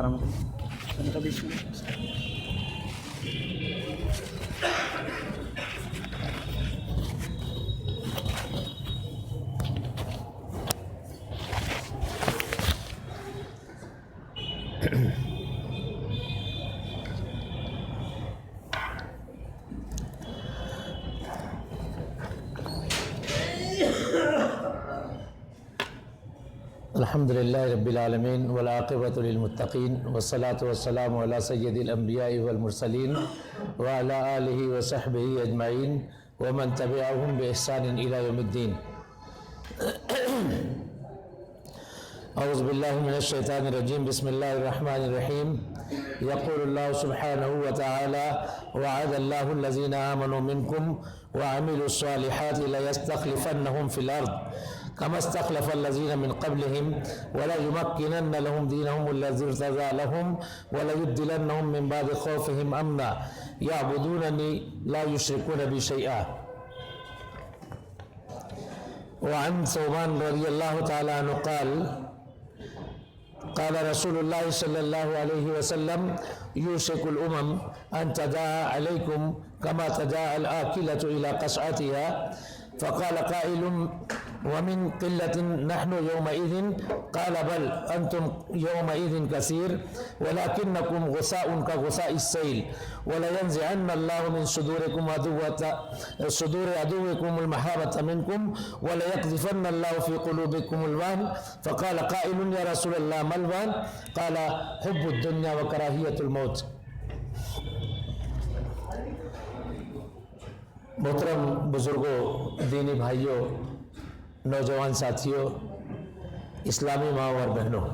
حرام کریں. الحمد للہ رب العالمین والعاقبۃ للمتقین والصلاة والسلام علی سید الانبیاء والمرسلین وعلی آلہ وصحبہ اجمعین ومن تبعہم بإحسان الی یوم الدین. اعوذ باللہ من الشیطان الرجیم. بسم اللہ الرحمن الرحیم. یقول اللہ سبحانہ وتعالی وعد اللہ الذین آمنوا منکم وعملوا الصالحات ليستخلفنهم في الأرض كما استخلف الذين من قبلهم وليمكنن لهم دينهم الذي ارتضى لهم وليبدلنهم من بعد خوفهم أمنا يعبدونني لا يشركون بي شيئا. وعن ثوبان رضي الله تعالى عنه قال رسول الله صلى الله عليه وسلم يوشك الأمم أن تداعى عليكم كما تداعى الآكلة إلى قصعتها. فقال قائل ومن قلة نحن يومئذ قال بل أنتم يومئذ كثير ولكنكم غثاء كغثاء السيل ولينزعن الله من صدور عدوكم المحابة منكم وليقذفن الله في قلوبكم الوهن. فقال قائل يا رسول الله ما الوهن؟ قال حب الدنيا وكراهية الموت. محترم بزرگوں، دینی بھائیوں، نوجوان ساتھیوں، اسلامی ماں اور بہنوں،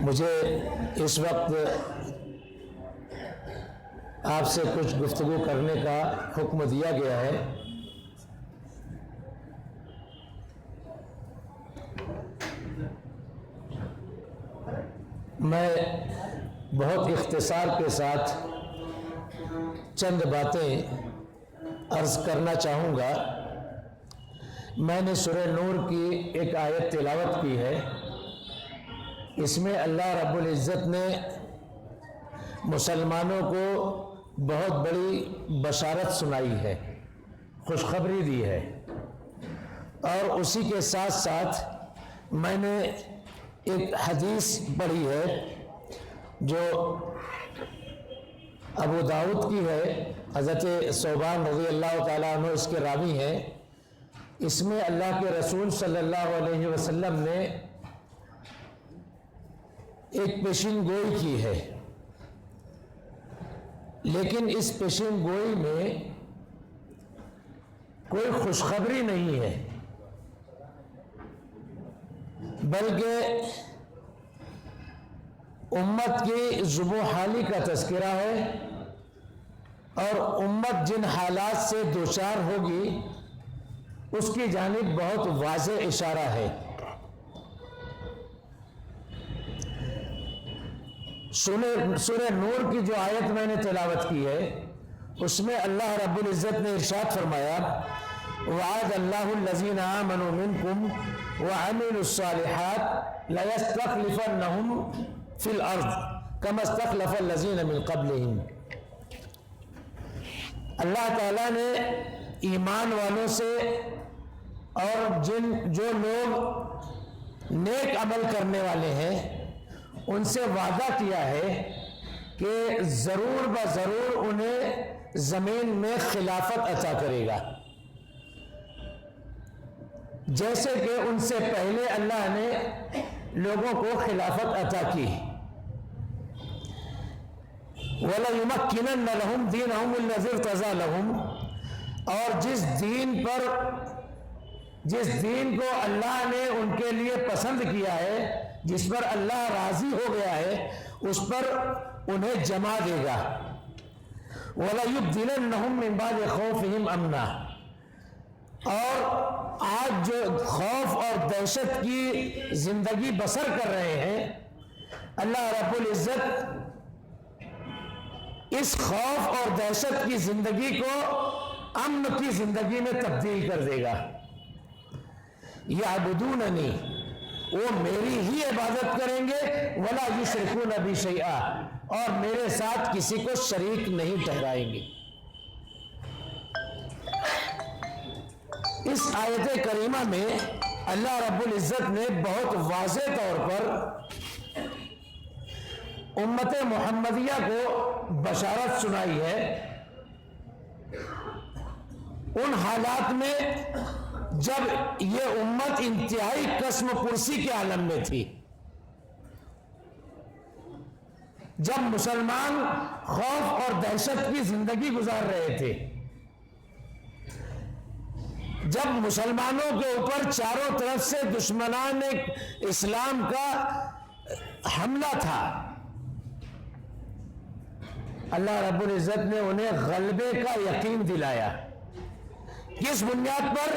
مجھے اس وقت آپ سے کچھ گفتگو کرنے کا حکم دیا گیا ہے. میں بہت اختصار کے ساتھ چند باتیں عرض کرنا چاہوں گا. میں نے سورہ نور کی ایک آیت تلاوت کی ہے. اس میں اللہ رب العزت نے مسلمانوں کو بہت بڑی بشارت سنائی ہے، خوشخبری دی ہے. اور اسی کے ساتھ ساتھ میں نے ایک حدیث پڑھی ہے جو ابو داؤد کی ہے. حضرت ثوبان رضی اللہ تعالیٰ عنہ اس کے راوی ہیں. اس میں اللہ کے رسول صلی اللہ علیہ وسلم نے ایک پیشین گوئی کی ہے، لیکن اس پیشین گوئی میں کوئی خوشخبری نہیں ہے، بلکہ امت کی ذوب و حالی کا تذکرہ ہے اور امت جن حالات سے دوچار ہوگی اس کی جانب بہت واضح اشارہ ہے. سورہ نور کی جو آیت میں نے تلاوت کی ہے اس میں اللہ رب العزت نے ارشاد فرمایا وعد اللہ الذین آمنوا منکم وعملوا الصالحات ليستخلفنهم فی الارض کما استخلف الذین من قبلہم. اللہ تعالیٰ نے ایمان والوں سے اور جو لوگ نیک عمل کرنے والے ہیں ان سے وعدہ کیا ہے کہ ضرور بضرور انہیں زمین میں خلافت عطا کرے گا، جیسے کہ ان سے پہلے اللہ نے لوگوں کو خلافت عطا کی. وَلَيُمَكِّنَنَّ لَهُمْ دِينَهُمُ الَّذِي ارْتَضَىٰ لَهُمْ، اور جس دین کو اللہ نے ان کے لیے پسند کیا ہے، جس پر اللہ راضی ہو گیا ہے، اس پر انہیں جما دے گا. وَلَيُبْدِلَنَّهُمْ مِنْ بَعْدِ خَوْفِهِمْ أَمْنًا، اور آج جو خوف اور دہشت کی زندگی بسر کر رہے ہیں، اللہ رب العزت اس خوف اور دہشت کی زندگی کو امن کی زندگی میں تبدیل کر دے گا. یعبدوننی، وہ میری ہی عبادت کریں گے، ولا یشرکون بی شیئا، اور میرے ساتھ کسی کو شریک نہیں ٹھہرائیں گے۔ اس آیت کریمہ میں اللہ رب العزت نے بہت واضح طور پر امت محمدیہ کو بشارت سنائی ہے ان حالات میں جب یہ امت انتہائی قسم پرسی کے عالم میں تھی، جب مسلمان خوف اور دہشت کی زندگی گزار رہے تھے، جب مسلمانوں کے اوپر چاروں طرف سے دشمنان اسلام کا حملہ تھا، اللہ رب العزت نے انہیں غلبے کا یقین دلایا۔ کس بنیاد پر؟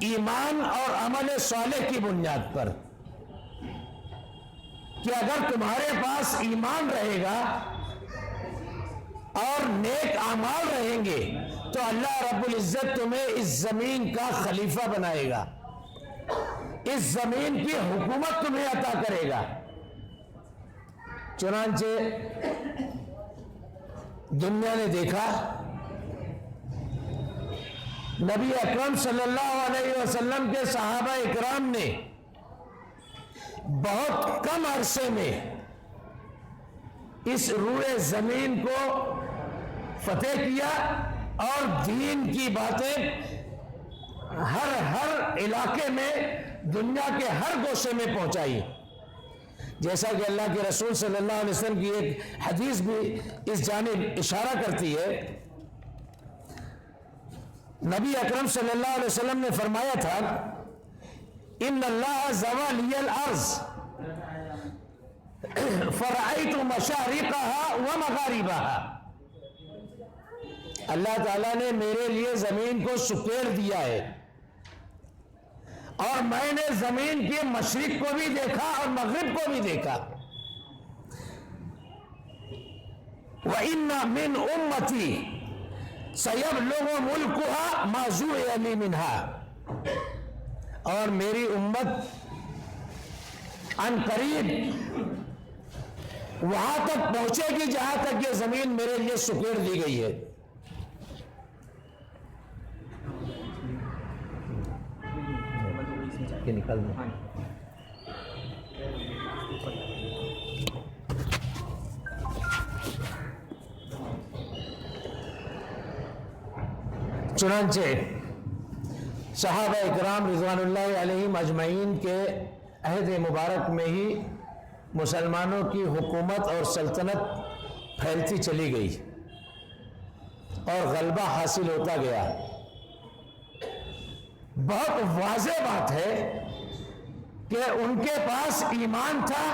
ایمان اور عمل صالح کی بنیاد پر، کہ اگر تمہارے پاس ایمان رہے گا اور نیک اعمال رہیں گے تو اللہ رب العزت تمہیں اس زمین کا خلیفہ بنائے گا، اس زمین کی حکومت تمہیں عطا کرے گا۔ چنانچہ دنیا نے دیکھا نبی اکرم صلی اللہ علیہ وسلم کے صحابہ اکرام نے بہت کم عرصے میں اس روئے زمین کو فتح کیا اور دین کی باتیں ہر علاقے میں، دنیا کے ہر گوشے میں پہنچائی، جیسا کہ اللہ کے رسول صلی اللہ علیہ وسلم کی ایک حدیث بھی اس جانب اشارہ کرتی ہے۔ نبی اکرم صلی اللہ علیہ وسلم نے فرمایا تھا، ان اللہ زوى لي الارض فرأيت مشارقها ومغاربها، اللہ تعالیٰ نے میرے لیے زمین کو سکیڑ دیا ہے اور میں نے زمین کے مشرق کو بھی دیکھا اور مغرب کو بھی دیکھا۔ وَإِنَّ مِنْ أُمَّتِي سَيَبْلُغُ مُلْكُهَا مَا زُوِئَ لِي مِنْهَا، اور میری امت عن قریب وہاں تک پہنچے گی جہاں تک یہ زمین میرے لیے سکیڑ دی گئی ہے۔ چنانچہ صحابہ اکرام رضوان اللہ علیہم اجمعین کے عہد مبارک میں ہی مسلمانوں کی حکومت اور سلطنت پھیلتی چلی گئی اور غلبہ حاصل ہوتا گیا۔ بہت واضح بات ہے کہ ان کے پاس ایمان تھا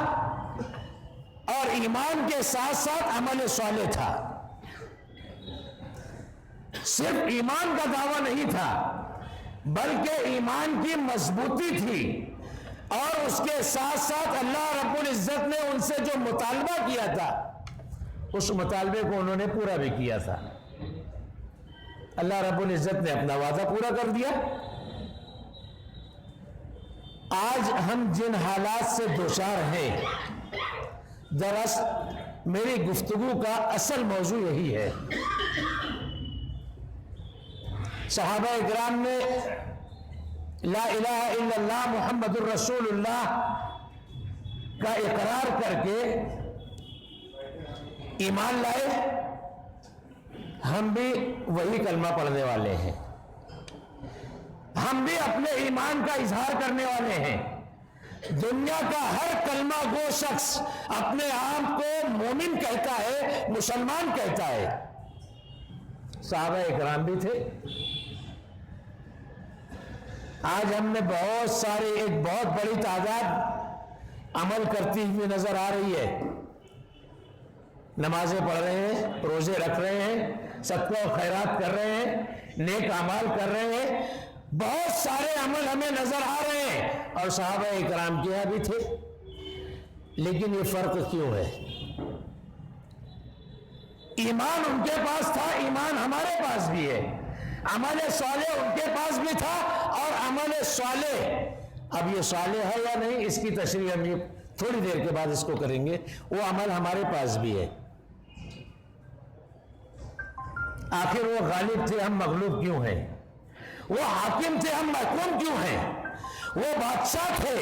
اور ایمان کے ساتھ ساتھ عمل صالح تھا۔ صرف ایمان کا دعویٰ نہیں تھا بلکہ ایمان کی مضبوطی تھی، اور اس کے ساتھ ساتھ اللہ رب العزت نے ان سے جو مطالبہ کیا تھا اس مطالبے کو انہوں نے پورا بھی کیا تھا۔ اللہ رب العزت نے اپنا وعدہ پورا کر دیا۔ آج ہم جن حالات سے دوچار ہیں، دراصل میری گفتگو کا اصل موضوع یہی ہے۔ صحابہ اکرام نے لا الہ الا اللہ محمد الرسول اللہ کا اقرار کر کے ایمان لائے، ہم بھی وہی کلمہ پڑھنے والے ہیں، ہم بھی اپنے ایمان کا اظہار کرنے والے ہیں۔ دنیا کا ہر کلمہ گو شخص اپنے آپ کو مومن کہتا ہے، مسلمان کہتا ہے۔ صحابہ اکرام بھی تھے۔ آج ہم نے بہت سارے، ایک بہت بڑی تعداد عمل کرتی ہوئی نظر آ رہی ہے، نمازیں پڑھ رہے ہیں، روزے رکھ رہے ہیں، صدقہ و خیرات کر رہے ہیں، نیک اعمال کر رہے ہیں، بہت سارے عمل ہمیں نظر آ رہے ہیں، اور صحابہ اکرام کے یہاں بھی تھے۔ لیکن یہ فرق کیوں ہے؟ ایمان ان کے پاس تھا، ایمان ہمارے پاس بھی ہے، عمل صالح ان کے پاس بھی تھا، اور عمل صالح، اب یہ صالح ہے یا نہیں اس کی تشریح ہم یہ تھوڑی دیر کے بعد اس کو کریں گے، وہ عمل ہمارے پاس بھی ہے۔ آخر وہ غالب تھے، ہم مغلوب کیوں ہیں؟ وہ حاکم تھے، ہم محکوم کیوں ہیں؟ وہ بادشاہ تھے،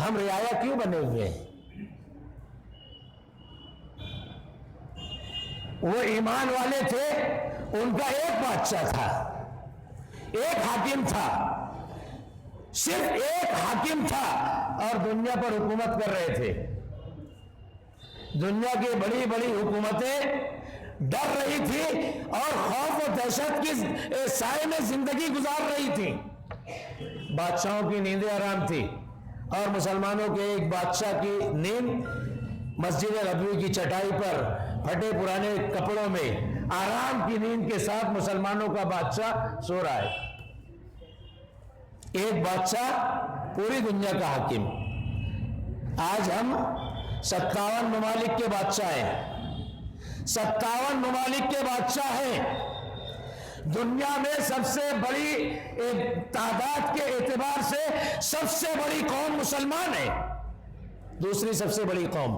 ہم رعایا کیوں بنے ہوئے ہیں؟ وہ ایمان والے تھے، ان کا ایک بادشاہ تھا، ایک حاکم تھا، صرف ایک حاکم تھا، اور دنیا پر حکومت کر رہے تھے۔ دنیا کی بڑی بڑی حکومتیں ڈر رہی تھی اور خوف و دہشت کی سائے میں زندگی گزار رہی تھی۔ بادشاہوں کی نیندیں آرام تھی، اور مسلمانوں کے ایک بادشاہ کی نیند مسجد نبوی کی چٹائی پر پھٹے پرانے کپڑوں میں آرام کی نیند کے ساتھ مسلمانوں کا بادشاہ سو رہا ہے۔ ایک بادشاہ پوری دنیا کا حاکم۔ آج ہم 57 ممالک کے بادشاہ ہیں، 57 ممالک کے بادشاہ ہیں۔ دنیا میں سب سے بڑی تعداد کے اعتبار سے سب سے بڑی قوم مسلمان ہے، دوسری سب سے بڑی قوم۔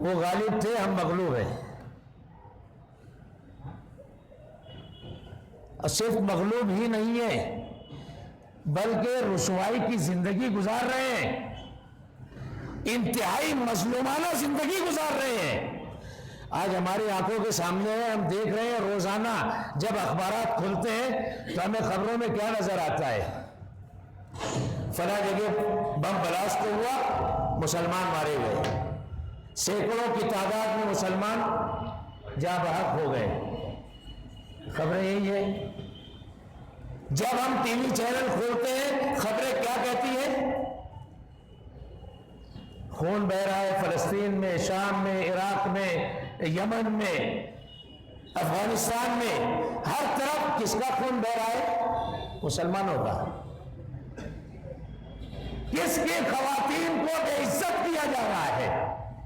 وہ غالب تھے، ہم مغلوب ہیں، اور صرف مغلوب ہی نہیں ہے بلکہ رسوائی کی زندگی گزار رہے ہیں، انتہائی مظلومانہ زندگی گزار رہے ہیں۔ آج ہماری آنکھوں کے سامنے ہے، ہم دیکھ رہے ہیں روزانہ جب اخبارات کھلتے ہیں تو ہمیں خبروں میں کیا نظر آتا ہے؟ فلاں جگہ بم بلاسٹ ہوا، مسلمان مارے گئے، سینکڑوں کی تعداد میں مسلمان جاں بحق ہو گئے، خبریں یہی ہیں۔ جب ہم ٹی وی چینل کھولتے ہیں خبریں کیا کہتی ہیں؟ خون بہ رہا ہے فلسطین میں، شام میں، عراق میں، یمن میں، افغانستان میں، ہر طرف کس کا خون بہ رہا ہے؟ مسلمانوں کا۔ کس کی خواتین کو بے عزت کیا جا رہا ہے؟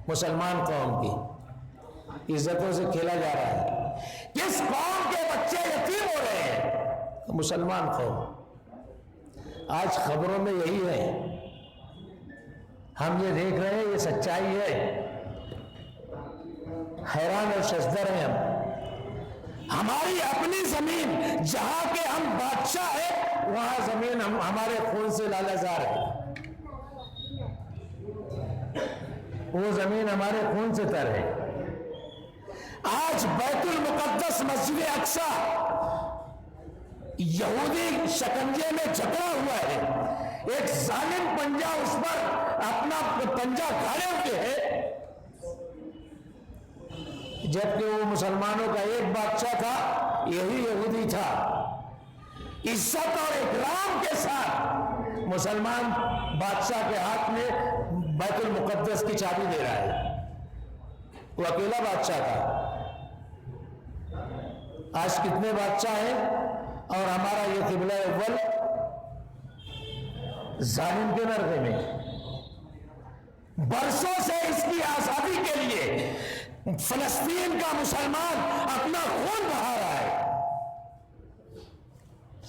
مسلمان قوم کی عزتوں سے کھیلا جا رہا ہے۔ کس قوم کے بچے یتیم ہو رہے ہیں؟ مسلمان قوم۔ آج خبروں میں یہی ہے، ہم یہ دیکھ رہے ہیں، یہ سچائی ہے، حیران اور شزدر ہیں ہم۔ ہماری اپنی زمین جہاں کے ہم بادشاہ ہیں، وہاں زمین ہمارے خون سے لالہزار ہے، وہ زمین ہمارے خون سے تر ہے۔ آج بیت المقدس مسجد اقصی یہودی شکنجے میں جکڑا ہوا ہے، ایک ظالم پنجہ اس پر اپنا پنجہ گھاڑے ہوئے ہے، جبکہ وہ مسلمانوں کا ایک بادشاہ تھا، یہی یہودی تھا، عزت اور اکرام کے ساتھ مسلمان بادشاہ کے ہاتھ میں بیت المقدس کی چابی دے رہا ہے، وہ اکیلا بادشاہ تھا۔ آج کتنے بادشاہ ہیں اور ہمارا یہ قبلہ اول ظالم کے نرغے میں۔ برسوں سے اس کی آزادی کے لیے فلسطین کا مسلمان اپنا خون بہا رہا ہے،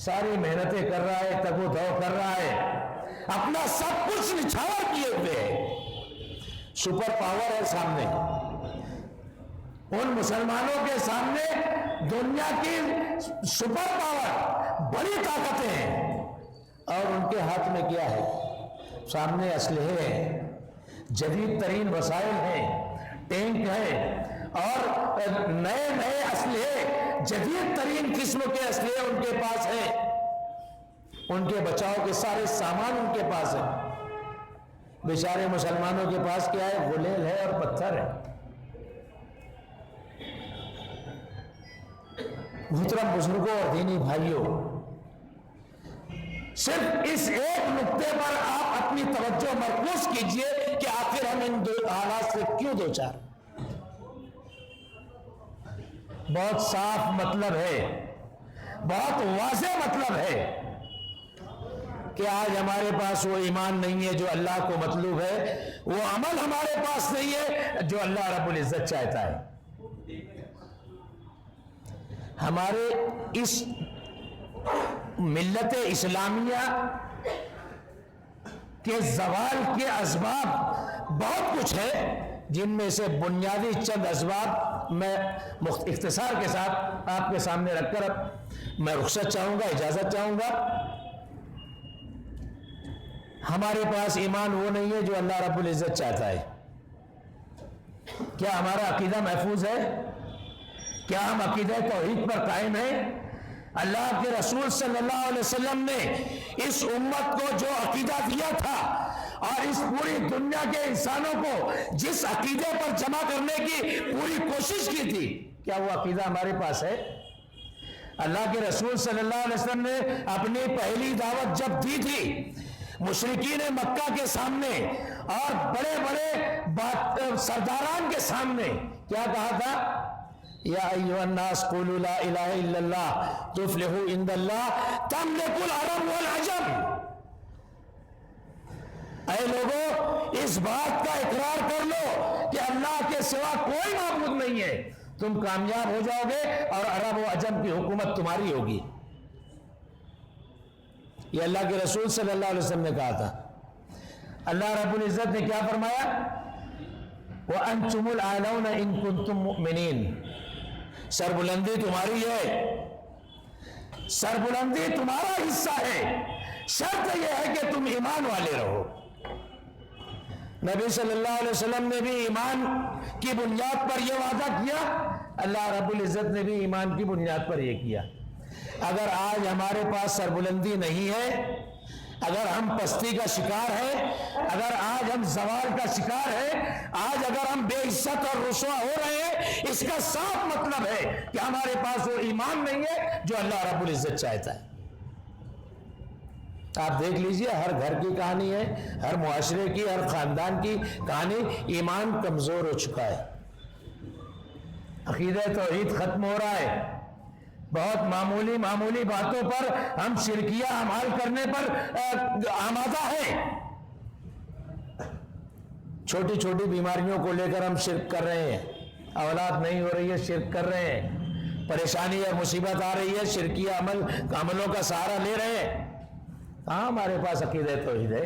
ساری محنتیں کر رہا ہے، تگ و دو کر رہا ہے، اپنا سب کچھ نچھاور کیے ہوئے ہے، سپر پاور ہے سامنے، ان مسلمانوں کے سامنے دنیا کی سپر پاور بڑی طاقتیں ہیں، اور ان کے ہاتھ میں کیا ہے؟ سامنے اسلحے ہیں، جدید ترین وسائل ہیں، ٹینک ہیں، اور نئے نئے اسلحے، جدید ترین قسم کے اسلحے ان کے پاس ہیں، ان کے بچاؤ کے سارے سامان ان کے پاس ہیں۔ بیچارے مسلمانوں کے پاس کیا ہے؟ غلیل ہے اور پتھر ہے۔ محترم بزرگوں اور دینی بھائیوں، صرف اس ایک نقطے پر آپ اپنی توجہ مرکوز کیجئے کہ آخر ہم ان دو حالات سے کیوں دوچار۔ بہت صاف مطلب ہے، بہت واضح مطلب ہے کہ آج ہمارے پاس وہ ایمان نہیں ہے جو اللہ کو مطلوب ہے، وہ عمل ہمارے پاس نہیں ہے جو اللہ رب العزت چاہتا ہے۔ ہمارے اس ملت اسلامیہ کے زوال کے اسباب بہت کچھ ہے، جن میں سے بنیادی چند اسباب میں اختصار کے ساتھ آپ کے سامنے رکھ کر اب میں رخصت چاہوں گا، اجازت چاہوں گا۔ ہمارے پاس ایمان وہ نہیں ہے جو اللہ رب العزت چاہتا ہے۔ کیا ہمارا عقیدہ محفوظ ہے؟ کیا ہم عقیدہ توحید پر قائم ہیں؟ اللہ کے رسول صلی اللہ علیہ وسلم نے اس امت کو جو عقیدہ دیا تھا اور اس پوری دنیا کے انسانوں کو جس عقیدے پر جمع کرنے کی پوری کوشش کی تھی، کیا وہ عقیدہ ہمارے پاس ہے؟ اللہ کے رسول صلی اللہ علیہ وسلم نے اپنی پہلی دعوت جب دی تھی مشرکین مکہ کے سامنے اور بڑے بڑے سرداران کے سامنے، کیا کہا تھا؟ یا ایھا الناس قولوا لا الہ الا اللہ تفلحوا عند اللہ تملک العرب والعجم۔ اے لوگوں، اس بات کا اقرار کر لو کہ اللہ کے سوا کوئی معبود نہیں ہے، تم کامیاب ہو جاؤ گے اور عرب و عجم کی حکومت تمہاری ہوگی۔ یہ اللہ کے رسول صلی اللہ علیہ وسلم نے کہا تھا۔ اللہ رب العزت نے کیا فرمایا؟ وَأَنْتُمُ الْأَعْلَوْنَ إِن كُنتُم مُؤْمِنِينَ، سربلندی تمہاری ہے، سربلندی تمہارا حصہ ہے، شرط یہ ہے کہ تم ایمان والے رہو۔ نبی صلی اللہ علیہ وسلم نے بھی ایمان کی بنیاد پر یہ وعدہ کیا، اللہ رب العزت نے بھی ایمان کی بنیاد پر یہ کیا۔ اگر آج ہمارے پاس سربلندی نہیں ہے، اگر ہم پستی کا شکار ہیں، اگر آج ہم زوال کا شکار ہیں، آج اگر ہم بے عزت اور رسوا ہو رہے ہیں، اس کا صاف مطلب ہے کہ ہمارے پاس وہ ایمان نہیں ہے جو اللہ رب العزت چاہتا ہے۔ آپ دیکھ لیجئے، ہر گھر کی کہانی ہے، ہر معاشرے کی، ہر خاندان کی کہانی، ایمان کمزور ہو چکا ہے، عقیدہ توحید ختم ہو رہا ہے، بہت معمولی باتوں پر ہم شرکیہ اعمال کرنے پر آمادہ ہیں، چھوٹی چھوٹی بیماریوں کو لے کر ہم شرک کر رہے ہیں، اولاد نہیں ہو رہی ہے شرک کر رہے ہیں، پریشانی اور مصیبت آ رہی ہے شرکیہ عملوں کا سہارا لے رہے ہیں۔ کہاں ہمارے پاس عقیدہ توحید ہے؟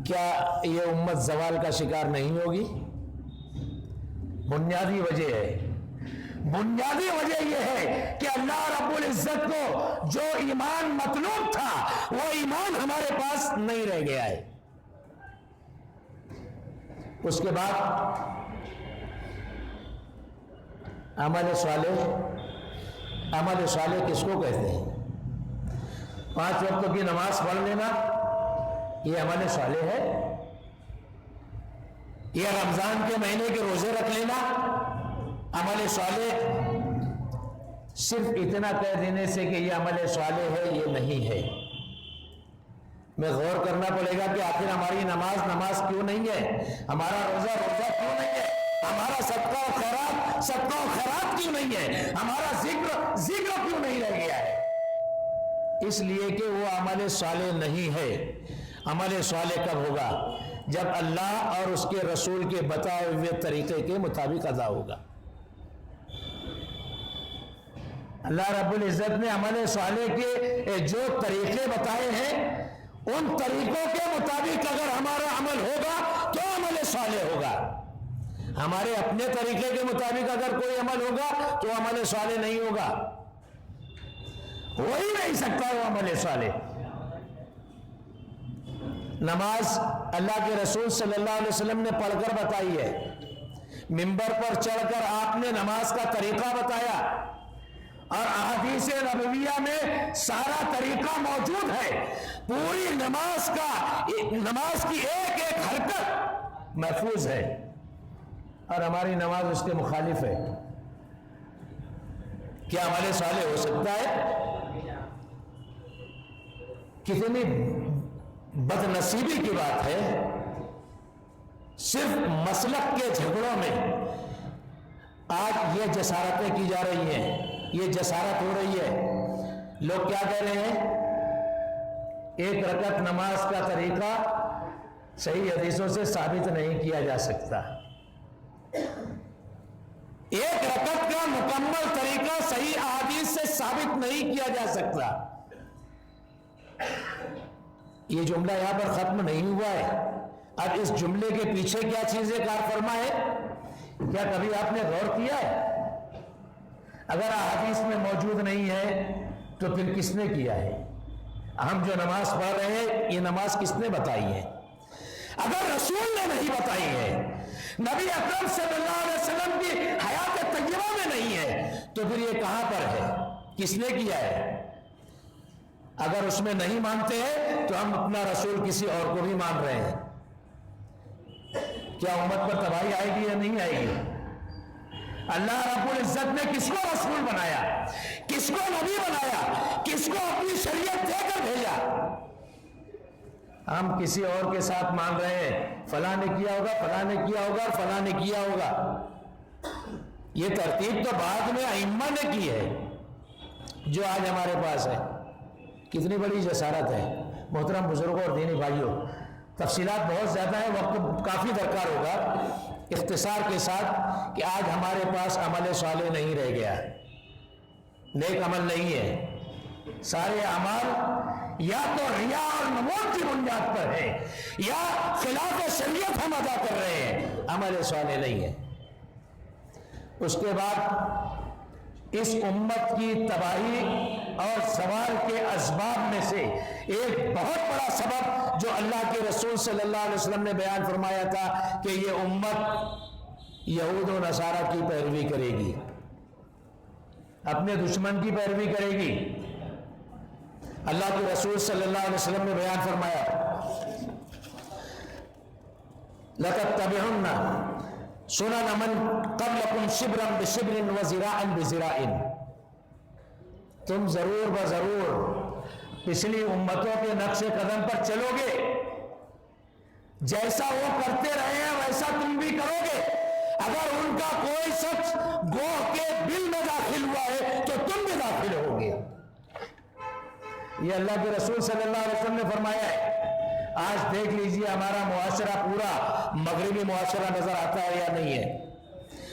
کیا یہ امت زوال کا شکار نہیں ہوگی؟ بنیادی وجہ ہے، بنیادی وجہ یہ ہے کہ اللہ رب العزت کو جو ایمان مطلوب تھا وہ ایمان ہمارے پاس نہیں رہ گیا ہے۔ اس کے بعد عمل صالح، عمل صالح کس کو کہتے ہیں؟ 5 وقت کی نماز پڑھ لینا یہ عمل صالح ہے؟ یہ رمضان کے مہینے کے روزے رکھ لینا عمل صالح؟ صرف اتنا کہہ دینے سے کہ یہ عمل صالح ہے یہ نہیں ہے، میں غور کرنا پڑے گا کہ آخر ہماری نماز کیوں نہیں ہے، ہمارا روزہ کیوں نہیں ہے، ہمارا صدقہ و خیرات کیوں نہیں ہے، ہمارا ذکر کیوں نہیں رہ گیا ہے؟ اس لیے کہ وہ عمل صالح نہیں ہے۔ عمل صالح کب ہوگا؟ جب اللہ اور اس کے رسول کے بتائے ہوئے طریقے کے مطابق ادا ہوگا۔ اللہ رب العزت نے عمل صالح کے جو طریقے بتائے ہیں ان طریقوں کے مطابق اگر ہمارا عمل ہوگا تو عمل صالح ہوگا۔ ہمارے اپنے طریقے کے مطابق اگر کوئی عمل ہوگا تو عمل صالح نہیں ہوگا، ہو ہی نہیں سکتا وہ عمل صالح۔ نماز اللہ کے رسول صلی اللہ علیہ وسلم نے پڑھ کر بتائی ہے، منبر پر چڑھ کر آپ نے نماز کا طریقہ بتایا، اور احادیث نبویہ میں سارا طریقہ موجود ہے، پوری نماز کی ایک ایک حرکت محفوظ ہے، اور ہماری نماز اس کے مخالف ہے۔ کیا عمل صالح ہو سکتا ہے؟ کتنی بد نصیبی کی بات ہے، صرف مسلک کے جھگڑوں میں آج یہ جسارتیں کی جا رہی ہیں، یہ جسارت ہو رہی ہے۔ لوگ کیا کہہ رہے ہیں؟ ایک رکعت نماز کا طریقہ صحیح حدیثوں سے ثابت نہیں کیا جا سکتا، ایک رکعت کا مکمل طریقہ صحیح احادیث سے ثابت نہیں کیا جا سکتا. یہ جملہ یہاں پر ختم نہیں ہوا ہے. اب اس جملے کے پیچھے کیا چیزیں کار فرما ہے؟ کیا کبھی آپ نے غور کیا ہے؟ اگر احادیث میں موجود نہیں ہے تو پھر کس نے کیا ہے؟ ہم جو نماز پڑھ رہے ہیں یہ نماز کس نے بتائی ہے؟ اگر رسول نے نہیں بتائی ہے، نبی اکرم صلی اللہ علیہ وسلم کی حیات طیبہ میں نہیں ہے، تو پھر یہ کہاں پر ہے؟ کس نے کیا ہے؟ اگر اس میں نہیں مانتے ہیں تو ہم اپنا رسول کسی اور کو بھی مان رہے ہیں. کیا امت پر تباہی آئے گی یا نہیں آئے گی؟ اللہ رب العزت نے کس کو رسول بنایا، کس کو نبی بنایا، کس کو اپنی شریعت دے کر بھیجا؟ ہم کسی اور کے ساتھ مان رہے ہیں، فلاں نے کیا ہوگا، فلاں نے کیا ہوگا، فلاں نے کیا ہوگا. یہ ترتیب تو بعد میں ائمہ نے کی ہے جو آج ہمارے پاس ہے. کتنی بڑی جسارت ہے. محترم بزرگوں اور دینی بھائیوں، تفصیلات بہت زیادہ ہیں، وقت کافی درکار ہوگا. اختصار کے ساتھ کہ آج ہمارے پاس عمل صالح نہیں رہ گیا، نیک عمل نہیں ہے. سارے اعمال یا تو ریا اور نمود کی بنیاد پر ہے یا خلاف شریعت ہم ادا کر رہے ہیں، عمل صالح نہیں ہے. اس کے بعد اس امت کی تباہی اور زوال کے اسباب میں سے ایک بہت بڑا سبب جو اللہ کے رسول صلی اللہ علیہ وسلم نے بیان فرمایا تھا کہ یہ امت یہود و نصارہ کی پیروی کرے گی، اپنے دشمن کی پیروی کرے گی. اللہ کے رسول صلی اللہ علیہ وسلم نے بیان فرمایا لَتَتَّبِعُنَّ سُنَنَ مَن قَبْلَكُمْ شِبْرًا بِشِبْرٍ وَذِرَاعًا بِذِرَاعٍ. تم ضرور بضرور پچھلی امتوں کے نقش قدم پر چلو گے، جیسا وہ کرتے رہے ہیں ویسا تم بھی کرو گے. اگر ان کا کوئی شخص گوہ کے دل میں داخل ہوا ہے تو تم بھی داخل ہوگے. یہ اللہ کے رسول صلی اللہ علیہ وسلم نے فرمایا ہے. آج دیکھ لیجئے ہمارا معاشرہ پورا مغربی معاشرہ نظر آتا ہے یا نہیں ہے؟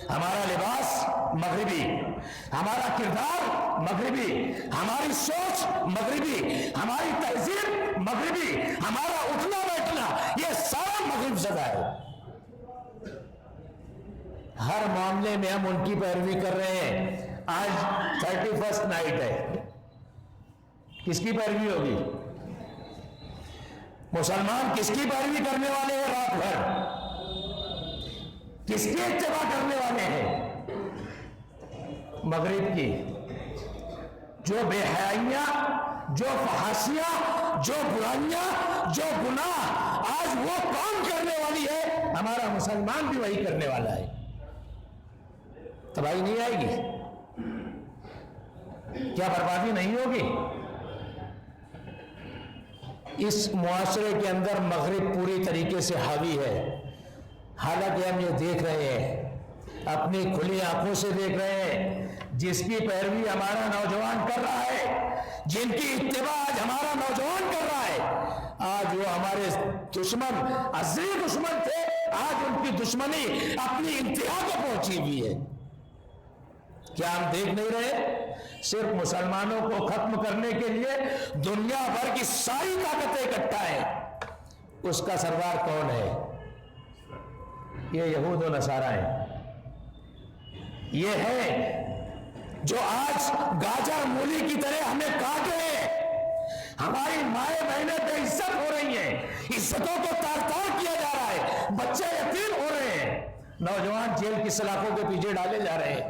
ہمارا لباس مغربی، ہمارا کردار مغربی، ہماری سوچ مغربی، ہماری تہذیب مغربی، ہمارا اٹھنا بیٹھنا یہ سارا مغرب زدہ ہے. ہر معاملے میں ہم ان کی پیروی کر رہے ہیں. آج 31 نائٹ ہے، کس کی پیروی ہوگی؟ مسلمان کس کی پیروی کرنے والے ہیں؟ رات بھر کس کی اتباع کرنے والے ہیں؟ مغرب کی. جو بے حیائیاں، جو فحاشیاں، جو برائیاں، جو گناہ آج وہ کون کرنے والی ہے، ہمارا مسلمان بھی وہی کرنے والا ہے. تباہی نہیں آئے گی؟ کیا بربادی نہیں ہوگی؟ اس معاشرے کے اندر مغرب پوری طریقے سے حاوی ہے. حالانکہ ہم یہ دیکھ رہے ہیں، اپنی کھلی آنکھوں سے دیکھ رہے ہیں، جس کی پیروی ہمارا نوجوان کر رہا ہے، جن کی اتباع آج ہمارا نوجوان کر رہا ہے، آج وہ ہمارے دشمن، عزیز دشمن تھے، آج ان کی دشمنی اپنی انتہا کو پہنچی ہوئی ہے. کیا ہم دیکھ نہیں رہے؟ صرف مسلمانوں کو ختم کرنے کے لیے دنیا بھر کی ساری طاقتیں اکٹھا ہیں. اس کا سردار کون ہے؟ یہ یہود و نصارہ ہیں. یہ ہے جو آج گاجر مولی کی طرح ہمیں کاٹ رہے ہیں. ہماری مائیں بہنیں بے عزت ہو رہی ہیں، عزتوں کو تار تار کیا جا رہا ہے، بچے یتیم ہو رہے ہیں، نوجوان جیل کی سلاخوں کے پیچھے ڈالے جا رہے ہیں،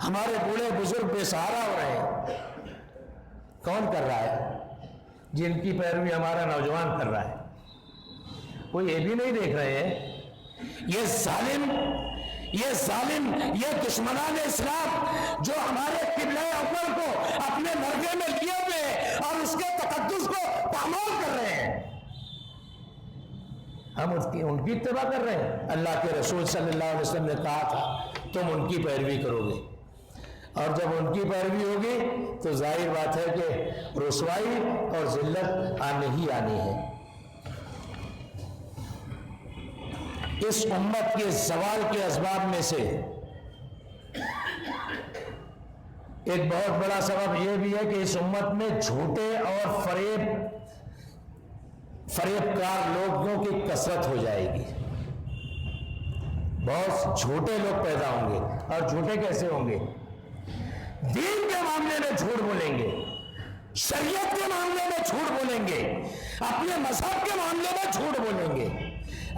ہمارے بوڑھے بزرگ بے سہارا ہو رہے ہیں. کون کر رہا ہے؟ جن کی پیروی ہمارا نوجوان کر رہا ہے. وہ یہ بھی نہیں دیکھ رہے ہیں یہ ظالم، یہ دشمنان اسلام جو ہمارے قبلہ اول کو اپنے مرغے میں لیے ہوئے اور اس کے تقدس کو پامال کر رہے ہیں، ہم ان کی اتباع کر رہے ہیں. اللہ کے رسول صلی اللہ علیہ وسلم نے کہا تھا تم ان کی پیروی کرو گے، اور جب ان کی پیروی ہوگی تو ظاہر بات ہے کہ رسوائی اور ذلت آنی ہی آنی ہے. اس امت کے زوال کے اسباب میں سے ایک بہت بڑا سبب یہ بھی ہے کہ اس امت میں جھوٹے اور فریب کار لوگوں کی کثرت ہو جائے گی. بہت جھوٹے لوگ پیدا ہوں گے. اور جھوٹے کیسے ہوں گے؟ دین کے معاملے میں جھوٹ بولیں گے، شریعت کے معاملے میں جھوٹ بولیں گے، اپنے مذہب کے معاملے میں جھوٹ بولیں گے.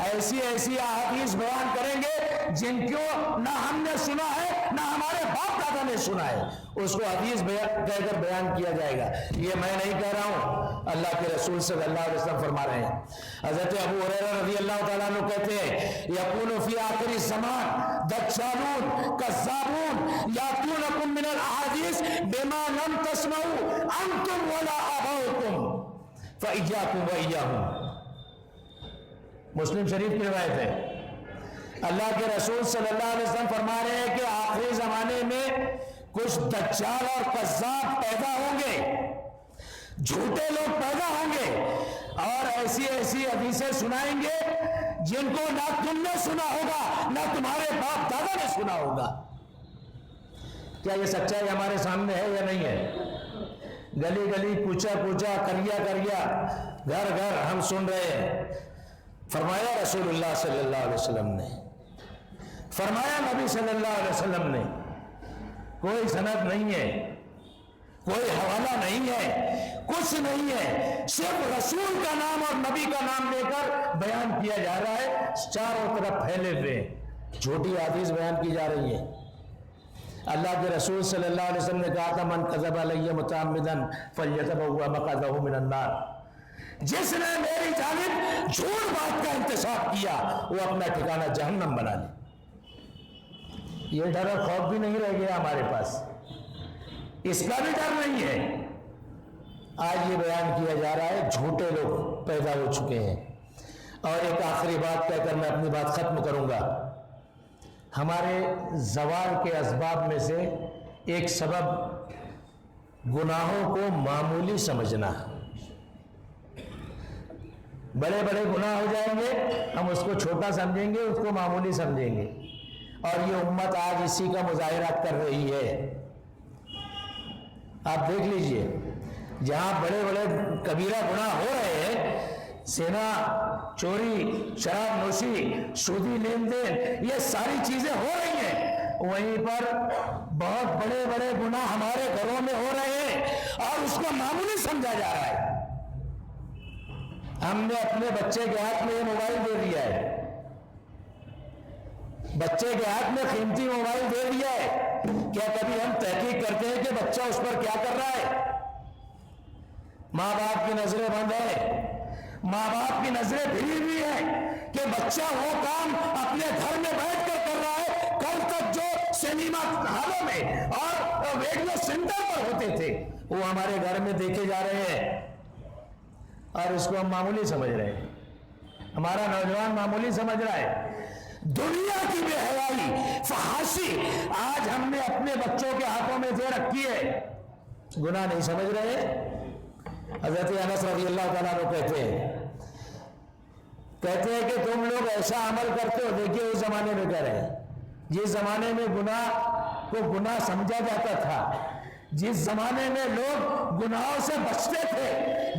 ایسی احادیث بیان کریں گے جن کو نہ ہم نے سنا ہے نہ ہمارے باپ دادا نے سنا ہے، اس کو حدیث کہہ کر بیان کیا جائے گا. یہ میں نہیں کہہ رہا ہوں، اللہ کے رسول صلی اللہ علیہ وسلم فرما رہے ہیں. حضرت ابو ہریرہ رضی اللہ تعالیٰ عنہ کہتے ہیں یکون فی آخر الزمان دجالون کذابون یاتونکم من الاحادیث بما لم تسمعوا انتم ولا آباؤکم فإیاکم وإیاہم. مسلم شریف کی روایت ہے. اللہ کے رسول صلی اللہ علیہ وسلم فرما رہے ہیں کہ آخری زمانے میں کچھ دجال اور کذاب پیدا ہوں گے، جھوٹے لوگ پیدا ہوں گے اور ایسی حدیثیں سنائیں گے جن کو نہ تم نے سنا ہوگا نہ تمہارے باپ دادا نے سنا ہوگا. کیا یہ سچائی ہمارے سامنے ہے یا نہیں ہے؟ گلی گلی کوچا کوچا کریا گھر گھر ہم سن رہے ہیں. فرمایا رسول اللہ صلی اللہ علیہ وسلم نے، فرمایا نبی صلی اللہ علیہ وسلم نے، کوئی سند نہیں ہے، کوئی حوالہ نہیں ہے، کچھ نہیں ہے، صرف رسول کا نام اور نبی کا نام لے کر بیان کیا جا رہا ہے. چاروں طرف پھیلے ہوئے جھوٹی حدیث بیان کی جا رہی ہے. اللہ کے رسول صلی اللہ علیہ وسلم نے کہا تھا من کذب علی متعمدا فلیتبوأ مقعدہ من النار. جس نے میری جانب جھوٹ بات کا انتساب کیا وہ اپنا ٹھکانہ جہنم بنا لے. یہ ڈر اور خوف بھی نہیں رہ گیا ہمارے پاس، اس کا بھی ڈر نہیں ہے. آج یہ بیان کیا جا رہا ہے جھوٹے لوگ پیدا ہو چکے ہیں. اور ایک آخری بات کہہ کر میں اپنی بات ختم کروں گا. ہمارے زوال کے اسباب میں سے ایک سبب گناہوں کو معمولی سمجھنا. بڑے بڑے گناہ ہو جائیں گے ہم اس کو چھوٹا سمجھیں گے، اس کو معمولی سمجھیں گے. اور یہ امت آج اسی کا مظاہرہ کر رہی ہے. آپ دیکھ لیجئے جہاں بڑے بڑے کبیرہ گناہ ہو رہے ہیں، زنا، چوری، شراب نوشی، سودی لین دین، یہ ساری چیزیں ہو رہی ہیں، وہیں پر بہت بڑے بڑے گناہ ہمارے گھروں میں ہو رہے ہیں اور اس کو معمولی سمجھا جا رہا ہے. ہم نے اپنے بچے کے ہاتھ میں یہ موبائل دے دیا ہے، بچے کے ہاتھ میں قیمتی موبائل دے دیا ہے. کیا کبھی ہم تحقیق کرتے ہیں کہ بچہ اس پر کیا کر رہا ہے؟ ماں باپ کی نظریں بند ہیں، ماں باپ کی نظریں پھری ہوئی ہیں کہ بچہ وہ کام اپنے گھر میں بیٹھ کر کر رہا ہے کل تک جو سنیما ہالوں میں اور ریڈیو سینٹر پر ہوتے تھے وہ ہمارے گھر میں دیکھے جا رہے ہیں اور اس کو ہم معمولی سمجھ رہے ہیں. ہمارا نوجوان معمولی سمجھ رہا ہے. دنیا کی بے حیائی، فحاشی آج ہم نے اپنے بچوں کے ہاتھوں میں دے رکھی ہے. گناہ نہیں سمجھ رہے. حضرت انس رضی اللہ تعالیٰ عنہ کہتے ہیں کہ تم لوگ ایسا عمل کرتے ہو. دیکھیے اس زمانے میں کہہ رہے ہیں، جس زمانے میں گناہ کو گناہ سمجھا جاتا تھا، جس زمانے میں لوگ گناہوں سے بچتے تھے،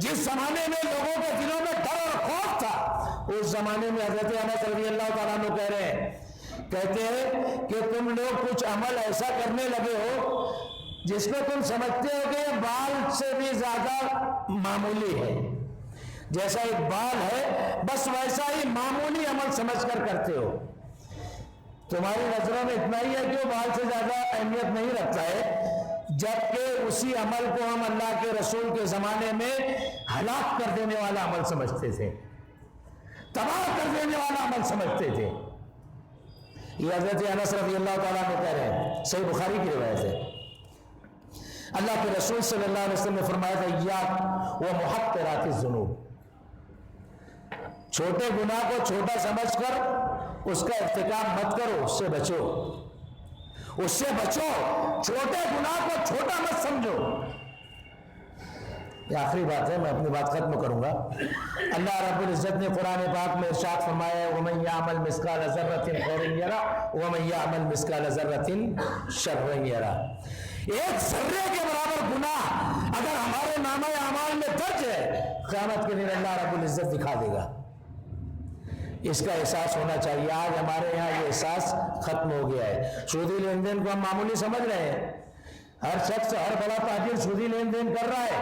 جس زمانے میں لوگوں کے دلوں میں ڈر اور خوف تھا، اس زمانے میں حضرت انس رضی اللہ تعالیٰ عنہ کہہ رہے ہیں، کہتے ہیں کہ تم لوگ کچھ عمل ایسا کرنے لگے ہو جس کو تم سمجھتے ہو کہ بال سے بھی زیادہ معمولی ہے. جیسا ایک بال ہے بس ویسا ہی معمولی عمل سمجھ کر کرتے ہو. تمہاری نظروں میں اتنا ہی ہے کہ وہ بال سے زیادہ اہمیت نہیں رکھتا ہے، جبکہ اسی عمل کو ہم اللہ کے رسول کے زمانے میں ہلاک کر دینے والا عمل سمجھتے تھے، تباہ کر دینے والا عمل سمجھتے تھے. یہ حضرت انس رضی اللہ تعالیٰ عنہ کہہ رہے ہیں، صحیح بخاری کی روایت ہے. اللہ کے رسول صلی اللہ علیہ وسلم نے فرمایا تھا اِيَّاكُمْ وَمُحَقِّرَاتِ الذُّنُوبِ. چھوٹے گناہ کو چھوٹا سمجھ کر اس کا ارتکاب مت کرو، اس سے بچو، اس سے بچو. چھوٹے گناہ کو چھوٹا مت سمجھو. یہ آخری بات ہے، میں اپنی بات ختم کروں گا. اللہ رب العزت نے قرآن پاک میں ارشاد فرمایا ہے وَمَن يَعْمَلْ مِثْقَالَ ذَرَّةٍ خَيْرًا يَرَهُ وَمَن يَعْمَلْ مِثْقَالَ ذَرَّةٍ شَرًّا يَرَهُ. ایک ذرے کے برابر گناہ اگر ہمارے نامہ اعمال میں درج ہے، قیامت کے دن اللہ رب العزت دکھا دے گا۔ اس کا احساس ہونا چاہیے۔ آج ہمارے یہاں یہ احساس ختم ہو گیا ہے۔ سودی لین دین کو ہم معمولی سمجھ رہے ہیں، ہر شخص ہر بڑا تاجر سودی لین دین کر رہا ہے،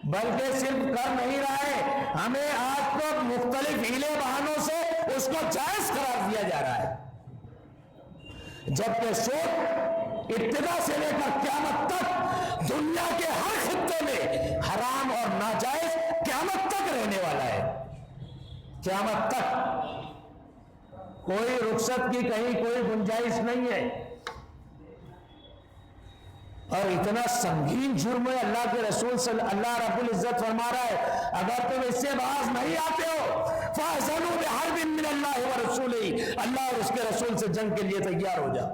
بلکہ صرف کر نہیں رہا ہے، ہمیں آج کو مختلف ہیلے بہانوں سے اس کو جائز قرار دیا جا رہا ہے، جبکہ سود ابتدا سے لے کر قیامت تک دنیا کے ہر خطے میں حرام اور ناجائز قیامت تک رہنے والا ہے۔ قیامت تک کوئی رخصت کی کہیں کوئی گنجائش نہیں ہے، اور اتنا سنگین جرم ہے۔ اللہ کے رسول صلی اللہ رب العزت فرما رہا ہے اگر تم اس سے باز نہیں آتے ہو فَأَذَنُوا بِحَرْبٍ مِّنَ اللَّهِ وَرَسُولِهِ، اللہ اور اس کے رسول سے جنگ کے لیے تیار ہو جا۔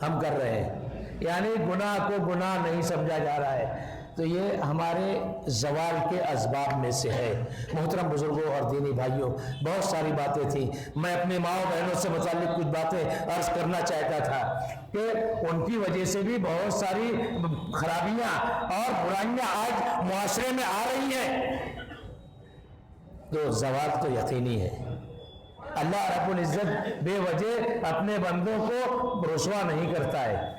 ہم کر رہے ہیں، یعنی گناہ کو گناہ نہیں سمجھا جا رہا ہے، تو یہ ہمارے زوال کے اسباب میں سے ہے۔ محترم بزرگوں اور دینی بھائیوں، بہت ساری باتیں تھیں، میں اپنی ماں و بہنوں سے متعلق کچھ باتیں عرض کرنا چاہتا تھا کہ ان کی وجہ سے بھی بہت ساری خرابیاں اور برائیاں آج معاشرے میں آ رہی ہیں، تو زوال تو یقینی ہے۔ اللہ رب العزت بے وجہ اپنے بندوں کو رسوا نہیں کرتا ہے،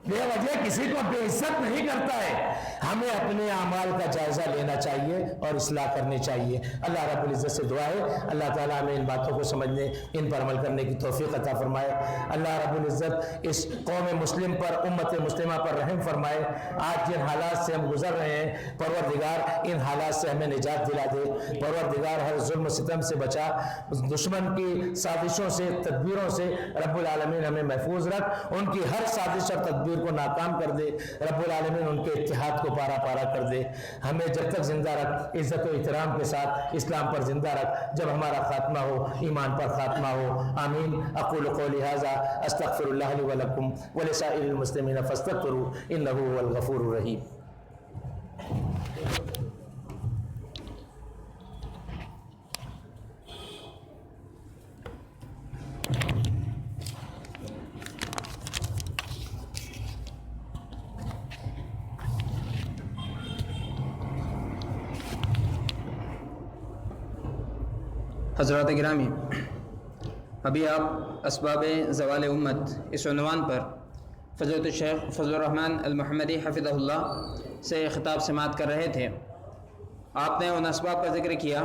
بے وجہ کسی کو بے عزت نہیں کرتا ہے۔ ہمیں اپنے اعمال کا جائزہ لینا چاہیے اور اصلاح کرنی چاہیے۔ اللہ رب العزت سے دعا ہے اللہ تعالیٰ ہمیں ان باتوں کو سمجھنے، ان پر عمل کرنے کی توفیق عطا فرمائے۔ اللہ رب العزت اس قوم مسلم پر، امت مسلمہ پر رحم فرمائے۔ آج جن حالات سے ہم گزر رہے ہیں، پروردگار ان حالات سے ہمیں نجات دلا دے، پروردگار ہر ظلم و ستم سے بچا، دشمن کی سازشوں سے، تدبیروں سے رب العالمین ہمیں محفوظ رکھ، ان کی ہر سازش اور تدبیر کو ناکام کر دے، رب العالمین ان کے اتحاد کو پارا پارا کر دے۔ ہمیں جب تک زندہ رکھ، عزت و احترام کے ساتھ اسلام پر زندہ رکھ، جب ہمارا خاتمہ ہو ایمان پر خاتمہ ہو۔ آمین۔ اقول قولی ھذا استغفر اللہ لی ولکم ولسائر المسلمین فاستغفروہ انہ ھو الغفور الرحیم۔ حضرات گرامی، ابھی آپ اسباب زوال امت اس عنوان پر فضیلت الشیخ فضل الرحمن المحمدی حفظہ اللہ سے خطاب سماعت کر رہے تھے۔ آپ نے ان اسباب کا ذکر کیا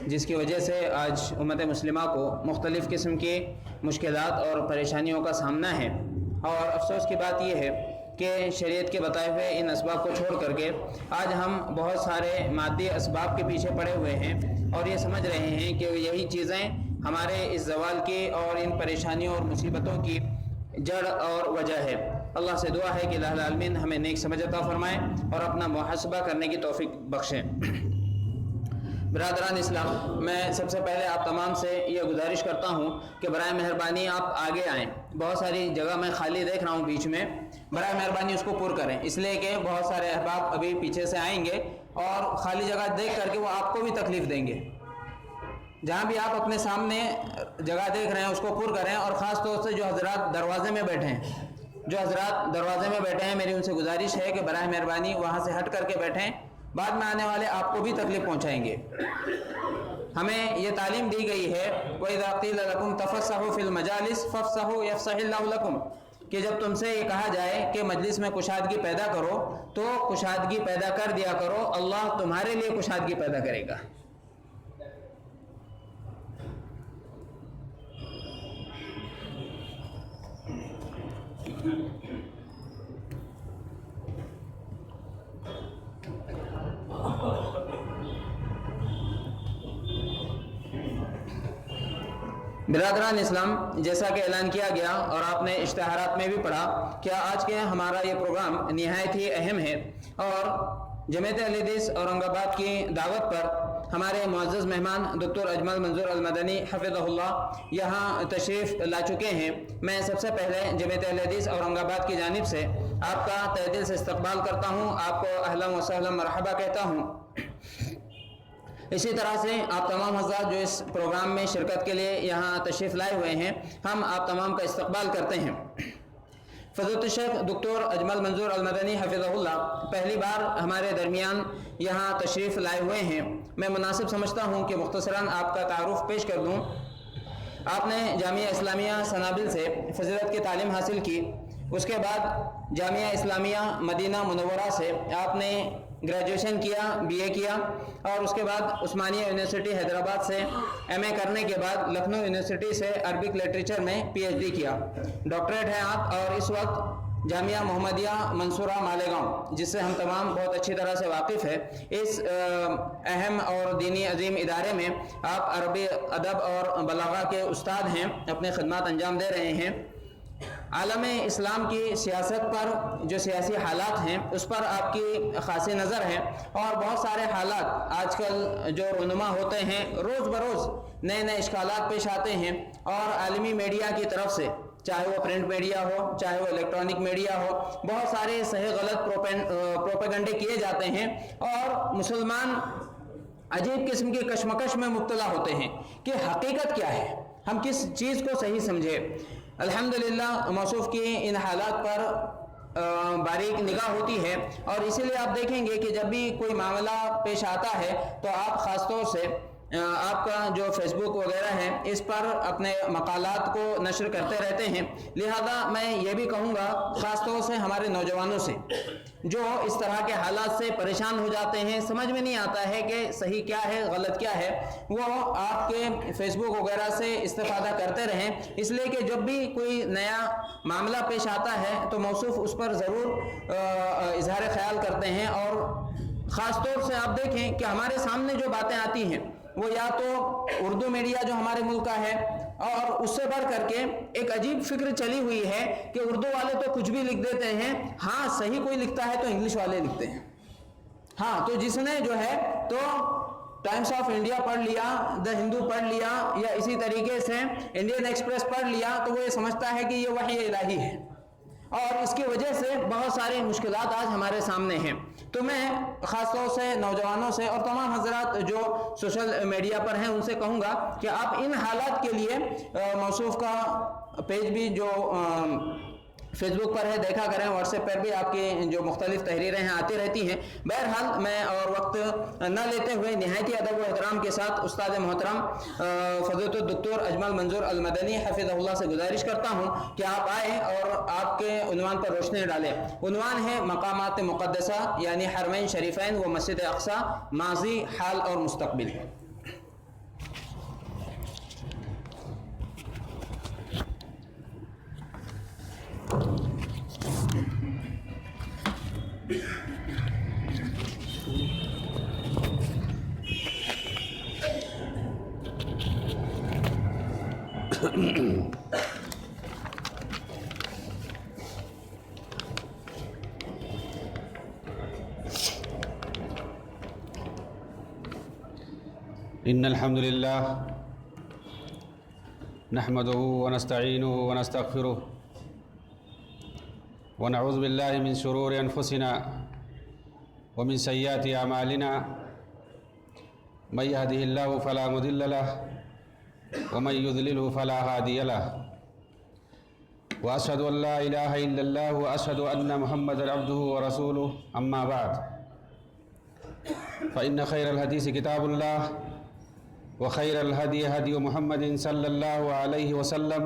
جس کی وجہ سے آج امت مسلمہ کو مختلف قسم کی مشکلات اور پریشانیوں کا سامنا ہے، اور افسوس کی بات یہ ہے کہ شریعت کے بتائے ہوئے ان اسباب کو چھوڑ کر کے آج ہم بہت سارے مادی اسباب کے پیچھے پڑے ہوئے ہیں، اور یہ سمجھ رہے ہیں کہ یہی چیزیں ہمارے اس زوال کی اور ان پریشانیوں اور مصیبتوں کی جڑ اور وجہ ہے۔ اللہ سے دعا ہے کہ الہ العالمین ہمیں نیک سمجھ عطا فرمائے اور اپنا محاسبہ کرنے کی توفیق بخشیں۔ برادران اسلام، میں سب سے پہلے آپ تمام سے یہ گزارش کرتا ہوں کہ برائے مہربانی آپ آگے آئیں۔ بہت ساری جگہ میں خالی دیکھ رہا ہوں بیچ میں، برائے مہربانی اس کو پر کریں، اس لیے کہ بہت سارے احباب ابھی پیچھے سے آئیں گے اور خالی جگہ دیکھ کر کے وہ آپ کو بھی تکلیف دیں گے۔ جہاں بھی آپ اپنے سامنے جگہ دیکھ رہے ہیں اس کو پر کریں، اور خاص طور سے جو حضرات دروازے میں بیٹھے ہیں، میری ان سے گزارش ہے کہ برائے مہربانی وہاں سے ہٹ کر کے بیٹھیں، بعد میں آنے والے آپ کو بھی تکلیف پہنچائیں گے۔ ہمیں یہ تعلیم دی گئی ہے وَإِذَا قِيلَ لَكُمْ تَفَسَّحُوا فِي الْمَجَالِسِ فَافْسَحُوا يَفْسَحِ اللَّهُ لَكُمْ، کہ جب تم سے یہ کہا جائے کہ مجلس میں کشادگی پیدا کرو تو کشادگی پیدا کر دیا کرو، اللہ تمہارے لیے کشادگی پیدا کرے گا۔ برادران اسلام، جیسا کہ اعلان کیا گیا اور آپ نے اشتہارات میں بھی پڑھا کہ آج کے ہمارا یہ پروگرام نہایت ہی اہم ہے، اور جمعیت اہل حدیث اورنگ آباد کی دعوت پر ہمارے معزز مہمان دکتر اجمل منظور المدنی حفظہ اللہ یہاں تشریف لا چکے ہیں۔ میں سب سے پہلے جمعیت اہل حدیث اورنگ آباد کی جانب سے آپ کا تہ دل سے استقبال کرتا ہوں، آپ کو اہلا و سہلا مرحبا کہتا ہوں۔ اسی طرح سے آپ تمام حضرات جو اس پروگرام میں شرکت کے لیے یہاں تشریف لائے ہوئے ہیں، ہم آپ تمام کا استقبال کرتے ہیں۔ فضیلت الشیخ دکتور اجمل منظور المدنی حفظہ اللہ پہلی بار ہمارے درمیان یہاں تشریف لائے ہوئے ہیں۔ میں مناسب سمجھتا ہوں کہ مختصراً آپ کا تعارف پیش کر دوں۔ آپ نے جامعہ اسلامیہ سنابل سے فضیلت کی تعلیم حاصل کی، اس کے بعد جامعہ اسلامیہ مدینہ منورہ سے آپ نے گریجویشن کیا، بی اے کیا، اور اس کے بعد عثمانیہ یونیورسٹی حیدرآباد سے ایم اے کرنے کے بعد لکھنؤ یونیورسٹی سے عربک لٹریچر میں پی ایچ ڈی کیا، ڈاکٹریٹ ہے آپ، اور اس وقت جامعہ محمدیہ منصورہ مالیگاؤں، جس سے ہم تمام بہت اچھی طرح سے واقف ہے، اس اہم اور دینی عظیم ادارے میں آپ عربی ادب اور بلاغہ کے استاد ہیں، اپنے خدمات انجام دے رہے ہیں۔ عالم اسلام کی سیاست پر جو سیاسی حالات ہیں اس پر آپ کی خاصی نظر ہے، اور بہت سارے حالات آج کل جو رونما ہوتے ہیں، روز بروز نئے نئے اشکالات پیش آتے ہیں، اور عالمی میڈیا کی طرف سے، چاہے وہ پرنٹ میڈیا ہو، چاہے وہ الیکٹرانک میڈیا ہو، بہت سارے صحیح غلط پروپیگنڈے کیے جاتے ہیں، اور مسلمان عجیب قسم کی کشمکش میں مبتلا ہوتے ہیں کہ حقیقت کیا ہے، ہم کس چیز کو صحیح سمجھے۔ الحمدللہ موصوف کی ان حالات پر باریک نگاہ ہوتی ہے، اور اسی لیے آپ دیکھیں گے کہ جب بھی کوئی معاملہ پیش آتا ہے تو آپ خاص طور سے آپ کا جو فیس بک وغیرہ ہے اس پر اپنے مقالات کو نشر کرتے رہتے ہیں، لہذا میں یہ بھی کہوں گا خاص طور سے ہمارے نوجوانوں سے جو اس طرح کے حالات سے پریشان ہو جاتے ہیں، سمجھ میں نہیں آتا ہے کہ صحیح کیا ہے غلط کیا ہے، وہ آپ کے فیس بک وغیرہ سے استفادہ کرتے رہیں، اس لیے کہ جب بھی کوئی نیا معاملہ پیش آتا ہے تو موصوف اس پر ضرور اظہار خیال کرتے ہیں، اور خاص طور سے آپ دیکھیں کہ ہمارے سامنے جو باتیں آتی ہیں وہ یا تو اردو میڈیا جو ہمارے ملک کا ہے، اور اس سے بڑھ کر کے ایک عجیب فکر چلی ہوئی ہے کہ اردو والے تو کچھ بھی لکھ دیتے ہیں، ہاں صحیح کوئی لکھتا ہے تو انگلش والے لکھتے ہیں، ہاں تو جس نے جو ہے تو ٹائمز آف انڈیا پڑھ لیا، دا ہندو پڑھ لیا، یا اسی طریقے سے انڈین ایکسپریس پڑھ لیا تو وہ یہ سمجھتا ہے کہ یہ وحی الہی ہے، اور اس کی وجہ سے بہت ساری مشکلات آج ہمارے سامنے ہیں۔ تو میں خاص طور سے نوجوانوں سے اور تمام حضرات جو سوشل میڈیا پر ہیں ان سے کہوں گا کہ آپ ان حالات کے لیے موصوف کا پیج بھی جو فیس بک پر ہے دیکھا کریں، واٹس ایپ پر بھی آپ کی جو مختلف تحریریں ہیں آتی رہتی ہیں۔ بہرحال میں اور وقت نہ لیتے ہوئے نہایتی ادب و احترام کے ساتھ استاد محترم فضیلت الدکتور اجمل منظور المدنی حفظہ اللہ سے گزارش کرتا ہوں کہ آپ آئیں اور آپ کے عنوان پر روشنی ڈالیں۔ عنوان ہے مقامات مقدسہ، یعنی حرمین شریفین و مسجد اقصی، ماضی، حال اور مستقبل۔ إن الحمد لله نحمده ونستعينه ونستغفره ونعوذ بالله من شرور أنفسنا ومن سيئات أعمالنا، من يهده الله فلا مضل له ومن يضلله فلا هادي له، وأشهد أن لا إله إلا الله وأشهد أن محمدا عبده ورسوله، أما بعد فإن خير الحديث كتاب الله، وخير الهدي هدي محمد صلى الله عليه وسلم،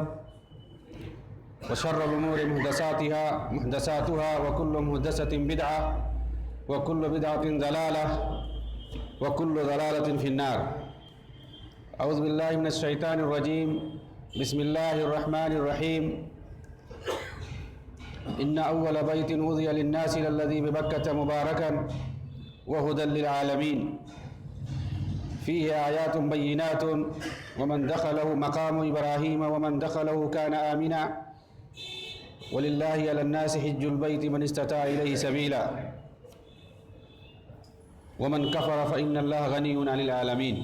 وشر الأمور محدثاتها وكل محدثة بدعة وكل بدعة ضلالة وكل ضلالة في النار۔ أعوذ بالله من الشيطان الرجيم، بسم الله الرحمن الرحيم۔ إن أول بيت وضع للناس للذي ببكة مباركا وهدى للعالمين، فيه آيات بينات ومن دخله مقام إبراهيم ومن دخله كان آمنا، ولله على الناس حج البيت من استطاع إليه سبيلا، ومن كفر فإن الله غني عن العالمين۔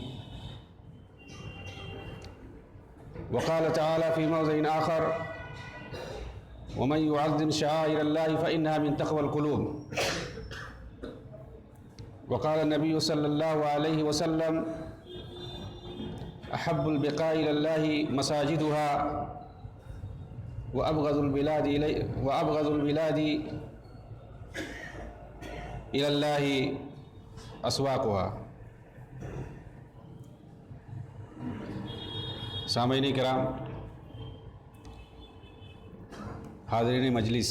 وقال تعالى في موضع آخر: ومن يعظم شعائر الله فإنها من تقوى القلوب۔ وقال النبي صلى الله عليه وسلم: أحب البقاع إلى الله مساجدها، وأبغض البلاد إلى الله أسواقها۔ سامعین کرام، حاضرین مجلس،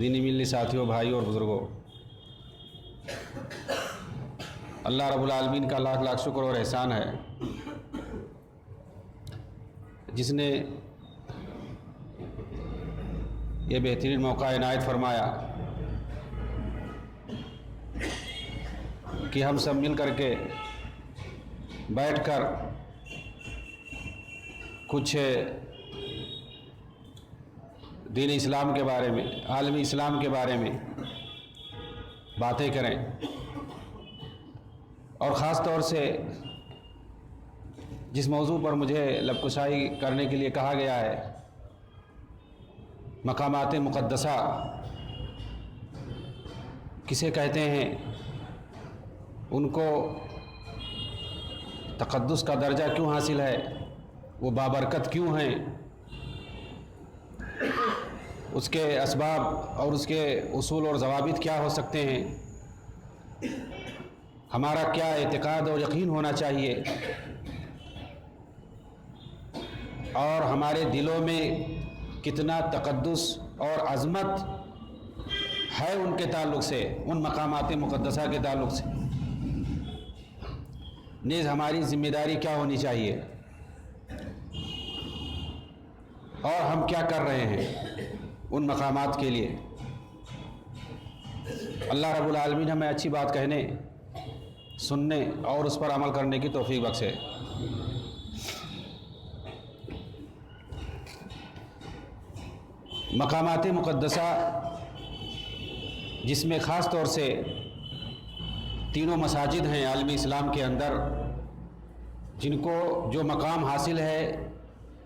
دینی ملی ساتھیوں، بھائیوں اور بزرگوں، اللہ رب العالمین کا لاکھ لاکھ شکر اور احسان ہے جس نے یہ بہترین موقع عنایت فرمایا کہ ہم سب مل کر کے بیٹھ کر کچھ دین اسلام کے بارے میں، عالمی اسلام کے بارے میں باتیں کریں، اور خاص طور سے جس موضوع پر مجھے لب کشائی کرنے کے لیے کہا گیا ہے، مقامات مقدسہ کسے کہتے ہیں، ان کو تقدس کا درجہ کیوں حاصل ہے، وہ بابرکت کیوں ہیں، اس کے اسباب اور اس کے اصول اور ضوابط کیا ہو سکتے ہیں، ہمارا کیا اعتقاد اور یقین ہونا چاہیے، اور ہمارے دلوں میں کتنا تقدس اور عظمت ہے ان کے تعلق سے، ان مقامات مقدسہ کے تعلق سے، نیز ہماری ذمہ داری کیا ہونی چاہیے، اور ہم کیا کر رہے ہیں ان مقامات کے لیے۔ اللہ رب العالمین ہمیں اچھی بات کہنے، سننے اور اس پر عمل کرنے کی توفیق بخشے۔ مقامات مقدسہ جس میں خاص طور سے تینوں مساجد ہیں عالمی اسلام کے اندر، جن کو جو مقام حاصل ہے،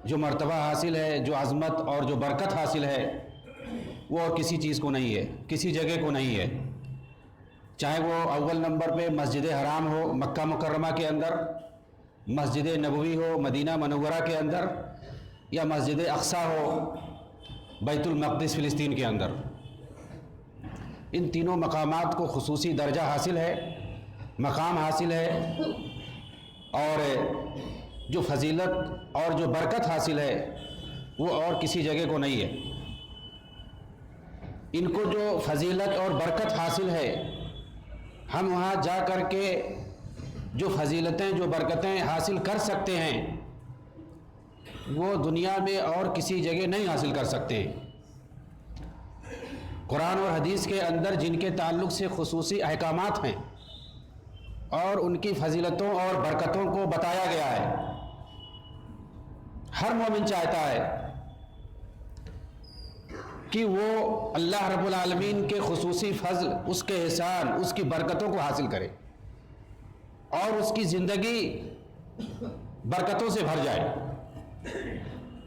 جو مرتبہ حاصل ہے، جو عظمت اور جو برکت حاصل ہے، وہ اور کسی چیز کو نہیں ہے، کسی جگہ کو نہیں ہے، چاہے وہ اول نمبر پہ مسجد حرام ہو مکہ مکرمہ کے اندر، مسجد نبوی ہو مدینہ منورہ کے اندر، یا مسجد اقصی ہو بیت المقدس فلسطین کے اندر۔ ان تینوں مقامات کو خصوصی درجہ حاصل ہے، مقام حاصل ہے، اور جو فضیلت اور جو برکت حاصل ہے وہ اور کسی جگہ کو نہیں ہے۔ ان کو جو فضیلت اور برکت حاصل ہے، ہم وہاں جا کر کے جو فضیلتیں، جو برکتیں حاصل کر سکتے ہیں، وہ دنیا میں اور کسی جگہ نہیں حاصل کر سکتے ہیں۔ قرآن اور حدیث کے اندر جن کے تعلق سے خصوصی احکامات ہیں اور ان کی فضیلتوں اور برکتوں کو بتایا گیا ہے، ہر مومن چاہتا ہے کہ وہ اللہ رب العالمین کے خصوصی فضل، اس کے احسان، اس کی برکتوں کو حاصل کرے، اور اس کی زندگی برکتوں سے بھر جائے،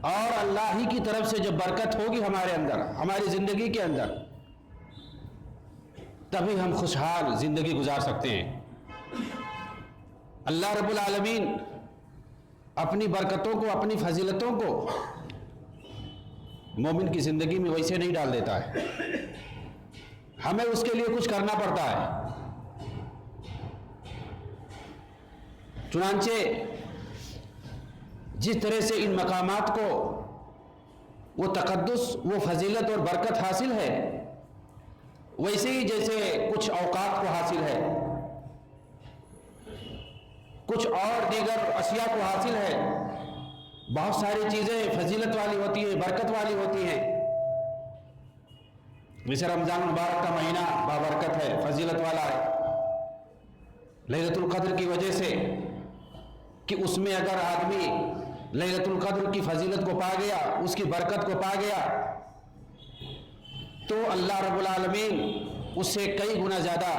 اور اللہ ہی کی طرف سے جب برکت ہوگی ہمارے اندر، ہماری زندگی کے اندر، تبھی ہم خوشحال زندگی گزار سکتے ہیں۔ اللہ رب العالمین اپنی برکتوں کو، اپنی فضیلتوں کو مومن کی زندگی میں ویسے نہیں ڈال دیتا ہے، ہمیں اس کے لیے کچھ کرنا پڑتا ہے۔ چنانچہ جس طرح سے ان مقامات کو وہ تقدس، وہ فضیلت اور برکت حاصل ہے، ویسے ہی جیسے کچھ اوقات کو حاصل ہے، کچھ اور دیگر اشیاء کو حاصل ہے، بہت ساری چیزیں فضیلت والی ہوتی ہیں، برکت والی ہوتی ہیں۔ جیسے رمضان مبارک کا مہینہ بابرکت ہے، فضیلت والا ہے، لیلۃ القدر کی وجہ سے کہ اس میں اگر آدمی لیلۃ القدر کی فضیلت کو پا گیا، اس کی برکت کو پا گیا، تو اللہ رب العالمین اس سے کئی گنا زیادہ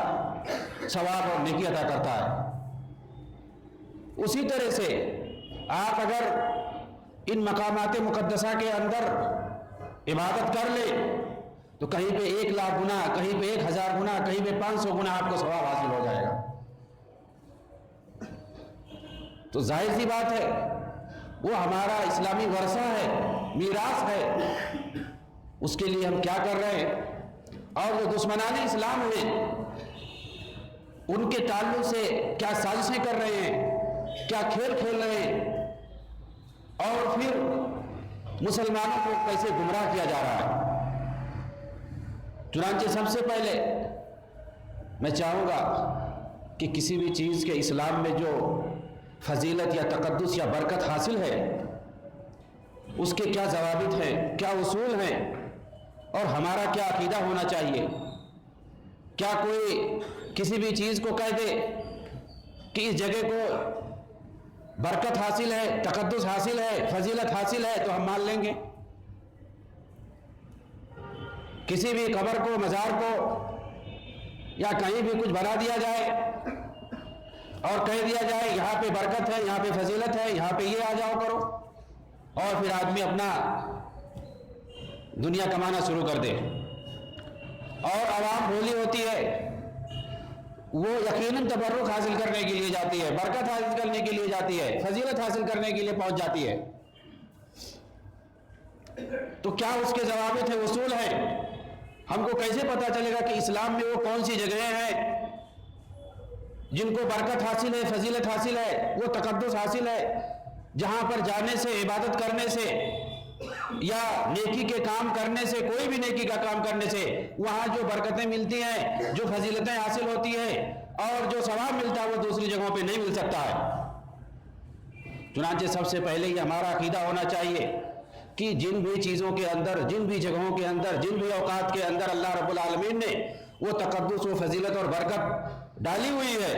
ثواب اور نیکی عطا کرتا ہے۔ اسی طرح سے آپ اگر ان مقامات مقدسہ کے اندر عبادت کر لیں تو کہیں پہ 1,00,000 گنا، کہیں پہ 1,000 گنا، کہیں پہ 500 گنا آپ کو ثواب حاصل ہو جائے گا۔ تو ظاہر سی بات ہے وہ ہمارا اسلامی ورثہ ہے، میراث ہے، اس کے لیے ہم کیا کر رہے ہیں؟ اور جو دشمنان اسلام ہیں ان کے تعلق سے کیا سازشیں کر رہے ہیں، کیا کھیل کھیل رہے ہیں، اور پھر مسلمانوں کو کیسے گمراہ کیا جا رہا ہے۔ چنانچہ سب سے پہلے میں چاہوں گا کہ کسی بھی چیز کے اسلام میں جو فضیلت یا تقدس یا برکت حاصل ہے اس کے کیا ضوابط ہیں، کیا اصول ہیں، اور ہمارا کیا عقیدہ ہونا چاہیے۔ کیا کوئی کسی بھی چیز کو کہہ دے کہ اس جگہ کو برکت حاصل ہے، تقدس حاصل ہے، فضیلت حاصل ہے تو ہم مان لیں گے؟ کسی بھی قبر کو، مزار کو یا کہیں بھی کچھ بنا دیا جائے اور کہہ دیا جائے یہاں پہ برکت ہے، یہاں پہ فضیلت ہے، یہاں پہ یہ آ جاؤ کرو، اور پھر آدمی اپنا دنیا کمانا شروع کر دے، اور عوام بھولی ہوتی ہے، وہ یقیناً تبرک حاصل کرنے کے لیے جاتی ہے، برکت حاصل کرنے کے لیے جاتی ہے، فضیلت حاصل کرنے کے لیے پہنچ جاتی ہے۔ تو کیا اس کے ضوابط ہیں، اصول ہیں؟ ہم کو کیسے پتہ چلے گا کہ اسلام میں وہ کون سی جگہیں ہیں جن کو برکت حاصل ہے، فضیلت حاصل ہے، وہ تقدس حاصل ہے، جہاں پر جانے سے، عبادت کرنے سے یا نیکی کے کام کرنے سے، کوئی بھی نیکی کا کام کرنے سے وہاں جو برکتیں ملتی ہیں، جو فضیلتیں حاصل ہوتی ہیں اور جو ثواب ملتا ہے وہ دوسری جگہوں پہ نہیں مل سکتا ہے۔ چنانچہ سب سے پہلے یہ ہمارا عقیدہ ہونا چاہیے کہ جن بھی چیزوں کے اندر، جن بھی جگہوں کے اندر، جن بھی اوقات کے اندر اللہ رب العالمین نے وہ تقدس، وہ فضیلت اور برکت ڈالی ہوئی ہے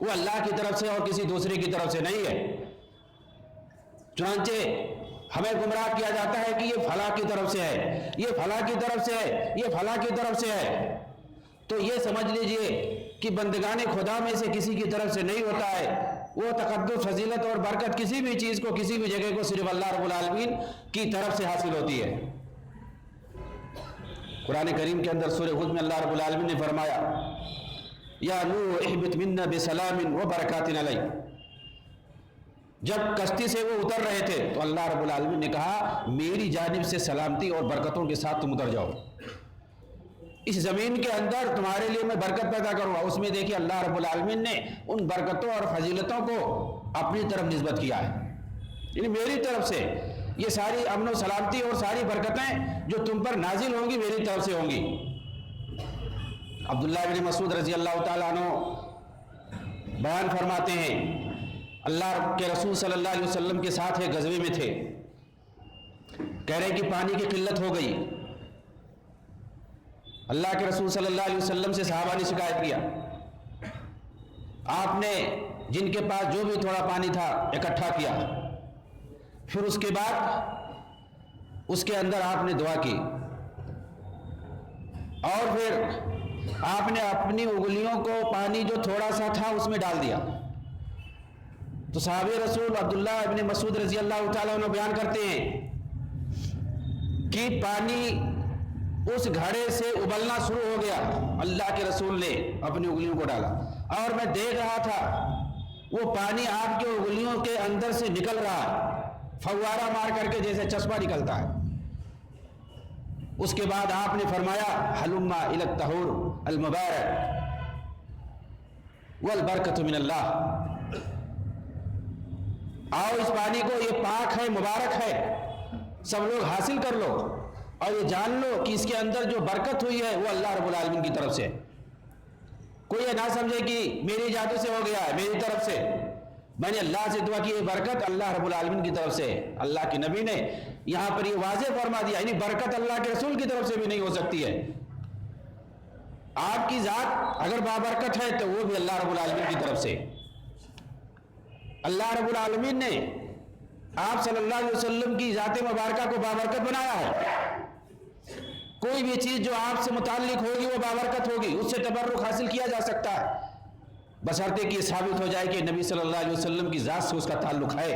وہ اللہ کی طرف سے اور کسی دوسرے کی طرف سے نہیں ہے۔ چنانچہ ہمیں گمراہ کیا جاتا ہے کہ یہ فلاں کی طرف سے ہے، یہ فلاں کی طرف سے ہے، یہ فلاں کی طرف سے ہے، تو یہ سمجھ لیجئے کہ بندگان خدا میں سے کسی کی طرف سے نہیں ہوتا ہے۔ وہ تقدس، فضیلت اور برکت کسی بھی چیز کو، کسی بھی جگہ کو صرف اللہ رب العالمین کی طرف سے حاصل ہوتی ہے۔ قرآن کریم کے اندر سورہ ہود میں اللہ رب العالمین نے فرمایا یا نوح اہبط منا بسلام و برکات علیک۔ جب کشتی سے وہ اتر رہے تھے تو اللہ رب العالمین نے کہا میری جانب سے سلامتی اور برکتوں کے ساتھ تم اتر جاؤ، اس زمین کے اندر تمہارے لیے میں برکت پیدا کروں گا۔ اس میں دیکھیے اللہ رب العالمین نے ان برکتوں اور فضیلتوں کو اپنی طرف نسبت کیا ہے، یعنی میری طرف سے یہ ساری امن و سلامتی اور ساری برکتیں جو تم پر نازل ہوں گی میری طرف سے ہوں گی۔ عبداللہ بن مسعود رضی اللہ تعالیٰ عنہ بیان فرماتے ہیں اللہ کے رسول صلی اللہ علیہ وسلم کے ساتھ ایک غزوے میں تھے، کہہ رہے کہ پانی کی قلت ہو گئی۔ اللہ کے رسول صلی اللہ علیہ وسلم سے صحابہ نے شکایت کیا، آپ نے جن کے پاس جو بھی تھوڑا پانی تھا اکٹھا کیا، پھر اس کے بعد اس کے اندر آپ نے دعا کی، اور پھر آپ نے اپنی انگلیوں کو پانی جو تھوڑا سا تھا اس میں ڈال دیا۔ تو صحابی رسول عبداللہ ابن مسعود رضی اللہ تعالیٰ عنہ بیان کرتے ہیں کہ پانی اس گھڑے سے ابلنا شروع ہو گیا، اللہ کے رسول نے اپنی انگلیوں کو ڈالا اور میں دیکھ رہا تھا وہ پانی آپ کے انگلیوں کے اندر سے نکل رہا، فوارہ مار کر کے جیسے چشمہ نکلتا ہے۔ اس کے بعد آپ نے فرمایا حلما الی الطہور المبارک والبرکۃ من اللہ، آؤ اس پانی کو، یہ پاک ہے، مبارک ہے، سب لوگ حاصل کر لو اور یہ جان لو کہ اس کے اندر جو برکت ہوئی ہے وہ اللہ رب العالمین کی طرف سے۔ کوئی یہ نہ سمجھے کہ میری جادو سے ہو گیا ہے، میری طرف سے، میں نے اللہ سے دعا کی، یہ برکت اللہ رب العالمین کی طرف سے۔ اللہ کے نبی نے یہاں پر یہ واضح فرما دیا، یعنی برکت اللہ کے رسول کی طرف سے بھی نہیں ہو سکتی ہے۔ آپ کی ذات اگر بابرکت ہے تو وہ بھی اللہ رب العالمین کی طرف سے۔ اللہ رب العالمین نے آپ صلی اللہ علیہ وسلم کی ذات مبارکہ کو بابرکت بنایا ہے۔ کوئی بھی چیز جو آپ سے متعلق ہوگی وہ بابرکت ہوگی، اس سے تبرک حاصل کیا جا سکتا ہے، بشرطے کہ یہ ثابت ہو جائے کہ نبی صلی اللہ علیہ وسلم کی ذات سے اس کا تعلق ہے،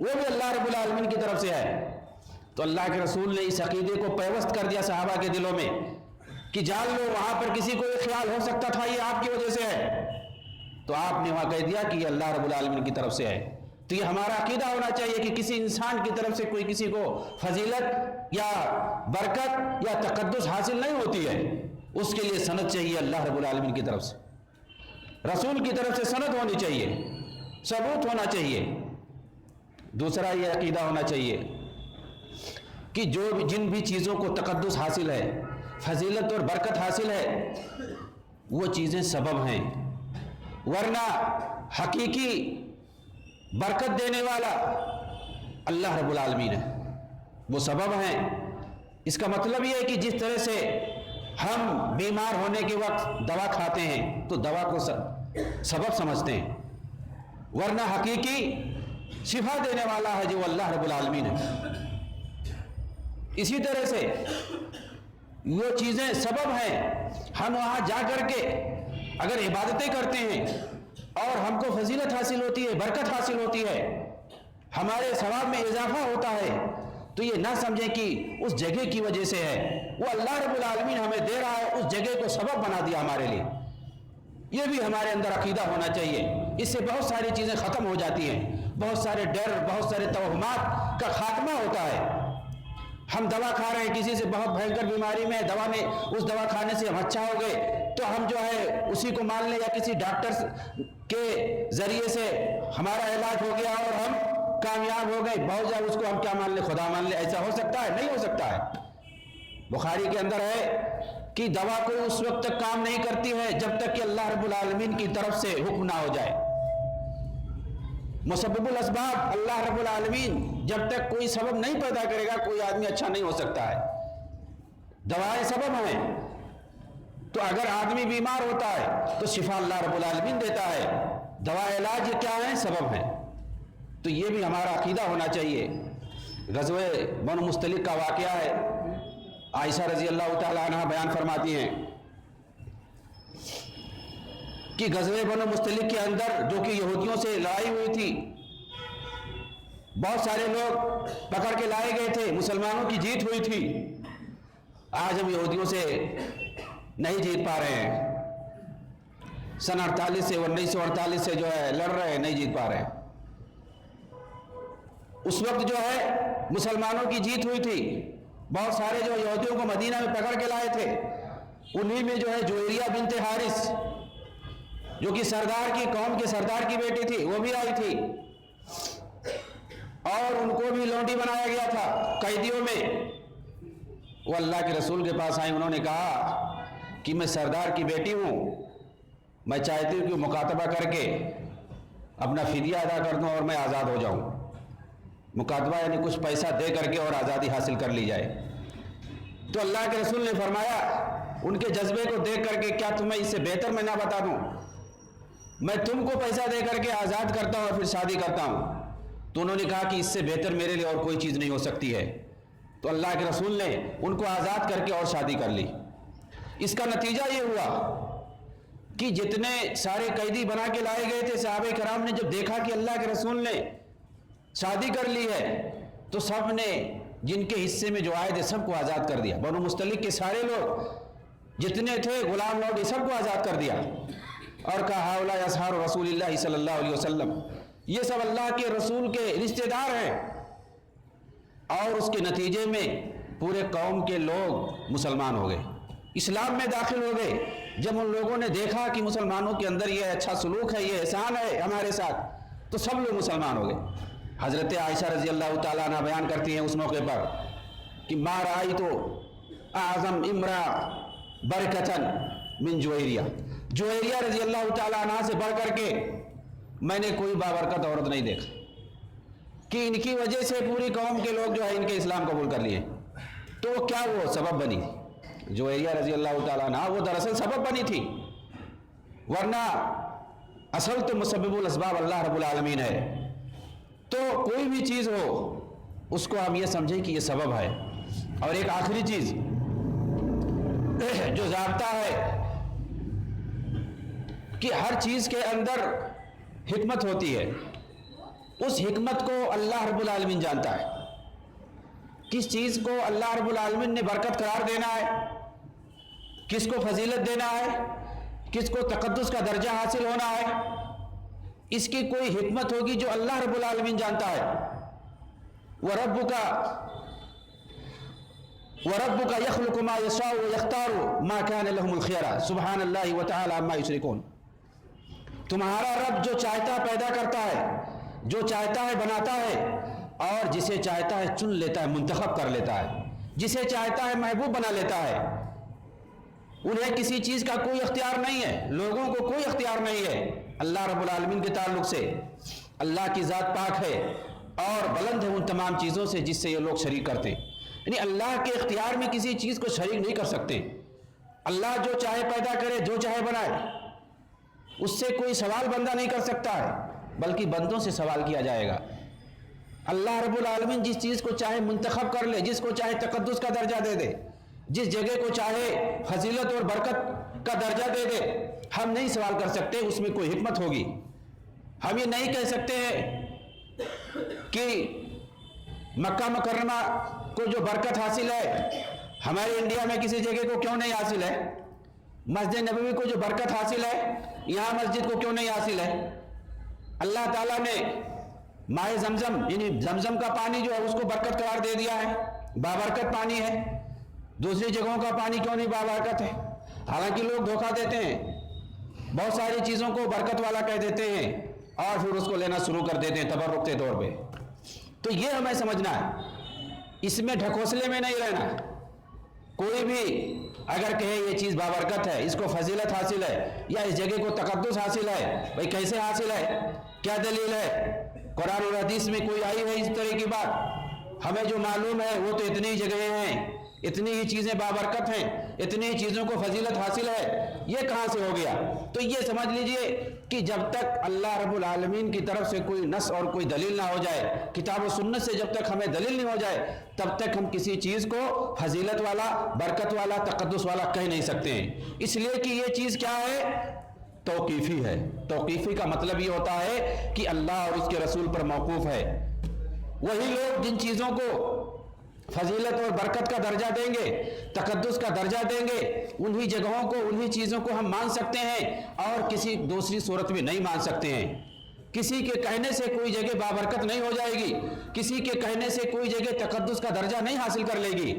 وہ بھی اللہ رب العالمین کی طرف سے ہے۔ تو اللہ کے رسول نے اس عقیدے کو پیوست کر دیا صحابہ کے دلوں میں کہ جان لو وہاں پر کسی کو یہ خیال ہو سکتا تھا یہ آپ کی وجہ سے ہے، تو آپ نے وہاں کہہ دیا کہ یہ اللہ رب العالمین کی طرف سے ہے۔ تو یہ ہمارا عقیدہ ہونا چاہیے کہ کسی انسان کی طرف سے کوئی کسی کو فضیلت یا برکت یا تقدس حاصل نہیں ہوتی ہے، اس کے لیے سند چاہیے اللہ رب العالمین کی طرف سے، رسول کی طرف سے سند ہونی چاہیے، ثبوت ہونا چاہیے۔ دوسرا یہ عقیدہ ہونا چاہیے کہ جن بھی چیزوں کو تقدس حاصل ہے، فضیلت اور برکت حاصل ہے، وہ چیزیں سبب ہیں، ورنہ حقیقی برکت دینے والا اللہ رب العالمین ہے، وہ سبب ہیں۔ اس کا مطلب یہ ہے کہ جس طرح سے ہم بیمار ہونے کے وقت دوا کھاتے ہیں تو دوا کو سبب سمجھتے ہیں، ورنہ حقیقی شفا دینے والا ہے جو اللہ رب العالمین ہے۔ اسی طرح سے وہ چیزیں سبب ہیں، ہم وہاں جا کر کے اگر عبادتیں کرتے ہیں اور ہم کو فضیلت حاصل ہوتی ہے، برکت حاصل ہوتی ہے، ہمارے ثواب میں اضافہ ہوتا ہے، تو یہ نہ سمجھیں کہ اس جگہ کی وجہ سے ہے، وہ اللہ رب العالمین ہمیں دے رہا ہے، اس جگہ کو سبب بنا دیا ہمارے لیے۔ یہ بھی ہمارے اندر عقیدہ ہونا چاہیے، اس سے بہت ساری چیزیں ختم ہو جاتی ہیں، بہت سارے ڈر، بہت سارے توہمات کا خاتمہ ہوتا ہے۔ ہم دوا کھا رہے ہیں، کسی سے بہت بھینکر بیماری میں دوا نے اس دوا کھانے سے ہم اچھا ہو گئے تو ہم جو ہے اسی کو مان لیں، یا کسی ڈاکٹر کے ذریعے سے ہمارا علاج ہو گیا اور ہم کامیاب ہو گئے، بہت زیادہ اس کو ہم کیا مان لیں، خدا مان لیں۔ ایسا ہو سکتا ہے؟ نہیں ہو سکتا ہے۔ بخاری کے اندر ہے کہ دوا کوئی اس وقت تک کام نہیں کرتی ہے جب تک کہ اللہ رب العالمین کی طرف سے حکم نہ ہو جائے۔ مسبب الاسباب اللہ رب العالمین جب تک کوئی سبب نہیں پیدا کرے گا کوئی آدمی اچھا نہیں ہو سکتا ہے۔ دوائیں سبب ہیں، تو اگر آدمی بیمار ہوتا ہے تو شفا اللہ رب العالمین دیتا ہے، دوا علاج یہ کیا ہیں؟ سبب ہیں۔ تو یہ بھی ہمارا عقیدہ ہونا چاہیے۔ غزوہ بنو مستلق کا واقعہ ہے، عائشہ رضی اللہ تعالیٰ عنہ بیان فرماتی ہیں کہ غزوہ بنو مستلق کے اندر جو کہ یہودیوں سے لڑائی ہوئی تھی، بہت سارے لوگ پکڑ کے لائے گئے تھے، مسلمانوں کی جیت ہوئی تھی۔ آج ہم یہودیوں سے نہیں جیت پا رہے ہیں، سن 48 سے 1948 سے جو ہے لڑ رہے ہیں، نہیں جیت پا رہے ہیں۔ اس وقت جو ہے مسلمانوں کی جیت ہوئی تھی، بہت سارے جو یہودیوں کو مدینہ میں پکڑ کے لائے تھے، انہی میں جو ہے جویریہ بنت حارث جو کہ سردار کی قوم کے سردار کی بیٹی تھی، وہ بھی آئی تھی اور ان کو بھی لونڈی بنایا گیا تھا قیدیوں میں۔ وہ اللہ کے رسول کے پاس آئیں، انہوں نے کہا کہ میں سردار کی بیٹی ہوں، میں چاہتی ہوں کہ مکاتبہ کر کے اپنا فدیہ ادا کر دوں اور میں آزاد ہو جاؤں۔ مکاتبہ یعنی کچھ پیسہ دے کر کے اور آزادی حاصل کر لی جائے۔ تو اللہ کے رسول نے فرمایا ان کے جذبے کو دیکھ کر کے، کیا تمہیں اس سے بہتر میں نہ بتا دوں؟ میں تم کو پیسہ دے کر کے آزاد کرتا ہوں اور پھر شادی کرتا ہوں۔ تو انہوں نے کہا کہ اس سے بہتر میرے لیے اور کوئی چیز نہیں ہو سکتی ہے۔ تو اللہ کے رسول نے ان کو آزاد کر کے اور شادی کر لی۔ اس کا نتیجہ یہ ہوا کہ جتنے سارے قیدی بنا کے لائے گئے تھے، صحابہ کرام نے جب دیکھا کہ اللہ کے رسول نے شادی کر لی ہے تو سب نے جن کے حصے میں جو آئے تھے سب کو آزاد کر دیا۔ بنو مستلق کے سارے لوگ جتنے تھے غلام لوگ سب کو آزاد کر دیا اور کہا ہؤلاء اصحاب رسول اللہ صلی اللہ علیہ وسلم، یہ سب اللہ کے رسول کے رشتہ دار ہیں۔ اور اس کے نتیجے میں پورے قوم کے لوگ مسلمان ہو گئے، اسلام میں داخل ہو گئے۔ جب ان لوگوں نے دیکھا کہ مسلمانوں کے اندر یہ اچھا سلوک ہے، یہ احسان ہے ہمارے ساتھ، تو سب لوگ مسلمان ہو گئے۔ حضرت عائشہ رضی اللہ تعالیٰ عنہ بیان کرتی ہیں اس موقع پر کہ ما رأیت اعظم امرأ برکتاً من جویریہ، جویریہ رضی اللہ تعالیٰ عنہ سے بڑھ کر کے میں نے کوئی بابرکت عورت نہیں دیکھا کہ ان کی وجہ سے پوری قوم کے لوگ جو ہے ان کے اسلام قبول کر لیے۔ تو وہ کیا وہ سبب بنی، جویریہ رضی اللہ تعالیٰ عنہ وہ دراصل سبب بنی تھی، ورنہ اصل تو مسبب الاسباب اللہ رب العالمین ہے۔ تو کوئی بھی چیز ہو اس کو ہم یہ سمجھیں کہ یہ سبب ہے۔ اور ایک آخری چیز جو ضابطہ ہے کہ ہر چیز کے اندر حکمت ہوتی ہے، اس حکمت کو اللہ رب العالمین جانتا ہے۔ کس چیز کو اللہ رب العالمین نے برکت قرار دینا ہے، کس کو فضیلت دینا ہے، کس کو تقدس کا درجہ حاصل ہونا ہے، اس کی کوئی حکمت ہوگی جو اللہ رب العالمین جانتا ہے. وَرَبُّكَ يَخْلُقُ مَا يَشَاءُ وَيَخْتَارُ مَا كَانَ لَهُمُ الْخِيَرَةُ سُبْحَانَ اللَّهِ وَتَعَالَى عَمَّا يُشْرِكُونَ. تمہارا رب جو چاہتا ہے پیدا کرتا ہے، جو چاہتا ہے بناتا ہے، اور جسے چاہتا ہے چن لیتا ہے، منتخب کر لیتا ہے، جسے چاہتا ہے محبوب بنا لیتا ہے. انہیں کسی چیز کا کوئی اختیار نہیں ہے، لوگوں کو کوئی اختیار نہیں ہے اللہ رب العالمین کے تعلق سے. اللہ کی ذات پاک ہے اور بلند ہے ان تمام چیزوں سے جس سے یہ لوگ شریک کرتے ہیں. یعنی اللہ کے اختیار میں کسی چیز کو شریک نہیں کر سکتے. اللہ جو چاہے پیدا کرے، جو چاہے بنائے، اس سے کوئی سوال بندہ نہیں کر سکتا ہے، بلکہ بندوں سے سوال کیا جائے گا. اللہ رب العالمین جس چیز کو چاہے منتخب کر لے، جس کو چاہے تقدس کا درجہ دے دے، جس جگہ کو چاہے فضیلت اور برکت کا درجہ دے دے. ہم نہیں سوال کر سکتے اس میں کوئی حکمت ہوگی. ہم یہ نہیں کہہ سکتے کہ مکہ مکرمہ کو جو برکت حاصل ہے ہمارے انڈیا میں کسی جگہ کو کیوں نہیں حاصل ہے، مسجد نبوی کو جو برکت حاصل ہے یہاں مسجد کو کیوں نہیں حاصل ہے. اللہ تعالیٰ نے مائع زمزم یعنی زمزم کا پانی جو ہے اس کو برکت قرار دے دیا ہے، بابرکت پانی ہے. دوسری جگہوں کا پانی کیوں نہیں بابرکت ہے؟ حالانکہ لوگ دھوکہ دیتے ہیں، بہت ساری چیزوں کو برکت والا کہہ دیتے ہیں اور پھر اس کو لینا شروع کر دیتے ہیں تبرک کے طور پہ. تو یہ ہمیں سمجھنا ہے، اس میں ڈھکوسلے میں نہیں رہنا. کوئی بھی اگر کہے یہ چیز بابرکت ہے، اس کو فضیلت حاصل ہے یا اس جگہ کو تقدس حاصل ہے، بھئی کیسے حاصل ہے، کیا دلیل ہے؟ قرآن اور حدیث میں کوئی آئی ہے اس طرح کی بات؟ ہمیں جو معلوم ہے وہ تو اتنی جگہیں ہیں، اتنی ہی چیزیں بابرکت ہیں، اتنی ہی چیزوں کو فضیلت حاصل ہے، یہ کہاں سے ہو گیا؟ تو یہ سمجھ لیجئے کہ جب تک اللہ رب العالمین کی طرف سے کوئی نص اور کوئی دلیل نہ ہو جائے، کتاب و سنت سے جب تک ہمیں دلیل نہیں ہو جائے، تب تک ہم کسی چیز کو فضیلت والا، برکت والا، تقدس والا کہہ نہیں سکتے ہیں. اس لیے کہ یہ چیز کیا ہے؟ توقیفی ہے. توقیفی کا مطلب یہ ہوتا ہے کہ اللہ اور اس کے رسول پر موقوف ہے. وہی لوگ جن چیزوں کو فضیلت اور برکت کا درجہ دیں گے، تقدس کا درجہ دیں گے، انہی جگہوں کو، انہی چیزوں کو ہم مان سکتے ہیں اور کسی دوسری صورت میں نہیں مان سکتے ہیں. کسی کے کہنے سے کوئی جگہ بابرکت نہیں ہو جائے گی، کسی کے کہنے سے کوئی جگہ تقدس کا درجہ نہیں حاصل کر لے گی.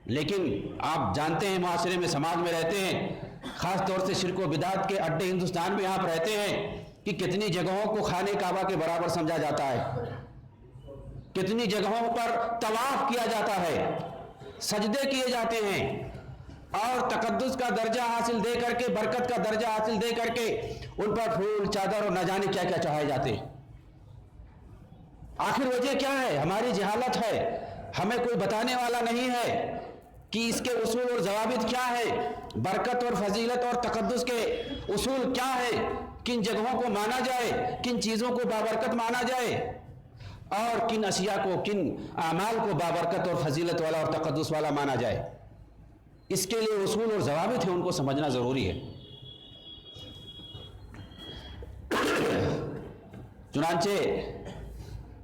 لیکن آپ جانتے ہیں معاشرے میں، سماج میں رہتے ہیں، خاص طور سے شرک و بدعت کے اڈے ہندوستان میں آپ رہتے ہیں کہ کتنی جگہوں کو خانہ کعبہ کے برابر سمجھا جاتا ہے، کتنی جگہوں پر طواف کیا جاتا ہے، سجدے کیے جاتے ہیں، اور تقدس کا درجہ حاصل دے کر کے، برکت کا درجہ حاصل دے کر کے ان پر پھول، چادر اور نہ جانے کیا کیا چڑھائے جاتے ہیں. آخر وجہ کیا ہے؟ ہماری جہالت ہے. ہمیں کوئی بتانے والا نہیں ہے کہ اس کے اصول اور ضوابط کیا ہے، برکت اور فضیلت اور تقدس کے اصول کیا ہے، کن جگہوں کو مانا جائے، کن چیزوں کو بابرکت مانا جائے اور کن اشیاء کو، کن اعمال کو بابرکت اور فضیلت والا اور تقدس والا مانا جائے. اس کے لیے اصول اور ضوابط ہیں، ان کو سمجھنا ضروری ہے. چنانچہ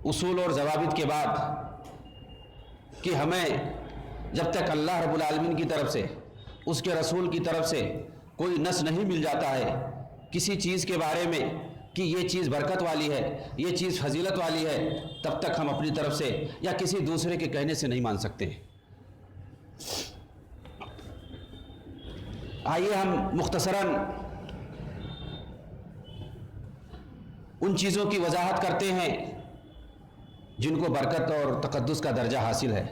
اصول اور ضوابط کے بعد کہ ہمیں جب تک اللہ رب العالمین کی طرف سے، اس کے رسول کی طرف سے کوئی نص نہیں مل جاتا ہے کسی چیز کے بارے میں کہ یہ چیز برکت والی ہے، یہ چیز فضیلت والی ہے، تب تک ہم اپنی طرف سے یا کسی دوسرے کے کہنے سے نہیں مان سکتے. آئیے ہم مختصراً ان چیزوں کی وضاحت کرتے ہیں جن کو برکت اور تقدس کا درجہ حاصل ہے.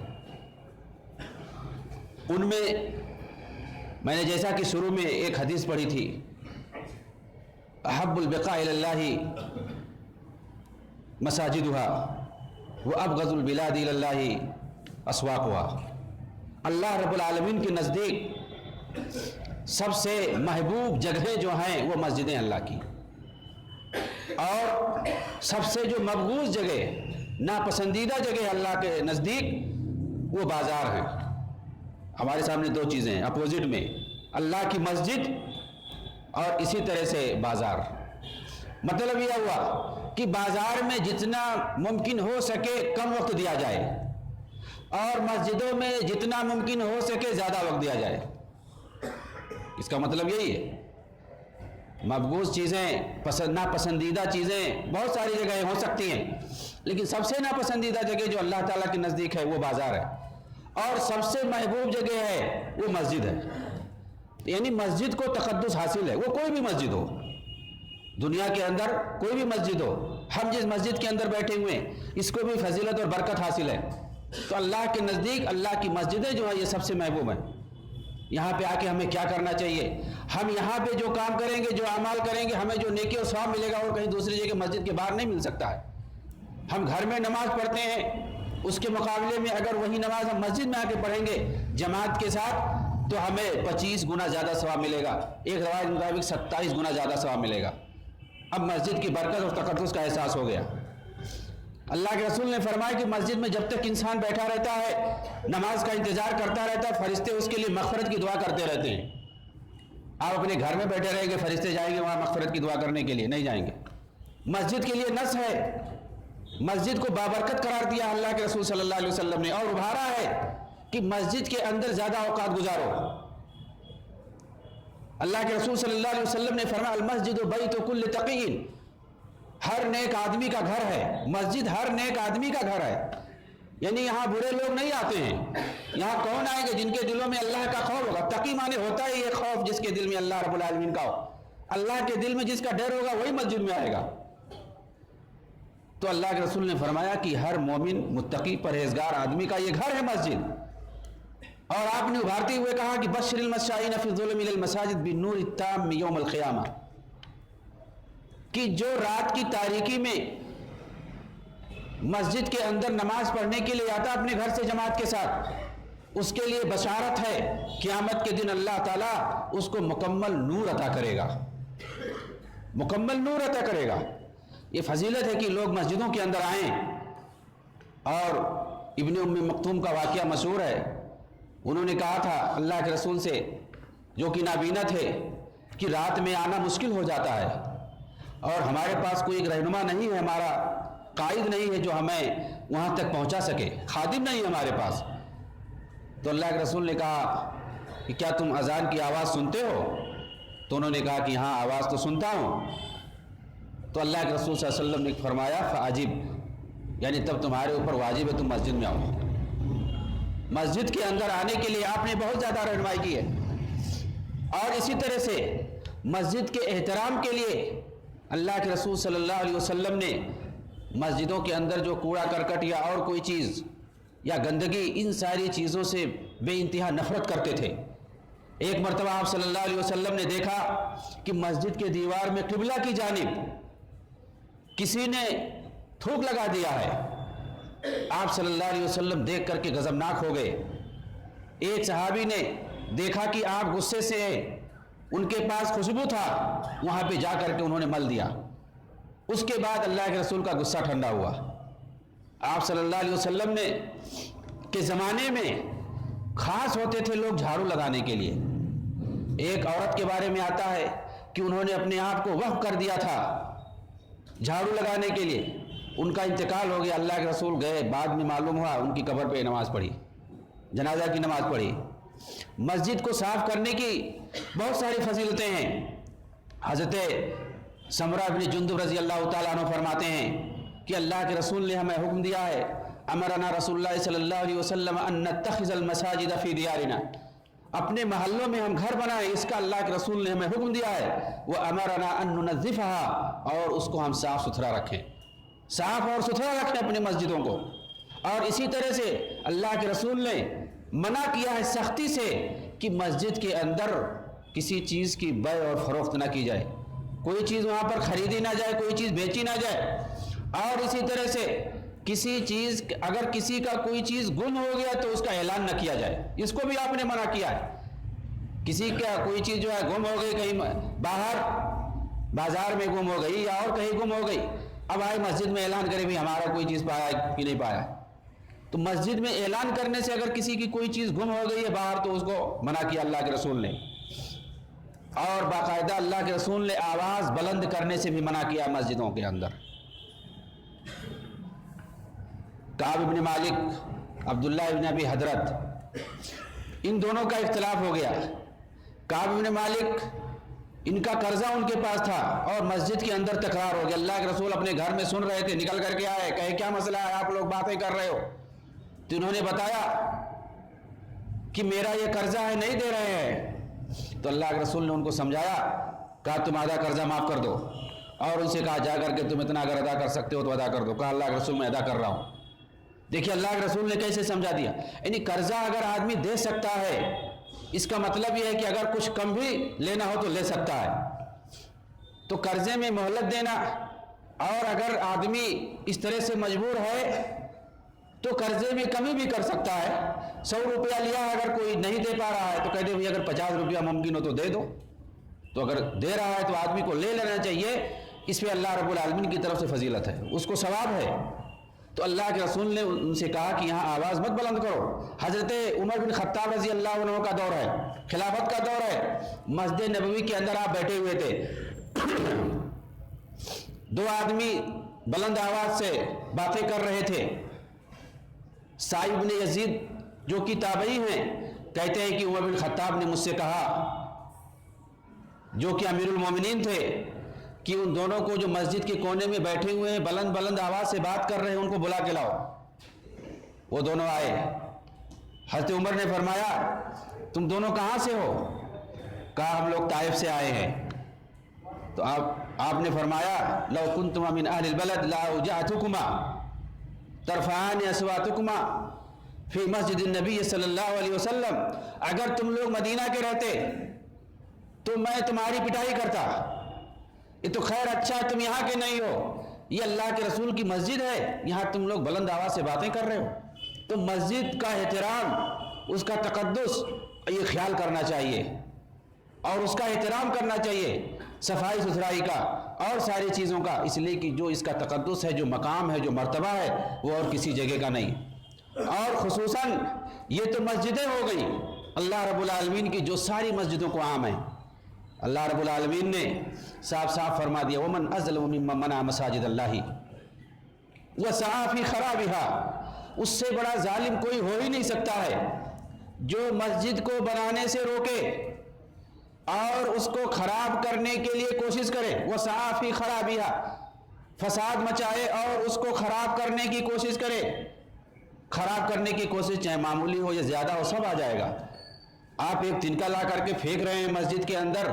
ان میں نے جیسا کہ شروع میں ایک حدیث پڑھی تھی، احب البقاء الی اللہ مساجدها وابغض البلاد الی اللہ اسواقها. اللہ رب العالمین کے نزدیک سب سے محبوب جگہیں جو ہیں وہ مسجدیں اللہ کی، اور سب سے جو مبغوض جگہ، ناپسندیدہ جگہ اللہ کے نزدیک وہ بازار ہیں. ہمارے سامنے دو چیزیں ہیں اپوزٹ میں، اللہ کی مسجد اور اسی طرح سے بازار. مطلب یہ ہوا کہ بازار میں جتنا ممکن ہو سکے کم وقت دیا جائے اور مسجدوں میں جتنا ممکن ہو سکے زیادہ وقت دیا جائے. اس کا مطلب یہی ہے مقبوض چیزیں، ناپسندیدہ چیزیں بہت ساری جگہیں ہو سکتی ہیں، لیکن سب سے ناپسندیدہ جگہ جو اللہ تعالیٰ کے نزدیک ہے وہ بازار ہے، اور سب سے محبوب جگہ ہے وہ مسجد ہے۔ یعنی مسجد کو تقدس حاصل ہے، وہ کوئی بھی مسجد ہو، دنیا کے اندر کوئی بھی مسجد ہو، ہم جس مسجد کے اندر بیٹھے ہوئے ہیں اس کو بھی فضیلت اور برکت حاصل ہے۔ تو اللہ کے نزدیک اللہ کی مسجدیں جو ہیں یہ سب سے محبوب ہیں۔ یہاں پہ آ کے ہمیں کیا کرنا چاہیے؟ ہم یہاں پہ جو کام کریں گے، جو اعمال کریں گے، ہمیں جو نیکی اور ثواب ملے گا اور کہیں دوسری جگہ مسجد کے باہر نہیں مل سکتا ہے۔ ہم گھر میں نماز پڑھتے ہیں، اس کے مقابلے میں اگر وہی نماز ہم مسجد میں آ کے پڑھیں گے جماعت کے ساتھ تو ہمیں 25 گنا زیادہ ثواب ملے گا، ایک روایت کے مطابق 27 گنا زیادہ ثواب ملے گا۔ اب مسجد کی برکت اور تقدس کا احساس ہو گیا۔ اللہ کے رسول نے فرمایا کہ مسجد میں جب تک انسان بیٹھا رہتا ہے، نماز کا انتظار کرتا رہتا ہے، فرشتے اس کے لیے مغفرت کی دعا کرتے رہتے ہیں۔ آپ اپنے گھر میں بیٹھے رہیں گے، فرشتے جائیں گے وہاں مغفرت کی دعا کرنے کے لیے؟ نہیں جائیں گے۔ مسجد کے لیے نص ہے، مسجد کو بابرکت قرار دیا اللہ کے رسول صلی اللہ علیہ وسلم نے، اور ابھارا ہے کہ مسجد کے اندر زیادہ اوقات گزارو۔ اللہ کے رسول صلی اللہ علیہ وسلم نے فرمایا المسجد بیت کل تقی، ہر نیک آدمی کا گھر ہے، مسجد ہر نیک آدمی کا گھر ہے۔ یعنی یہاں برے لوگ نہیں آتے ہیں، یہاں کون آئیں گے؟ جن کے دلوں میں اللہ کا خوف ہوگا۔ تقی معنی ہوتا ہے یہ خوف جس کے دل میں اللہ رب العالمین کا ہو، اللہ کے دل میں جس کا ڈر ہوگا وہی مسجد میں آئے گا۔ تو اللہ کے رسول نے فرمایا کہ ہر مومن متقی پرہیزگار آدمی کا یہ گھر ہے مسجد۔ اور آپ نے ابھارتے ہوئے کہا کہ بشر المشائین فی الظلم الی المساجد بالنور التام یوم القیامہ، کہ جو رات کی تاریکی میں مسجد کے اندر نماز پڑھنے کے لیے آتا اپنے گھر سے جماعت کے ساتھ، اس کے لیے بشارت ہے قیامت کے دن اللہ تعالیٰ اس کو مکمل نور عطا کرے گا، مکمل نور عطا کرے گا۔ یہ فضیلت ہے کہ لوگ مسجدوں کے اندر آئیں۔ اور ابن ام مکتوم کا واقعہ مشہور ہے، انہوں نے کہا تھا اللہ کے رسول سے، جو کہ نابینا تھے، کہ رات میں آنا مشکل ہو جاتا ہے اور ہمارے پاس کوئی ایک رہنما نہیں ہے، ہمارا قائد نہیں ہے جو ہمیں وہاں تک پہنچا سکے، خادم نہیں ہے ہمارے پاس۔ تو اللہ کے رسول نے کہا کہ کیا تم اذان کی آواز سنتے ہو؟ تو انہوں نے کہا کہ ہاں آواز تو سنتا ہوں۔ تو اللہ کے رسول صلی اللہ علیہ وسلم نے فرمایا فعجب، یعنی تب تمہارے اوپر واجب ہے تم مسجد میں آؤ۔ مسجد کے اندر آنے کے لیے آپ نے بہت زیادہ رہنمائی کی ہے۔ اور اسی طرح سے مسجد کے احترام کے لیے اللہ کے رسول صلی اللہ علیہ وسلم نے مسجدوں کے اندر جو کوڑا کرکٹ یا اور کوئی چیز یا گندگی، ان ساری چیزوں سے بے انتہا نفرت کرتے تھے۔ ایک مرتبہ آپ صلی اللہ علیہ وسلم نے دیکھا کہ مسجد کے دیوار میں قبلہ کی جانب کسی نے تھوک لگا دیا ہے۔ آپ صلی اللہ علیہ وسلم دیکھ کر کے غضبناک ہو گئے۔ ایک صحابی نے دیکھا کہ آپ غصے سے، ان کے پاس خوشبو تھا، وہاں پہ جا کر کے انہوں نے مل دیا۔ اس کے بعد اللہ کے رسول کا غصہ ٹھنڈا ہوا۔ آپ صلی اللہ علیہ وسلم نے کے زمانے میں خاص ہوتے تھے لوگ جھاڑو لگانے کے لیے۔ ایک عورت کے بارے میں آتا ہے کہ انہوں نے اپنے آپ کو وقف کر دیا تھا جھاڑو لگانے کے لیے، ان کا انتقال ہو گیا، اللہ کے رسول گئے، بعد میں معلوم ہوا ان کی قبر پہ نماز پڑھی، جنازہ کی نماز پڑھی۔ مسجد کو صاف کرنے کی بہت ساری فضیلتیں ہیں۔ حضرت سمرہ بن جندب رضی اللہ تعالیٰ عنہ فرماتے ہیں کہ اللہ کے رسول نے ہمیں حکم دیا ہے، امرنا رسول اللہ صلی اللہ علیہ وسلم ان نتخذ المساجد فی دیارنا، اپنے محلوں میں ہم گھر بنائیں، اس کا اللہ کے رسول نے ہمیں حکم دیا ہے۔ وَأَمَرَنَا أَن نُنَظِّفَهَا، اور اس کو ہم صاف ستھرا رکھیں، صاف اور ستھرا رکھیں اپنی مسجدوں کو۔ اور اسی طرح سے اللہ کے رسول نے منع کیا ہے سختی سے کہ مسجد کے اندر کسی چیز کی بیع اور فروخت نہ کی جائے، کوئی چیز وہاں پر خریدی نہ جائے، کوئی چیز بیچی نہ جائے۔ اور اسی طرح سے کسی چیز، اگر کسی کا کوئی چیز گم ہو گیا تو اس کا اعلان نہ کیا جائے، اس کو بھی آپ نے منع کیا ہے۔ کسی کا کوئی چیز جو ہے گم ہو گئی، کہیں باہر بازار میں گم ہو گئی یا اور کہیں گم ہو گئی، اب آئے مسجد میں اعلان کرے بھی ہمارا کوئی چیز پایا کہ نہیں پایا۔ تو مسجد میں اعلان کرنے سے اگر کسی کی کوئی چیز گم ہو گئی ہے باہر تو اس کو منع کیا اللہ کے رسول نے۔ اور باقاعدہ اللہ کے رسول نے آواز بلند کرنے سے بھی منع کیا مسجدوں کے اندر۔ کعب بن مالک، عبداللہ بن ابی حضرت، ان دونوں کا اختلاف ہو گیا۔ کعب بن مالک ان کا قرضہ ان کے پاس تھا اور مسجد کے اندر تکرار ہو گیا. اللہ کے رسول اپنے گھر میں سن رہے تھے, نکل کر کے آئے, کہے کیا مسئلہ ہے, آپ لوگ باتیں کر رہے ہو. تو انہوں نے بتایا کہ میرا یہ قرضہ ہے, نہیں دے رہے ہیں. تو اللہ کے رسول نے ان کو سمجھایا, کہا تم آدھا قرضہ معاف کر دو, اور ان سے کہا جا کر کے تم اتنا اگر ادا کر سکتے ہو تو ادا کر دو. کہا اللہ کے رسول میں ادا کر رہا ہوں. دیکھیے اللہ کے رسول نے کیسے سمجھا دیا. یعنی قرضہ اگر آدمی دے سکتا ہے, اس کا مطلب یہ ہے کہ اگر کچھ کم بھی لینا ہو تو لے سکتا ہے. تو قرضے میں مہلت دینا, اور اگر آدمی اس طرح سے مجبور ہے تو قرضے میں کمی بھی کر سکتا ہے. 100 روپیہ لیا, اگر کوئی نہیں دے پا رہا ہے تو کہہ دے بھائی اگر 50 روپیہ ممکن ہو تو دے دو. تو اگر دے رہا ہے تو آدمی کو لے لینا چاہیے. اس پہ اللہ رب العالمین کی طرف سے فضیلت ہے, اس کو ثواب ہے. تو اللہ کے رسول نے ان سے کہا کہ یہاں آواز مت بلند کرو. حضرت عمر بن خطاب رضی اللہ عنہ کا دور ہے, خلافت کا دور ہے. مسجد نبوی کے اندر آپ بیٹھے ہوئے تھے, 2 آدمی بلند آواز سے باتیں کر رہے تھے. سعید بن یزید جو کہ تابعی ہیں کہتے ہیں کہ عمر بن خطاب نے مجھ سے کہا, جو کہ امیر المومنین تھے, کہ ان دونوں کو جو مسجد کے کونے میں بیٹھے ہوئے ہیں بلند بلند آواز سے بات کر رہے ہیں, ان کو بلا کے لاؤ. وہ دونوں آئے. حضرت عمر نے فرمایا تم دونوں کہاں سے ہو؟ کہا ہم لوگ طائف سے آئے ہیں. تو آپ نے فرمایا لو کنتما من اہل البلد لا اوجعتکما ترفعان اصواتکما فی مسجد النبی صلی اللہ علیہ وسلم. اگر تم لوگ مدینہ کے رہتے تو میں تمہاری پٹائی کرتا. یہ تو خیر اچھا تم یہاں کے نہیں ہو, یہ اللہ کے رسول کی مسجد ہے, یہاں تم لوگ بلند آواز سے باتیں کر رہے ہو. تو مسجد کا احترام, اس کا تقدس, یہ خیال کرنا چاہیے اور اس کا احترام کرنا چاہیے, صفائی ستھرائی کا اور ساری چیزوں کا. اس لیے کہ جو اس کا تقدس ہے, جو مقام ہے, جو مرتبہ ہے, وہ اور کسی جگہ کا نہیں. اور خصوصاً یہ تو مسجدیں ہو گئی اللہ رب العالمین کی جو ساری مسجدوں کو عام ہیں. اللہ رب العالمین نے صاف صاف فرما دیا ومن اظلم ممن منع مساجد اللہ وسعى فی خرابها. اس سے بڑا ظالم کوئی ہو ہی نہیں سکتا ہے جو مسجد کو بنانے سے روکے اور اس کو خراب کرنے کے لیے کوشش کرے. وسعى فی خرابها, فساد مچائے اور اس کو خراب کرنے کی کوشش کرے. خراب کرنے کی کوشش چاہے معمولی ہو یا زیادہ ہو, سب آ جائے گا. آپ ایک تنکا لا کر کے پھینک رہے ہیں مسجد کے اندر,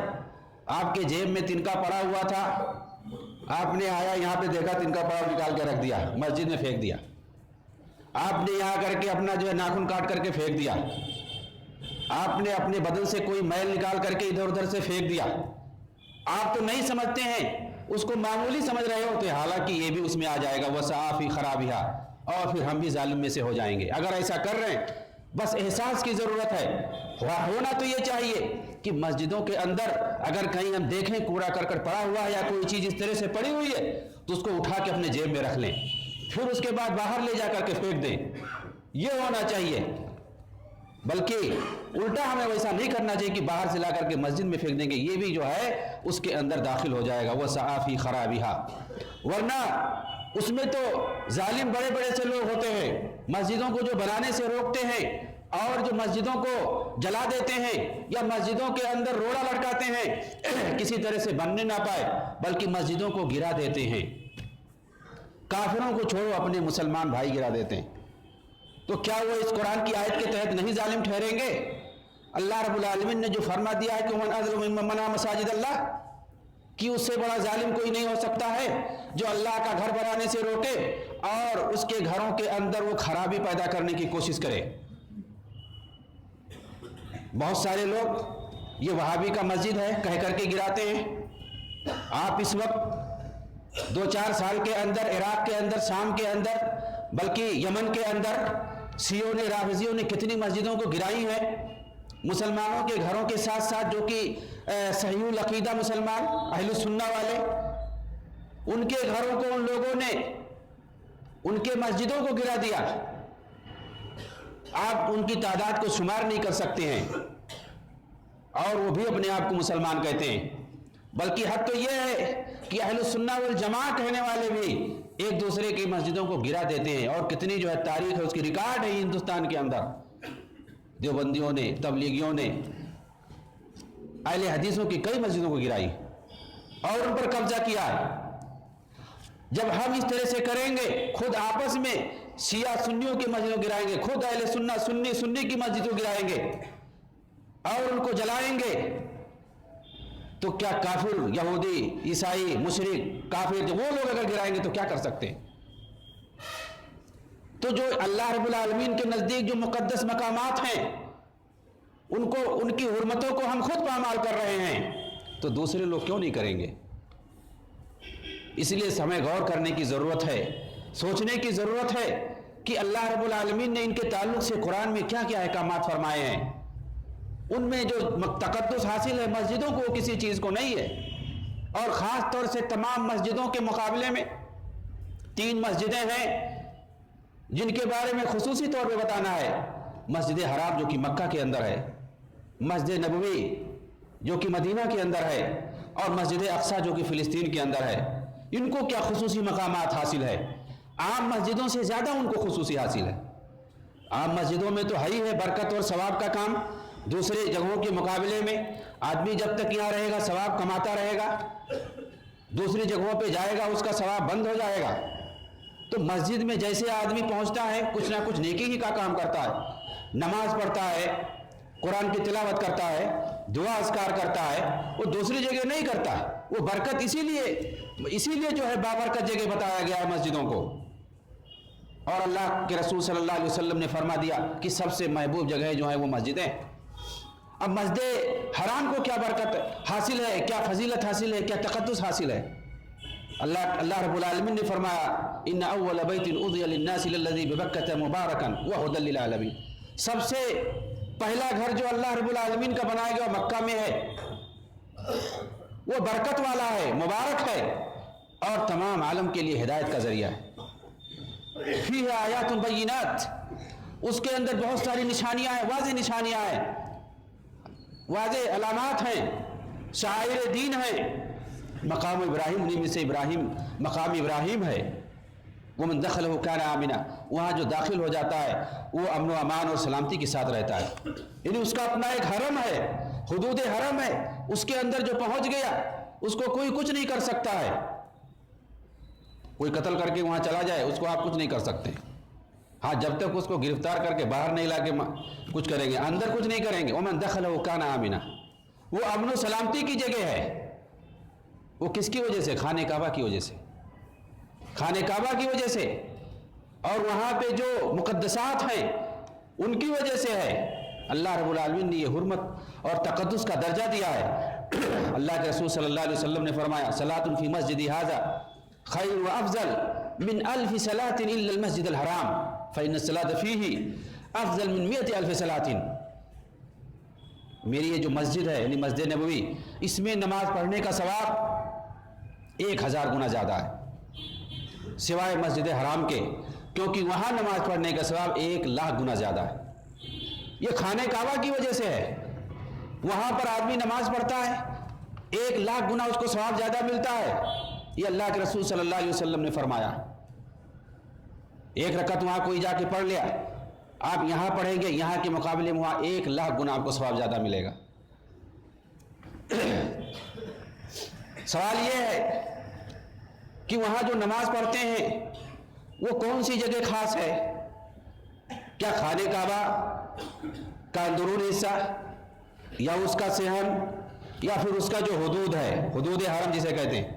آپ کے جیب میں تنکا پڑا ہوا تھا, آپ نے آیا یہاں پہ دیکھا تنکا پڑا نکال کے رکھ دیا, مسجد میں پھینک دیا. آپ نے یہاں کر کے اپنا جو ہے ناخن کاٹ کر کے پھینک دیا. آپ نے اپنے بدن سے کوئی میل نکال کر کے ادھر ادھر سے پھینک دیا. آپ تو نہیں سمجھتے ہیں, اس کو معمولی سمجھ رہے ہوتے, حالانکہ یہ بھی اس میں آ جائے گا وسعى فی خرابها, اور پھر ہم بھی ظالم میں سے ہو جائیں گے. اگر ایسا کر رہے ہیں, بس احساس کی ضرورت ہے. ہونا تو یہ چاہیے کہ مسجدوں کے اندر اگر کہیں ہم دیکھیں کوڑا کرکٹ پڑا ہوا ہے یا کوئی چیز اس طرح سے پڑی ہوئی ہے تو اس کو اٹھا کے اپنے جیب میں رکھ لیں, پھر اس کے بعد باہر لے جا کر کے پھینک دیں. یہ ہونا چاہیے. بلکہ الٹا ہمیں ویسا نہیں کرنا چاہیے کہ باہر سے لا کر کے مسجد میں پھینک دیں گے, یہ بھی جو ہے اس کے اندر داخل ہو جائے گا وسعى فی خرابها. ورنہ اس میں تو ظالم بڑے بڑے سے لوگ ہوتے ہیں, مسجدوں کو جو بنانے سے روکتے ہیں اور جو مسجدوں کو جلا دیتے ہیں یا مسجدوں کے اندر روڑا لٹکاتے ہیں کسی طرح سے بننے نہ پائے, بلکہ مسجدوں کو گرا دیتے ہیں. کافروں کو چھوڑو, اپنے مسلمان بھائی گرا دیتے ہیں. تو کیا وہ اس قرآن کی آیت کے تحت نہیں ظالم ٹھہریں گے؟ اللہ رب العالمین نے جو فرما دیا ہے کہ ومن اظلم ممن منع مساجد اللہ, کہ اس سے بڑا ظالم کوئی نہیں ہو سکتا ہے جو اللہ کا گھر بنانے سے روکے اور اس کے گھروں کے اندر وہ خرابی پیدا کرنے کی کوشش کرے. بہت سارے لوگ یہ وہابی کا مسجد ہے کہہ کر کے گراتے ہیں. آپ اس وقت 2-4 سال کے اندر عراق کے اندر, شام کے اندر, بلکہ یمن کے اندر شیعوں نے, رافضیوں نے کتنی مسجدوں کو گرائی ہیں. مسلمانوں کے گھروں کے ساتھ ساتھ جو کہ صحیح العقیدہ مسلمان اہل السنہ والے, ان کے گھروں کو ان لوگوں نے, ان کے مسجدوں کو گرا دیا. آپ ان کی تعداد کو شمار نہیں کر سکتے ہیں اور وہ بھی اپنے آپ کو مسلمان کہتے ہیں. بلکہ حد تو یہ ہے کہ اہل السنہ والجماعہ کہنے والے بھی ایک دوسرے کی مسجدوں کو گرا دیتے ہیں. اور کتنی جو ہے تاریخ ہے, اس کی ریکارڈ ہے ہندوستان کے اندر. دیوبندیوں نے, تبلیغیوں نے اہل حدیثوں کی کئی مسجدوں کو گرائی اور ان پر قبضہ کیا ہے۔ جب ہم اس طرح سے کریں گے، خود آپس میں شیعہ سنیوں کی مسجدوں گرائیں گے، خود اہل سنہ سنی کی مسجدوں گرائیں گے اور ان کو جلائیں گے، تو کیا کافر، یہودی، عیسائی، مشرک، کافر جو وہ لوگ اگر گرائیں گے تو کیا کر سکتے ہیں؟ تو جو اللہ رب العالمین کے نزدیک جو مقدس مقامات ہیں ان کی حرمتوں کو ہم خود پامال کر رہے ہیں، تو دوسرے لوگ کیوں نہیں کریں گے؟ اس لیے ہمیں غور کرنے کی ضرورت ہے، سوچنے کی ضرورت ہے کہ اللہ رب العالمین نے ان کے تعلق سے قرآن میں کیا کیا احکامات فرمائے ہیں۔ ان میں جو تقدس حاصل ہے مسجدوں کو کسی چیز کو نہیں ہے، اور خاص طور سے تمام مسجدوں کے مقابلے میں 3 مسجدیں ہیں جن کے بارے میں خصوصی طور پہ بتانا ہے۔ مسجد حرام جو کہ مکہ کے اندر ہے، مسجد نبوی جو کہ مدینہ کے اندر ہے، اور مسجد اقصی جو کہ فلسطین کے اندر ہے۔ ان کو کیا خصوصی مقامات حاصل ہے؟ عام مسجدوں سے زیادہ ان کو خصوصی حاصل ہے۔ عام مسجدوں میں تو ہے ہی ہے برکت اور ثواب کا کام، دوسرے جگہوں کے مقابلے میں آدمی جب تک یہاں رہے گا ثواب کماتا رہے گا، دوسری جگہوں پہ جائے گا اس کا ثواب بند ہو جائے گا۔ تو مسجد میں جیسے آدمی پہنچتا ہے کچھ نہ کچھ نیکی ہی کا کام کرتا ہے، نماز پڑھتا ہے، قرآن کی تلاوت کرتا ہے، دعا اذکار کرتا ہے، وہ دوسری جگہ نہیں کرتا ہے۔ وہ برکت اسی لیے جو ہے بابرکت جگہ بتایا گیا ہے مسجدوں کو، اور اللہ کے رسول صلی اللہ علیہ وسلم نے فرما دیا کہ سب سے محبوب جگہ جو ہے وہ مسجدیں۔ اب مسجد حرام کو کیا برکت حاصل ہے، کیا فضیلت حاصل ہے، کیا تقدس حاصل ہے؟ اللہ رب العالمین نے فرمایا ان اول بیت اضی للناس للذی ببکۃ مبارکا وہدی للعالمین، سب سے پہلا گھر جو اللہ رب العالمین کا بنایا گیا مکہ میں ہے، وہ برکت والا ہے، مبارک ہے، اور تمام عالم کے لیے ہدایت کا ذریعہ ہے۔ فیہ آیات بینات، اس کے اندر بہت ساری نشانیاں ہیں، واضح نشانیاں ہیں، واضح علامات ہیں، شعائر دین ہیں۔ مقام ابراہیم، انہیں میں سے مقام ابراہیم ہے۔ ومن دخلہ کان آمنا، وہاں جو داخل ہو جاتا ہے وہ امن و امان اور سلامتی کے ساتھ رہتا ہے، یعنی اس کا اپنا ایک حرم ہے، حدود حرم ہے، اس کے اندر جو پہنچ گیا اس کو کوئی کچھ نہیں کر سکتا ہے۔ کوئی قتل کر کے وہاں چلا جائے اس کو آپ کچھ نہیں کر سکتے، ہاں جب تک اس کو گرفتار کر کے باہر نہیں لا کے کچھ کریں گے، اندر کچھ نہیں کریں گے۔ ومن دخلہ کان آمنا، وہ امن و سلامتی کی جگہ ہے۔ وہ کس کی وجہ سے؟ خانہ کعبہ کی وجہ سے، خانہ کعبہ کی وجہ سے، اور وہاں پہ جو مقدسات ہیں ان کی وجہ سے ہے۔ اللہ رب العالمین نے یہ حرمت اور تقدس کا درجہ دیا ہے۔ اللہ کے رسول صلی اللہ علیہ وسلم نے فرمایا صلاۃ فی مسجدی ھذا خیر و افضل من 1000 صلاۃ الا المسجد الحرام فإن الصلاۃ فیہ افضل من 100,000 صلاۃ۔ میری یہ جو مسجد ہے یعنی مسجد نبوی، اس میں نماز پڑھنے کا ثواب 1000 گنا زیادہ ہے سوائے مسجد حرام کے، کیونکہ وہاں نماز پڑھنے کا ثواب 1,00,000 گنا زیادہ ہے۔ یہ خانہ کعبہ کی وجہ سے ہے، وہاں پر آدمی نماز پڑھتا ہے 1,00,000 گنا اس کو ثواب زیادہ ملتا ہے۔ یہ اللہ کے رسول صلی اللہ علیہ وسلم نے فرمایا۔ ایک رکعت وہاں کوئی جا کے پڑھ لیا، آپ یہاں پڑھیں گے یہاں کے مقابلے میں وہاں 1,00,000 گنا آپ کو ثواب زیادہ ملے گا۔ سوال یہ ہے کہ وہاں جو نماز پڑھتے ہیں وہ کون سی جگہ خاص ہے؟ کیا خانہ کعبہ کا اندرونی حصہ، یا اس کا صحن، یا پھر اس کا جو حدود ہے، حدود حرم جسے کہتے ہیں،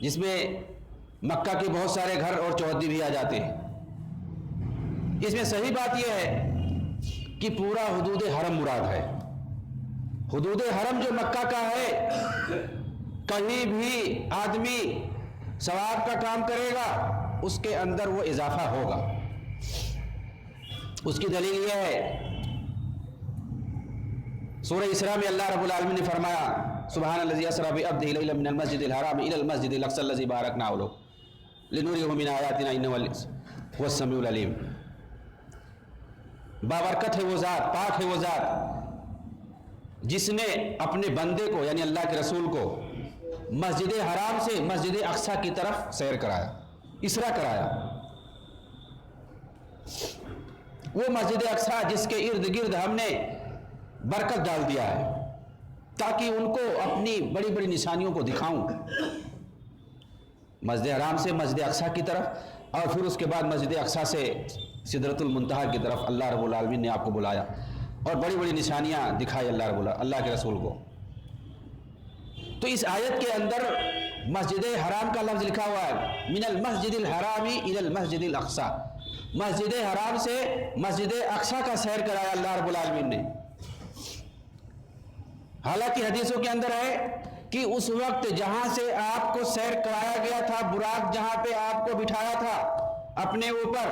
جس میں مکہ کے بہت سارے گھر اور چوہدری بھی آ جاتے ہیں؟ اس میں صحیح بات یہ ہے کہ پورا حدود حرم مراد ہے۔ حدود حرم جو مکہ کا ہے، کہیں بھی آدمی ثواب کا کام کرے گا اس کے اندر وہ اضافہ ہوگا۔ اس کی دلیل یہ ہے سورہ اسراء میں اللہ رب العالمین نے فرمایا سبحان الذی اسری بعبدہ لیلا من المسجد الحرام الی المسجد الاقصی الذی بارکنا حولہ لنریہ من آیاتنا انہ هو السمیع العلیم۔ بابرکت ہے وہ ذات، پاک ہے وہ ذات جس نے اپنے بندے کو یعنی اللہ کے رسول کو مسجد حرام سے مسجد اقصی کی طرف سیر کرایا، اسرا کرایا۔ وہ مسجد اقصی جس کے ارد گرد ہم نے برکت ڈال دیا ہے، تاکہ ان کو اپنی بڑی بڑی نشانیوں کو دکھاؤں، مسجد حرام سے مسجد اقصیٰ کی طرف، اور پھر اس کے بعد مسجد اقصیٰ سے سدرۃ المنتہا کی طرف اللہ رب العالمین نے آپ کو بلایا اور بڑی بڑی نشانیاں دکھائی اللہ کے رسول کو۔ تو اس آیت کے اندر مسجد حرام کا لفظ لکھا ہوا ہے، من المسجد الحرام الی المسجد الاقصیٰ، مسجد حرام سے مسجد اقصیٰ کا سیر کرایا اللہ رب العالمین نے۔ حالانکہ حدیثوں کے اندر ہے کہ اس وقت جہاں سے آپ کو سیر کرایا گیا تھا، براق جہاں پہ آپ کو بٹھایا تھا اپنے اوپر،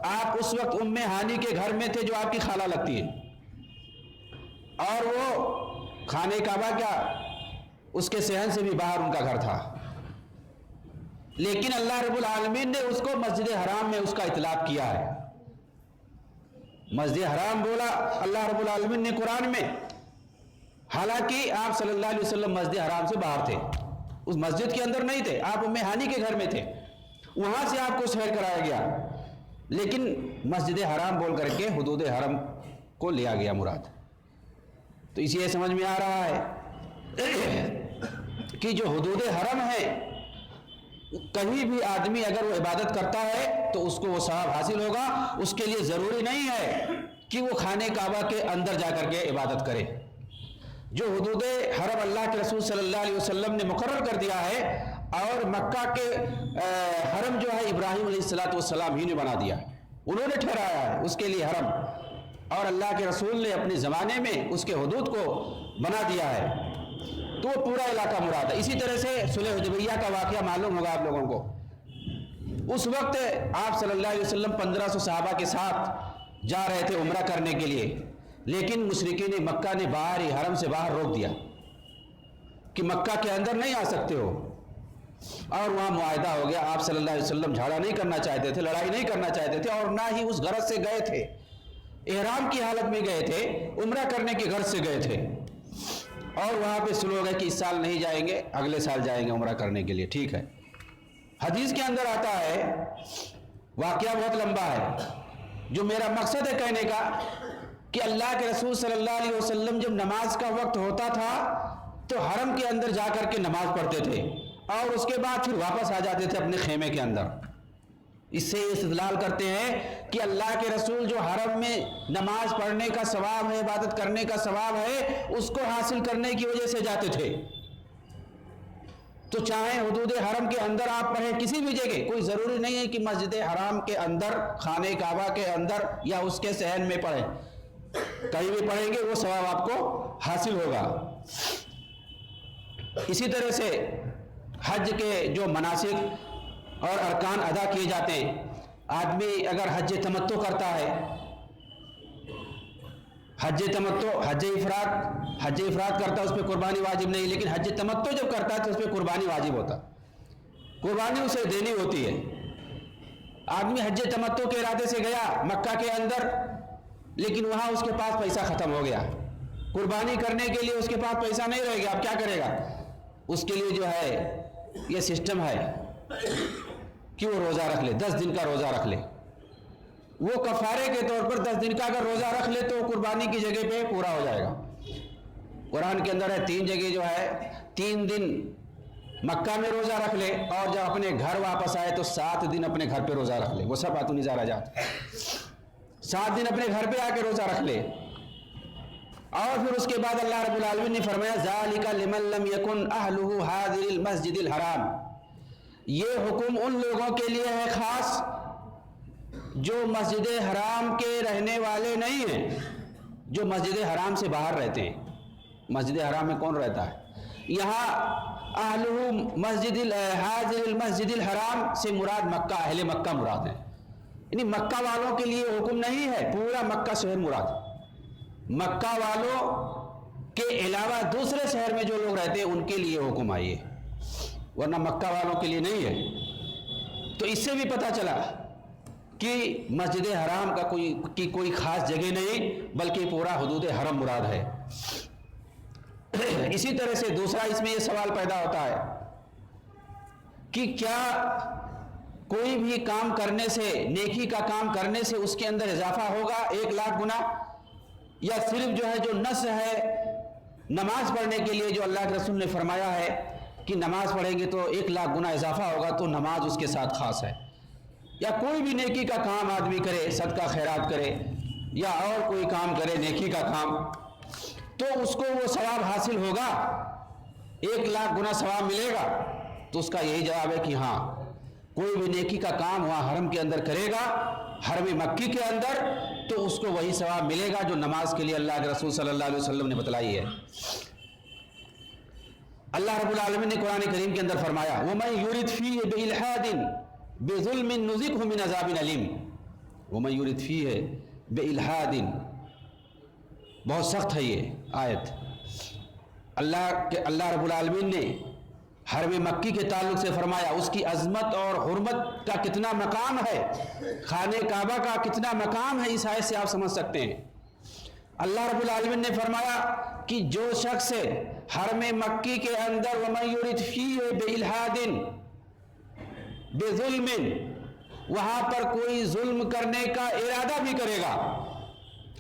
آپ اس وقت ام ہانی کے گھر میں تھے جو آپ کی خالہ لگتی ہے، اور وہ خانہ کعبہ کیا اس کے صحن سے بھی باہر ان کا گھر تھا، لیکن اللہ رب العالمین نے اس کو مسجد حرام میں اس کا اطلاق کیا ہے۔ مسجد حرام بولا اللہ رب العالمین نے قرآن میں، حالانکہ آپ صلی اللہ علیہ وسلم مسجد حرام سے باہر تھے، اس مسجد کے اندر نہیں تھے، آپ ام ہانی کے گھر میں تھے، وہاں سے آپ کو سیر کرایا گیا، لیکن مسجد حرام بول کر کے حدود حرم کو لیا گیا مراد۔ تو اس یہ سمجھ میں آ رہا ہے کہ جو حدود حرم ہے، کہیں بھی آدمی اگر وہ عبادت کرتا ہے تو اس کو وہ ثواب حاصل ہوگا، اس کے لیے ضروری نہیں ہے کہ وہ خانہ کعبہ کے اندر جا کر کے عبادت کرے۔ جو حدود حرم اللہ کے رسول صلی اللہ علیہ وسلم نے مقرر کر دیا ہے، اور مکہ کے حرم جو ہے ابراہیم علیہ السلام ہی نے بنا دیا، انہوں نے ٹھہرایا ہے اس کے لیے حرم، اور اللہ کے رسول نے اپنے زمانے میں اس کے حدود کو بنا دیا ہے، تو وہ پورا علاقہ مراد ہے۔ اسی طرح سے صلح حدیبیہ کا واقعہ معلوم ہوگا آپ لوگوں کو۔ اس وقت آپ صلی اللہ علیہ وسلم 1500 صحابہ کے ساتھ جا رہے تھے عمرہ کرنے کے لیے، لیکن مشرکین مکہ نے باہر ہی حرم سے باہر روک دیا کہ مکہ کے اندر نہیں آ سکتے ہو، اور وہاں معاہدہ ہو گیا۔ آپ صلی اللہ علیہ وسلم جھگڑا نہیں کرنا چاہتے تھے، لڑائی نہیں کرنا چاہتے تھے، اور نہ ہی اس غرض سے گئے تھے، احرام کی حالت میں گئے تھے، عمرہ کرنے کی غرض سے گئے تھے، اور وہاں پہ سلو ہو گئے کہ اس سال نہیں جائیں گے، اگلے سال جائیں گے عمرہ کرنے کے لیے۔ ٹھیک ہے، حدیث کے اندر آتا ہے، واقعہ بہت لمبا ہے، جو میرا مقصد ہے کہنے کا کہ اللہ کے رسول صلی اللہ علیہ وسلم جب نماز کا وقت ہوتا تھا تو حرم کے اندر جا کر کے نماز پڑھتے تھے، اور اس کے بعد پھر واپس آ جاتے تھے اپنے خیمے کے اندر۔ اس سے استدلال کرتے ہیں کہ اللہ کے رسول جو حرم میں نماز پڑھنے کا ثواب ہے، عبادت کرنے کا ثواب ہے، اس کو حاصل کرنے کی وجہ سے جاتے تھے۔ تو چاہے حدود حرم کے اندر آپ پڑھیں کسی بھی جگہ، کوئی ضروری نہیں ہے کہ مسجد حرام کے اندر، خانہ کعبہ کے اندر یا اس کے صحن میں پڑھیں، کہیں بھی پڑھیں گے وہ ثواب آپ کو حاصل ہوگا۔ اسی طرح سے حج کے جو مناسک اور ارکان ادا کیے جاتے ہیں، آدمی اگر حج تمتع کرتا ہے، حج افراد کرتا ہے، اس پہ قربانی واجب نہیں، لیکن حج تمتع جب کرتا ہے تو اس پہ قربانی واجب ہوتا، قربانی اسے دینی ہوتی ہے۔ آدمی حج تمتع کے ارادے سے گیا مکہ کے اندر، لیکن وہاں اس کے پاس پیسہ ختم ہو گیا، قربانی کرنے کے لیے اس کے پاس پیسہ نہیں رہے گا، اب کیا کرے گا؟ اس کے لیے جو ہے یہ سسٹم ہے کہ وہ روزہ رکھ لے، 10 دن کا روزہ رکھ لے، وہ کفارے کے طور پر 10 دن کا اگر روزہ رکھ لے تو قربانی کی جگہ پہ پورا ہو جائے گا۔ قرآن کے اندر ہے 3 جگہ جو ہے 3 دن مکہ میں روزہ رکھ لے، اور جب اپنے گھر واپس آئے تو 7 دن اپنے گھر پہ روزہ رکھ لے، وہ سب آتو نظارہ جات، 7 دن اپنے گھر پہ آ کے روزہ رکھ لے۔ اور پھر اس کے بعد اللہ رب العالمین نے فرمایا ذالک لمن لم یکن اہلہ حاضر المسجد الحرام، یہ حکم ان لوگوں کے لیے ہے خاص جو مسجد حرام کے رہنے والے نہیں ہیں، جو مسجد حرام سے باہر رہتے ہیں۔ مسجد حرام میں کون رہتا ہے؟ یہاں اہلہ مسجد حاضر المسجد الحرام سے مراد مکہ، اہل مکہ مراد ہے، یعنی مکہ والوں کے لیے حکم نہیں ہے، پورا مکہ شہر مراد، مکہ والوں کے علاوہ دوسرے شہر میں جو لوگ رہتے ہیں ان کے لیے حکم آئی ہے، ورنہ مکہ والوں کے لیے نہیں ہے۔ تو اس سے بھی پتہ چلا کہ مسجد حرام کا کوئی خاص جگہ نہیں، بلکہ پورا حدود حرم مراد ہے۔ اسی طرح سے دوسرا اس میں یہ سوال پیدا ہوتا ہے کہ کیا کوئی بھی کام کرنے سے، نیکی کا کام کرنے سے اس کے اندر اضافہ ہوگا 1 لاکھ گنا، یا صرف جو ہے جو نس ہے، نماز پڑھنے کے لیے جو اللہ کے رسول نے فرمایا ہے کہ نماز پڑھیں گے تو 1,00,000 گنا اضافہ ہوگا، تو نماز اس کے ساتھ خاص ہے۔ یا کوئی بھی نیکی کا کام آدمی کرے، صدقہ خیرات کرے یا اور کوئی کام کرے نیکی کا کام، تو اس کو وہ ثواب حاصل ہوگا، 1,00,000 گنا ثواب ملے گا۔ تو اس کا یہی جواب ہے کہ ہاں، کوئی بھی نیکی کا کام وہاں حرم کے اندر کرے گا، حرم مکی کے اندر، تو اس کو وہی ثواب ملے گا جو نماز کے لیے اللہ کے رسول صلی اللہ علیہ وسلم نے بتلائی ہے۔ اللہ رب العالمین نے قرآن کریم کے اندر فرمایا وَمَن يُرِدْ فِيهِ بِإِلْحَادٍ بِظُلْمٍ نُذِقْهُ مِنْ عَذَابٍ أَلِيمٍ۔ وَمَن يُرِدْ فِيهِ بِإِلْحَادٍ، بہت سخت ہے یہ آیت۔ اللہ رب العالمین نے حرم مکی کے تعلق سے فرمایا اس کی عظمت اور حرمت کا کتنا مقام ہے، خانہ کعبہ کا کتنا مقام ہے، اس آیت سے آپ سمجھ سکتے ہیں۔ اللہ رب العالمین نے فرمایا کہ جو شخص حرم مکی کے اندر وَمَن يُرِدْ فِيهِ بِإِلْحَادٍ بِظُلْمٍ، وہاں پر کوئی ظلم کرنے کا ارادہ بھی کرے گا،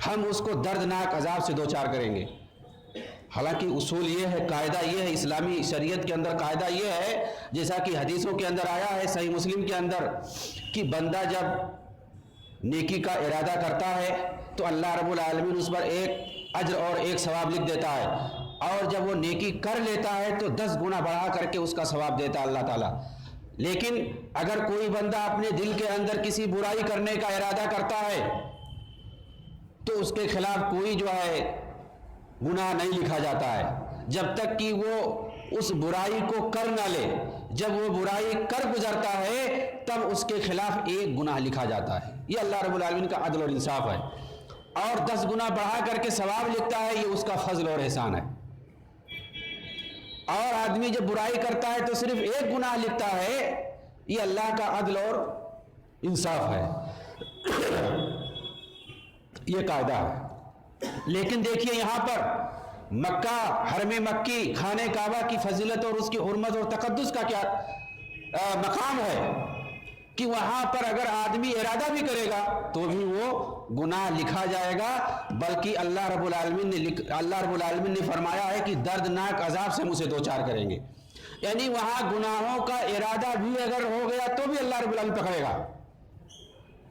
ہم اس کو دردناک عذاب سے دوچار کریں گے۔ حالانکہ اصول یہ ہے، قاعدہ یہ ہے، اسلامی شریعت کے اندر قاعدہ یہ ہے، جیسا کہ حدیثوں کے اندر آیا ہے صحیح مسلم کے اندر، کہ بندہ جب نیکی کا ارادہ کرتا ہے تو اللہ رب العالمین اس پر 1 اجر اور 1 ثواب لکھ دیتا ہے، اور جب وہ نیکی کر لیتا ہے تو 10 گنا بڑھا کر کے اس کا ثواب دیتا ہے اللہ تعالیٰ۔ لیکن اگر کوئی بندہ اپنے دل کے اندر کسی برائی کرنے کا ارادہ کرتا ہے تو اس کے خلاف کوئی جو ہے گناہ نہیں لکھا جاتا ہے جب تک کہ وہ اس برائی کو کر نہ لے۔ جب وہ برائی کر گزرتا ہے تب اس کے خلاف 1 گناہ لکھا جاتا ہے۔ یہ اللہ رب العالمین کا عدل اور انصاف ہے، اور 10 گنا بڑھا کر کے ثواب لکھتا ہے، یہ اس کا فضل اور احسان ہے۔ اور آدمی جب برائی کرتا ہے تو صرف 1 گناہ لکھتا ہے، یہ اللہ کا عدل اور انصاف ہے، یہ قاعدہ ہے۔ لیکن دیکھیے یہاں پر مکہ، حرم مکی، خانہ کعبہ کی فضیلت اور اس کی حرمت اور تقدس کا کیا مقام ہے کہ وہاں پر اگر آدمی ارادہ بھی کرے گا تو بھی وہ گناہ لکھا جائے گا، بلکہ اللہ رب العالمین نے فرمایا ہے کہ دردناک عذاب سے ہم اسے دوچار کریں گے۔ یعنی وہاں گناہوں کا ارادہ بھی اگر ہو گیا تو بھی اللہ رب العالمین پکڑے گا۔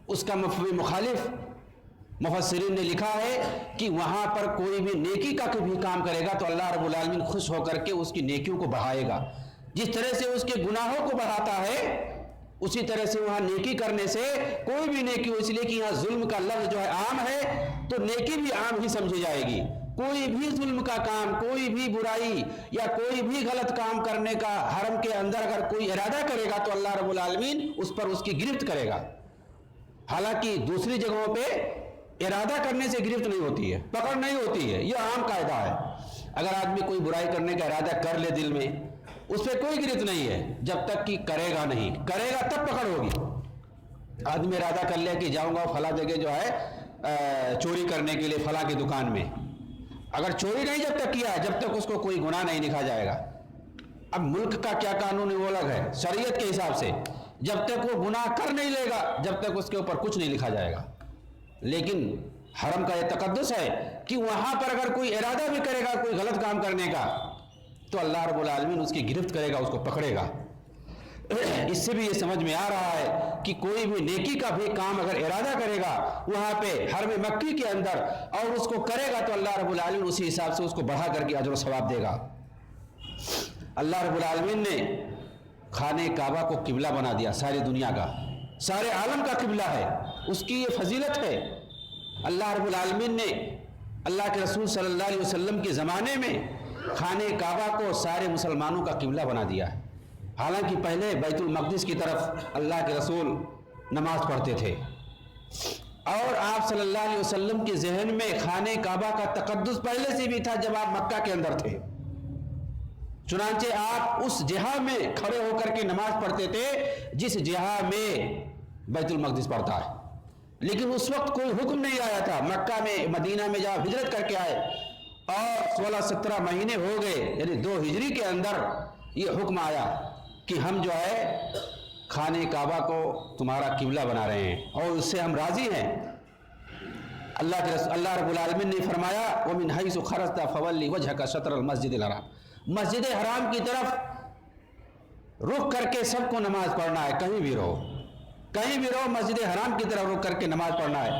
اس کا مخالف مفسرین نے لکھا ہے کہ وہاں پر کوئی بھی نیکی کا کبھی کام کرے گا تو اللہ رب العالمین خوش ہو کر کے اس کی نیکیوں کو بڑھائے گا۔ جس طرح سے اس کے گناہوں کو بڑھاتا ہے اسی طرح سے وہاں نیکی کرنے سے کوئی بھی نیکی ہو، اس لیے کہ یہاں ظلم کا لفظ جو ہے عام ہے تو نیکی بھی عام ہی سمجھی جائے گی۔ کوئی بھی ظلم کا کام، کوئی بھی برائی یا کوئی بھی غلط کام کرنے کا حرم کے اندر اگر کوئی ارادہ کرے گا تو اللہ رب العالمین اس پر اس کی گرفت کرے گا۔ حالانکہ دوسری جگہوں پہ ارادہ کرنے سے گرفت نہیں ہوتی ہے، پکڑ نہیں ہوتی ہے، یہ عام قاعدہ ہے۔ اگر آدمی کوئی برائی کرنے کا ارادہ کر لے دل میں، اس پہ کوئی گرفت نہیں ہے جب تک کہ کرے گا نہیں، کرے گا تب پکڑ ہوگی۔ آدمی ارادہ کر لے کہ جاؤں گا فلاں جگہ جو ہے چوری کرنے کے لیے فلاں کی دکان میں، اگر چوری نہیں جب تک کیا ہے جب تک اس کو کوئی گناہ نہیں لکھا جائے گا۔ اب ملک کا کیا قانون ہے وہ الگ ہے، شریعت کے حساب سے جب تک وہ گناہ کر نہیں لے گا جب تک اس کے اوپر کچھ نہیں لکھا جائے گا۔ لیکن حرم کا یہ تقدس ہے کہ وہاں پر اگر کوئی ارادہ بھی کرے گا کوئی غلط کام کرنے کا تو اللہ رب العالمین اس کی گرفت کرے گا، اس کو پکڑے گا۔ اس سے بھی یہ سمجھ میں آ رہا ہے کہ کوئی بھی نیکی کا بھی کام اگر ارادہ کرے گا وہاں پہ حرم مکی کے اندر اور اس کو کرے گا تو اللہ رب العالمین اسی حساب سے اس کو بڑھا کر کے اجر و ثواب دے گا۔ اللہ رب العالمین نے خانہ کعبہ کو قبلہ بنا دیا، ساری دنیا کا، سارے عالم کا قبلہ ہے، اس کی یہ فضیلت ہے۔ اللہ رب العالمین نے اللہ کے رسول صلی اللہ علیہ وسلم کے زمانے میں خانہ کعبہ کو سارے مسلمانوں کا قبلہ بنا دیا ہے۔ حالانکہ پہلے بیت المقدس کی طرف اللہ کے رسول نماز پڑھتے تھے، اور آپ صلی اللہ علیہ وسلم کے ذہن میں خانہ کعبہ کا تقدس پہلے سے بھی تھا جب آپ مکہ کے اندر تھے، چنانچہ آپ اس جہہ میں کھڑے ہو کر کے نماز پڑھتے تھے جس جہہ میں بیت المقدس پڑتا ہے۔ لیکن اس وقت کوئی حکم نہیں آیا تھا، مکہ میں مدینہ میں جب ہجرت کر کے آئے اور 16-17 مہینے ہو گئے، یعنی 2 ہجری کے اندر یہ حکم آیا کہ ہم جو ہے خانہ کعبہ کو تمہارا قبلہ بنا رہے ہیں اور اس سے ہم راضی ہیں۔ اللہ رب العالمین نے فرمایا وَمِنْ حَيْثُ خَرَجْتَ فَوَلِّ وَجْهَكَ شَطْرَ الْمَسْجِدِ الْحَرَامِ، مسجد حرام کی طرف رخ کر کے سب کو نماز پڑھنا ہے، کہیں بھی رہو مسجد حرام کی طرف رخ کر کے نماز پڑھنا ہے،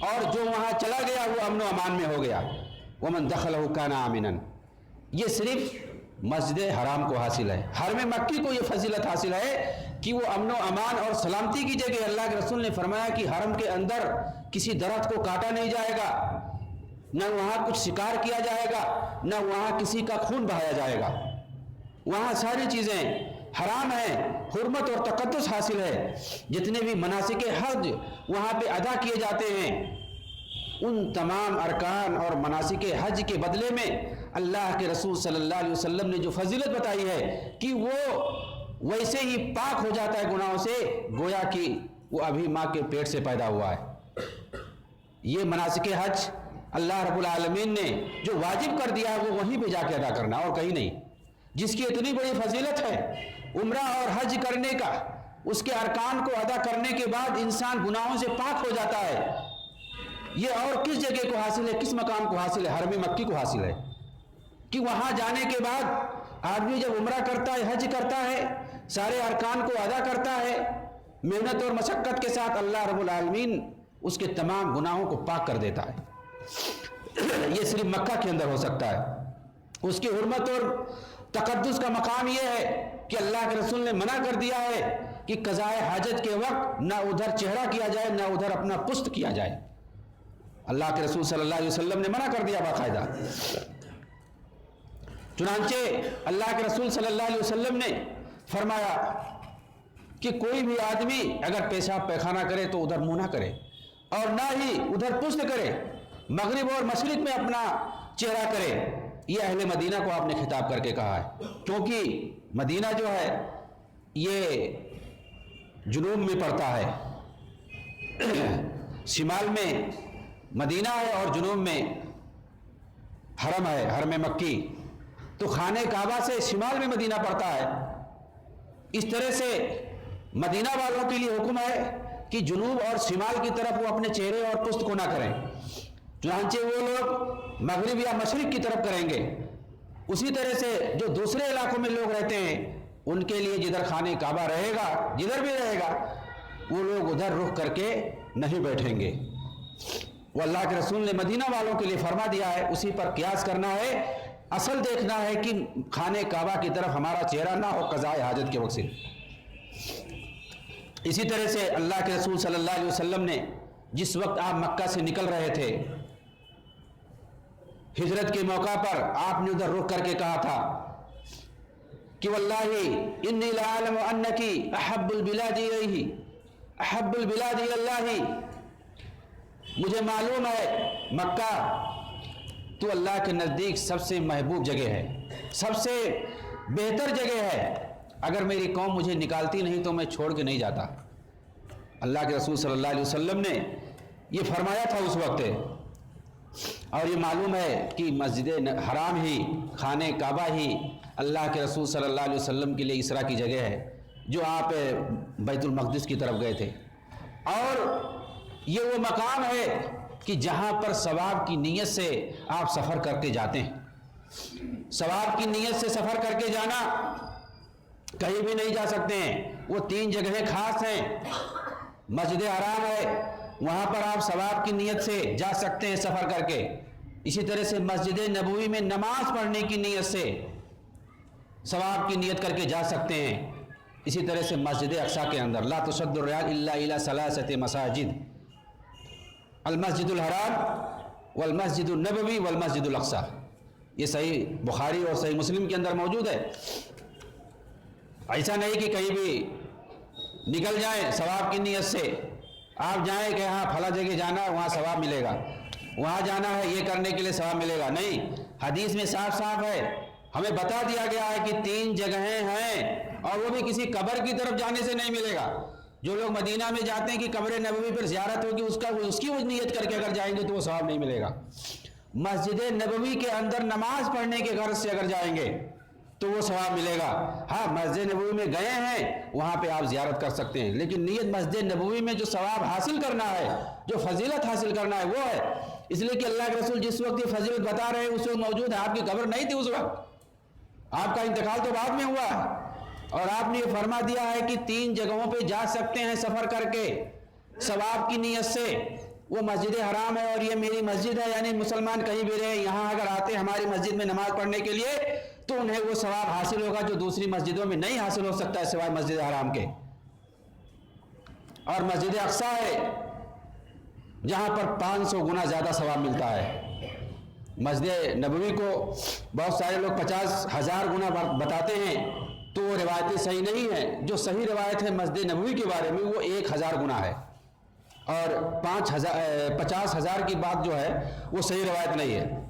اور جو وہاں چلا گیا وہ امن و امان میں ہو گیا۔ وَمَنْ دَخَلَهُ كَانَ آمِنًا، یہ صرف مسجد حرام کو حاصل ہے۔ حرم مکی کو یہ فضیلت حاصل ہے کہ وہ امن و امان اور سلامتی کی جگہ۔ اللہ کے رسول نے فرمایا کہ حرم کے اندر کسی درخت کو کاٹا نہیں جائے گا، نہ وہاں کچھ شکار کیا جائے گا، نہ وہاں کسی کا خون بہایا جائے گا، وہاں ساری چیزیں حرام ہیں، حرمت اور تقدس حاصل ہے۔ جتنے بھی مناسک حج وہاں پہ ادا کیے جاتے ہیں، ان تمام ارکان اور مناسک حج کے بدلے میں اللہ کے رسول صلی اللہ علیہ وسلم نے جو فضیلت بتائی ہے کہ وہ ویسے ہی پاک ہو جاتا ہے گناہوں سے گویا کہ وہ ابھی ماں کے پیٹ سے پیدا ہوا ہے۔ یہ مناسک حج اللہ رب العالمین نے جو واجب کر دیا ہے وہ وہیں پہ جا کے ادا کرنا، اور کہیں نہیں۔ جس کی اتنی بڑی فضیلت ہے عمرہ اور حج کرنے کا، اس کے ارکان کو ادا کرنے کے بعد انسان گناہوں سے پاک ہو جاتا ہے، یہ اور کس جگہ کو حاصل ہے، کس مقام کو حاصل ہے؟ حرم مکی کو حاصل ہے کہ وہاں جانے کے بعد آدمی جب عمرہ کرتا ہے، حج کرتا ہے، سارے ارکان کو ادا کرتا ہے، محنت اور مشقت کے ساتھ اللہ رب العالمین اس کے تمام گناہوں کو پاک کر دیتا ہے۔ یہ صرف مکہ کے اندر ہو سکتا ہے۔ اس کی حرمت اور تقدس کا مقام یہ ہے کہ اللہ کے رسول نے منع کر دیا ہے کہ قضاء حاجت کے وقت نہ ادھر چہرہ کیا جائے نہ ادھر اپنا پشت کیا جائے۔ اللہ کے رسول صلی اللہ علیہ وسلم نے منع کر دیا باقاعدہ۔ چنانچہ اللہ کے رسول صلی اللہ علیہ وسلم نے فرمایا کہ کوئی بھی آدمی اگر پیشاب پیخانہ کرے تو ادھر منہ نہ کرے، اور نہ ہی ادھر پشت کرے، مغرب اور مشرق میں اپنا چہرہ کرے۔ یہ اہل مدینہ کو آپ نے خطاب کر کے کہا ہے، کیونکہ مدینہ جو ہے یہ جنوب میں پڑتا ہے، شمال میں مدینہ ہے اور جنوب میں حرم ہے، حرم مکی، تو خانہ کعبہ سے شمال میں مدینہ پڑتا ہے۔ اس طرح سے مدینہ والوں کے لیے حکم ہے کہ جنوب اور شمال کی طرف وہ اپنے چہرے اور پشت کو نہ کریں، چنانچہ وہ لوگ مغرب یا مشرق کی طرف کریں گے۔ اسی طرح سے جو دوسرے علاقوں میں لوگ رہتے ہیں ان کے لیے جدھر خانہ کعبہ رہے گا، جدھر بھی رہے گا، وہ لوگ ادھر رخ کر کے نہیں بیٹھیں گے۔ وہ اللہ کے رسول نے مدینہ والوں کے لیے فرما دیا ہے، اسی پر قیاس کرنا ہے، اصل دیکھنا ہے کہ خانہ کعبہ کی طرف ہمارا چہرہ نہ ہو قضاء حاجت کے وقت سے۔ اسی طرح سے اللہ کے رسول صلی اللہ علیہ وسلم نے جس وقت آپ مکہ سے نکل رہے تھے، ہجرت کے موقع پر آپ نے ادھر رخ کر کے کہا تھا کہ واللہ انی لعالم انکی احب البلاد الیہ، احب البلاد اللہ، مجھے معلوم ہے مکہ تو اللہ کے نزدیک سب سے محبوب جگہ ہے، سب سے بہتر جگہ ہے، اگر میری قوم مجھے نکالتی نہیں تو میں چھوڑ کے نہیں جاتا۔ اللہ کے رسول صلی اللہ علیہ وسلم نے یہ فرمایا تھا اس وقت، اور یہ معلوم ہے کہ مسجد حرام ہی، خانہ کعبہ ہی اللہ کے رسول صلی اللہ علیہ وسلم کے لیے اسراء کی جگہ ہے، جو آپ بیت المقدس کی طرف گئے تھے، اور یہ وہ مقام ہے کہ جہاں پر ثواب کی نیت سے آپ سفر کر کے جاتے ہیں۔ ثواب کی نیت سے سفر کر کے جانا کہیں بھی نہیں جا سکتے ہیں، وہ 3 جگہیں خاص ہیں۔ مسجد حرام ہے، وہاں پر آپ ثواب کی نیت سے جا سکتے ہیں سفر کر کے۔ اسی طرح سے مسجد نبوی میں نماز پڑھنے کی نیت سے ثواب کی نیت کر کے جا سکتے ہیں۔ اسی طرح سے مسجد اقصیٰ کے اندر لا تشد الرحال الا الى 3 مساجد، المسجد الحرام والمسجد النبوی والمسجد الاقصیٰ، یہ صحیح بخاری اور صحیح مسلم کے اندر موجود ہے۔ ایسا نہیں کہ کہیں بھی نکل جائیں ثواب کی نیت سے، آپ جائیں کہ ہاں پھلا جگہ جانا ہے وہاں ثواب ملے گا، وہاں جانا ہے یہ کرنے کے لیے ثواب ملے گا، نہیں، حدیث میں صاف صاف ہے، ہمیں بتا دیا گیا ہے کہ 3 جگہیں ہیں، اور وہ بھی کسی قبر کی طرف جانے سے نہیں ملے گا۔ جو لوگ مدینہ میں جاتے ہیں کہ قبر نبوی پر زیارت ہوگی، اس کی وہ نیت کر کے اگر جائیں گے تو وہ ثواب نہیں ملے گا۔ مسجد نبوی کے اندر نماز پڑھنے کے غرض سے اگر جائیں گے تو وہ ثواب ملے گا۔ ہاں مسجد نبوی میں گئے ہیں وہاں پہ آپ زیارت کر سکتے ہیں، لیکن نیت مسجد نبوی میں جو ثواب حاصل کرنا ہے، جو فضیلت حاصل کرنا ہے وہ ہے۔ اس لیے کہ اللہ کے رسول جس وقت یہ فضیلت بتا رہے ہیں اس وقت موجود ہے، آپ کی قبر نہیں تھی اس وقت، آپ کا انتقال تو بعد میں ہوا ہے، اور آپ نے یہ فرما دیا ہے کہ 3 جگہوں پہ جا سکتے ہیں سفر کر کے ثواب کی نیت سے۔ وہ مسجد حرام ہے اور یہ میری مسجد ہے، یعنی مسلمان کہیں بھی رہے یہاں اگر آتے ہیں ہماری مسجد میں نماز پڑھنے کے لیے تو انہیں وہ ثواب حاصل ہوگا جو دوسری مسجدوں میں نہیں حاصل ہو سکتا ہے سوائے مسجد حرام کے۔ اور مسجد اقصیٰ ہے جہاں پر 500 گنا زیادہ ثواب ملتا ہے۔ مسجد نبوی کو بہت سارے لوگ 50,000 گنا بتاتے ہیں، تو وہ روایتیں صحیح نہیں ہیں۔ جو صحیح روایت ہے مسجد نبوی کے بارے میں وہ 1000 گنا ہے، اور 50,000 کی بات جو ہے وہ صحیح روایت نہیں ہے۔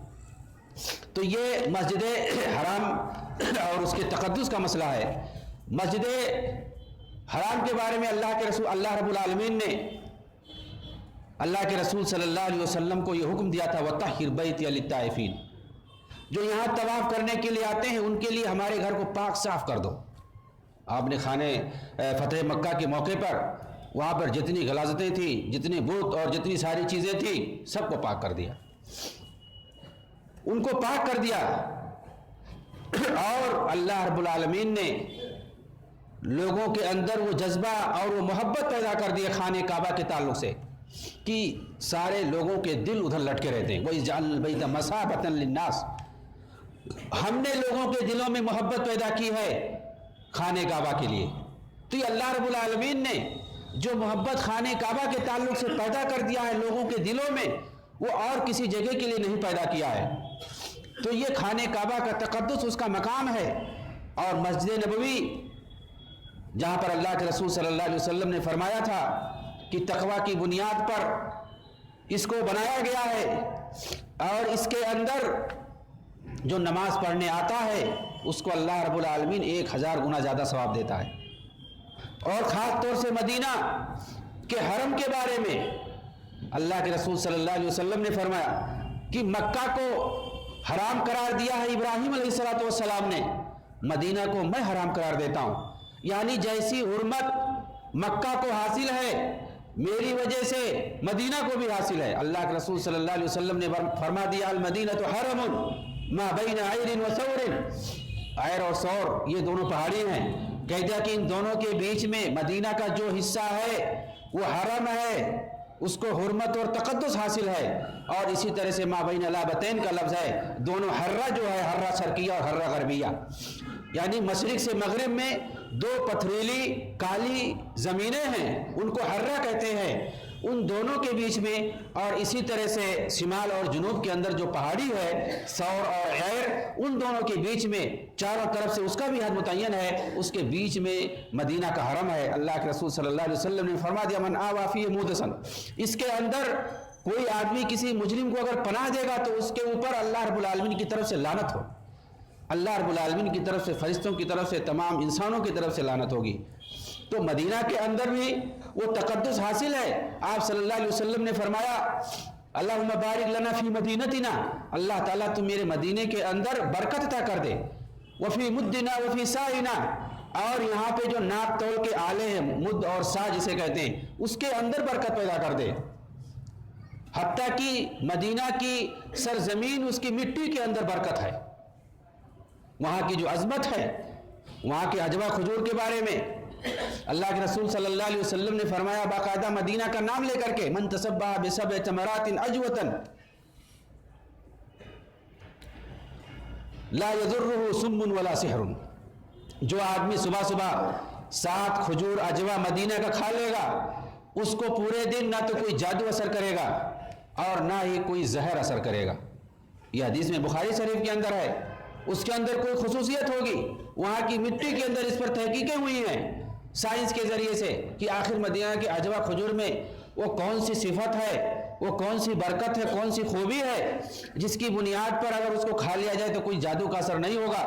تو یہ مسجد حرام اور اس کے تقدس کا مسئلہ ہے۔ مسجد حرام کے بارے میں اللہ رب العالمین نے اللہ کے رسول صلی اللہ علیہ وسلم کو یہ حکم دیا تھا وَطَهِّرْ بَيْتِيَ لِلطَّائِفِينَ، جو یہاں طواف کرنے کے لیے آتے ہیں ان کے لیے ہمارے گھر کو پاک صاف کر دو۔ آپ نے خانے فتح مکہ کے موقع پر وہاں پر جتنی غلاظتیں تھیں، جتنے بت اور جتنی ساری چیزیں تھیں، سب کو پاک کر دیا، ان کو پاک کر دیا۔ اور اللہ رب العالمین نے لوگوں کے اندر وہ جذبہ اور وہ محبت پیدا کر دی خانے کعبہ کے تعلق سے کہ سارے لوگوں کے دل ادھر لٹکے رہتے ہیں۔ وَإِجْعَلْنَا الْبَيْتَ مَثَابَةً لِلنَّاسِ، ہم نے لوگوں کے دلوں میں محبت پیدا کی ہے خانے کعبہ کے لیے۔ تو یہ اللہ رب العالمین نے جو محبت خانے کعبہ کے تعلق سے پیدا کر دیا ہے لوگوں کے دلوں میں، وہ اور کسی جگہ کے لیے نہیں پیدا کیا ہے۔ تو یہ خانے کعبہ کا تقدس، اس کا مقام ہے۔ اور مسجد نبوی جہاں پر اللہ کے رسول صلی اللہ علیہ وسلم نے فرمایا تھا کہ تقوی کی بنیاد پر اس کو بنایا گیا ہے، اور اس کے اندر جو نماز پڑھنے آتا ہے اس کو اللہ رب العالمین 1000 گنا زیادہ ثواب دیتا ہے۔ اور خاص طور سے مدینہ کے حرم کے بارے میں اللہ کے رسول صلی اللہ علیہ وسلم نے فرمایا کہ مکہ کو حرام قرار دیا ہے ابراہیم علیہ السلام نے، مدینہ کو میں حرام قرار دیتا ہوں۔ یعنی جیسی حرمت مکہ کو حاصل ہے میری وجہ سے مدینہ کو بھی حاصل ہے۔ اللہ کے رسول صلی اللہ علیہ وسلم نے فرما دیا المدینہ حرم ما بین عیر و ثور، عیر اور ثور یہ دونوں پہاڑی ہیں، کہہ دیا کہ ان دونوں کے بیچ میں مدینہ کا جو حصہ ہے وہ حرم ہے، اس کو حرمت اور تقدس حاصل ہے۔ اور اسی طرح سے ما بین لابتین کا لفظ ہے، دونوں حرہ جو ہے حرہ شرقیہ اور حرہ غربیہ، یعنی مشرق سے مغرب میں 2 پتھریلی کالی زمینیں ہیں، ان کو حرہ کہتے ہیں، ان دونوں کے بیچ میں، اور اسی طرح سے شمال اور جنوب کے اندر جو پہاڑی ہے ثور اور عیر، ان دونوں کے بیچ میں چاروں طرف سے اس کا بھی حد متعین ہے، اس کے بیچ میں مدینہ کا حرم ہے۔ اللہ کے رسول صلی اللہ علیہ وسلم نے فرما دیا من آوی فیہ محدثا، اس کے اندر کوئی آدمی کسی مجرم کو اگر پناہ دے گا تو اس کے اوپر اللہ رب العالمین کی طرف سے لعنت ہو، اللہ رب العالمین کی طرف سے، فرشتوں کی طرف سے، تمام انسانوں کی طرف سے لعنت ہوگی۔ تو مدینہ کے اندر بھی وہ تقدس حاصل ہے۔ آپ صلی اللہ علیہ وسلم نے فرمایا اللہم بارک لنا فی مدینتنا، اللہ تعالیٰ تم میرے مدینے کے اندر برکت عطا کر دے، وفی مدنا وفی سائنا، اور یہاں پہ جو ناپ تول کے آلے ہیں مد اور سا جسے کہتے ہیں اس کے اندر برکت پیدا کر دے، حتیٰ کہ مدینہ کی سرزمین اس کی مٹی کے اندر برکت ہے، وہاں کی جو عظمت ہے، وہاں کے عجوہ کھجور کے بارے میں اللہ کے رسول صلی اللہ علیہ وسلم نے فرمایا باقاعدہ مدینہ کا نام لے کر کے من تسبح بسبع تمرات عجوة لا يضره سم ولا سحر، جو آدمی صبح صبح 7 کھجور عجوہ مدینہ کا کھا لے گا اس کو پورے دن نہ تو کوئی جادو اثر کرے گا اور نہ ہی کوئی زہر اثر کرے گا۔ یہ حدیث میں بخاری شریف کے اندر ہے۔ اس کے اندر کوئی خصوصیت ہوگی، وہاں کی مٹی کے اندر اس پر تحقیقیں ہوئی ہیں سائنس کے ذریعے سے کہ آخر مدینہ کے عجوہ کھجور میں وہ کون سی صفت ہے، وہ کون سی برکت ہے، کون سی خوبی ہے جس کی بنیاد پر اگر اس کو کھا لیا جائے تو کوئی جادو کا اثر نہیں ہوگا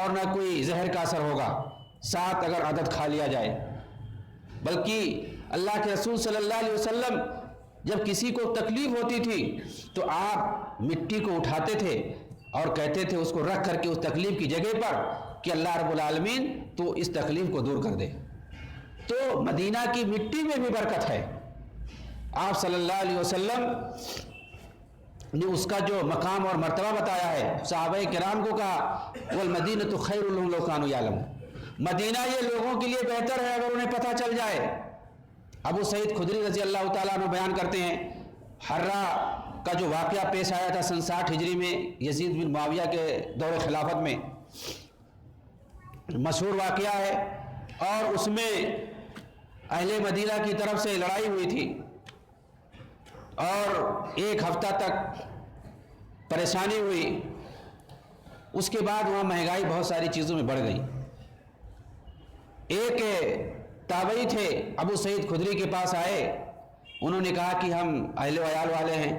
اور نہ کوئی زہر کا اثر ہوگا، 7 اگر عدد کھا لیا جائے۔ بلکہ اللہ کے رسول صلی اللہ علیہ وسلم جب کسی کو تکلیف ہوتی تھی تو آپ مٹی کو اٹھاتے تھے اور کہتے تھے اس کو رکھ کر کے اس تکلیف کی جگہ پر کہ اللہ رب العالمین تو اس تکلیف کو دور کر دے۔ تو مدینہ کی مٹی میں بھی برکت ہے۔ آپ صلی اللہ علیہ وسلم نے اس کا جو مقام اور مرتبہ بتایا ہے، صحابہ کرام کو کہا والمدینۃ خیر لہم لو کانوا یعلمون، مدینہ یہ لوگوں کے لیے بہتر ہے اگر انہیں پتہ چل جائے۔ ابو سعید خدری رضی اللہ تعالیٰ عنہ بیان کرتے ہیں، حرہ کا جو واقعہ پیش آیا تھا سن 60 ہجری میں یزید بن معاویہ کے دور خلافت میں، مشہور واقعہ ہے، اور اس میں اہل مدینہ کی طرف سے لڑائی ہوئی تھی اور 1 ہفتہ تک پریشانی ہوئی۔ اس کے بعد وہاں مہنگائی بہت ساری چیزوں میں بڑھ گئی۔ ایک تابعی تھے ابو سعید خدری کے پاس آئے، انہوں نے کہا کہ ہم اہل و عیال والے ہیں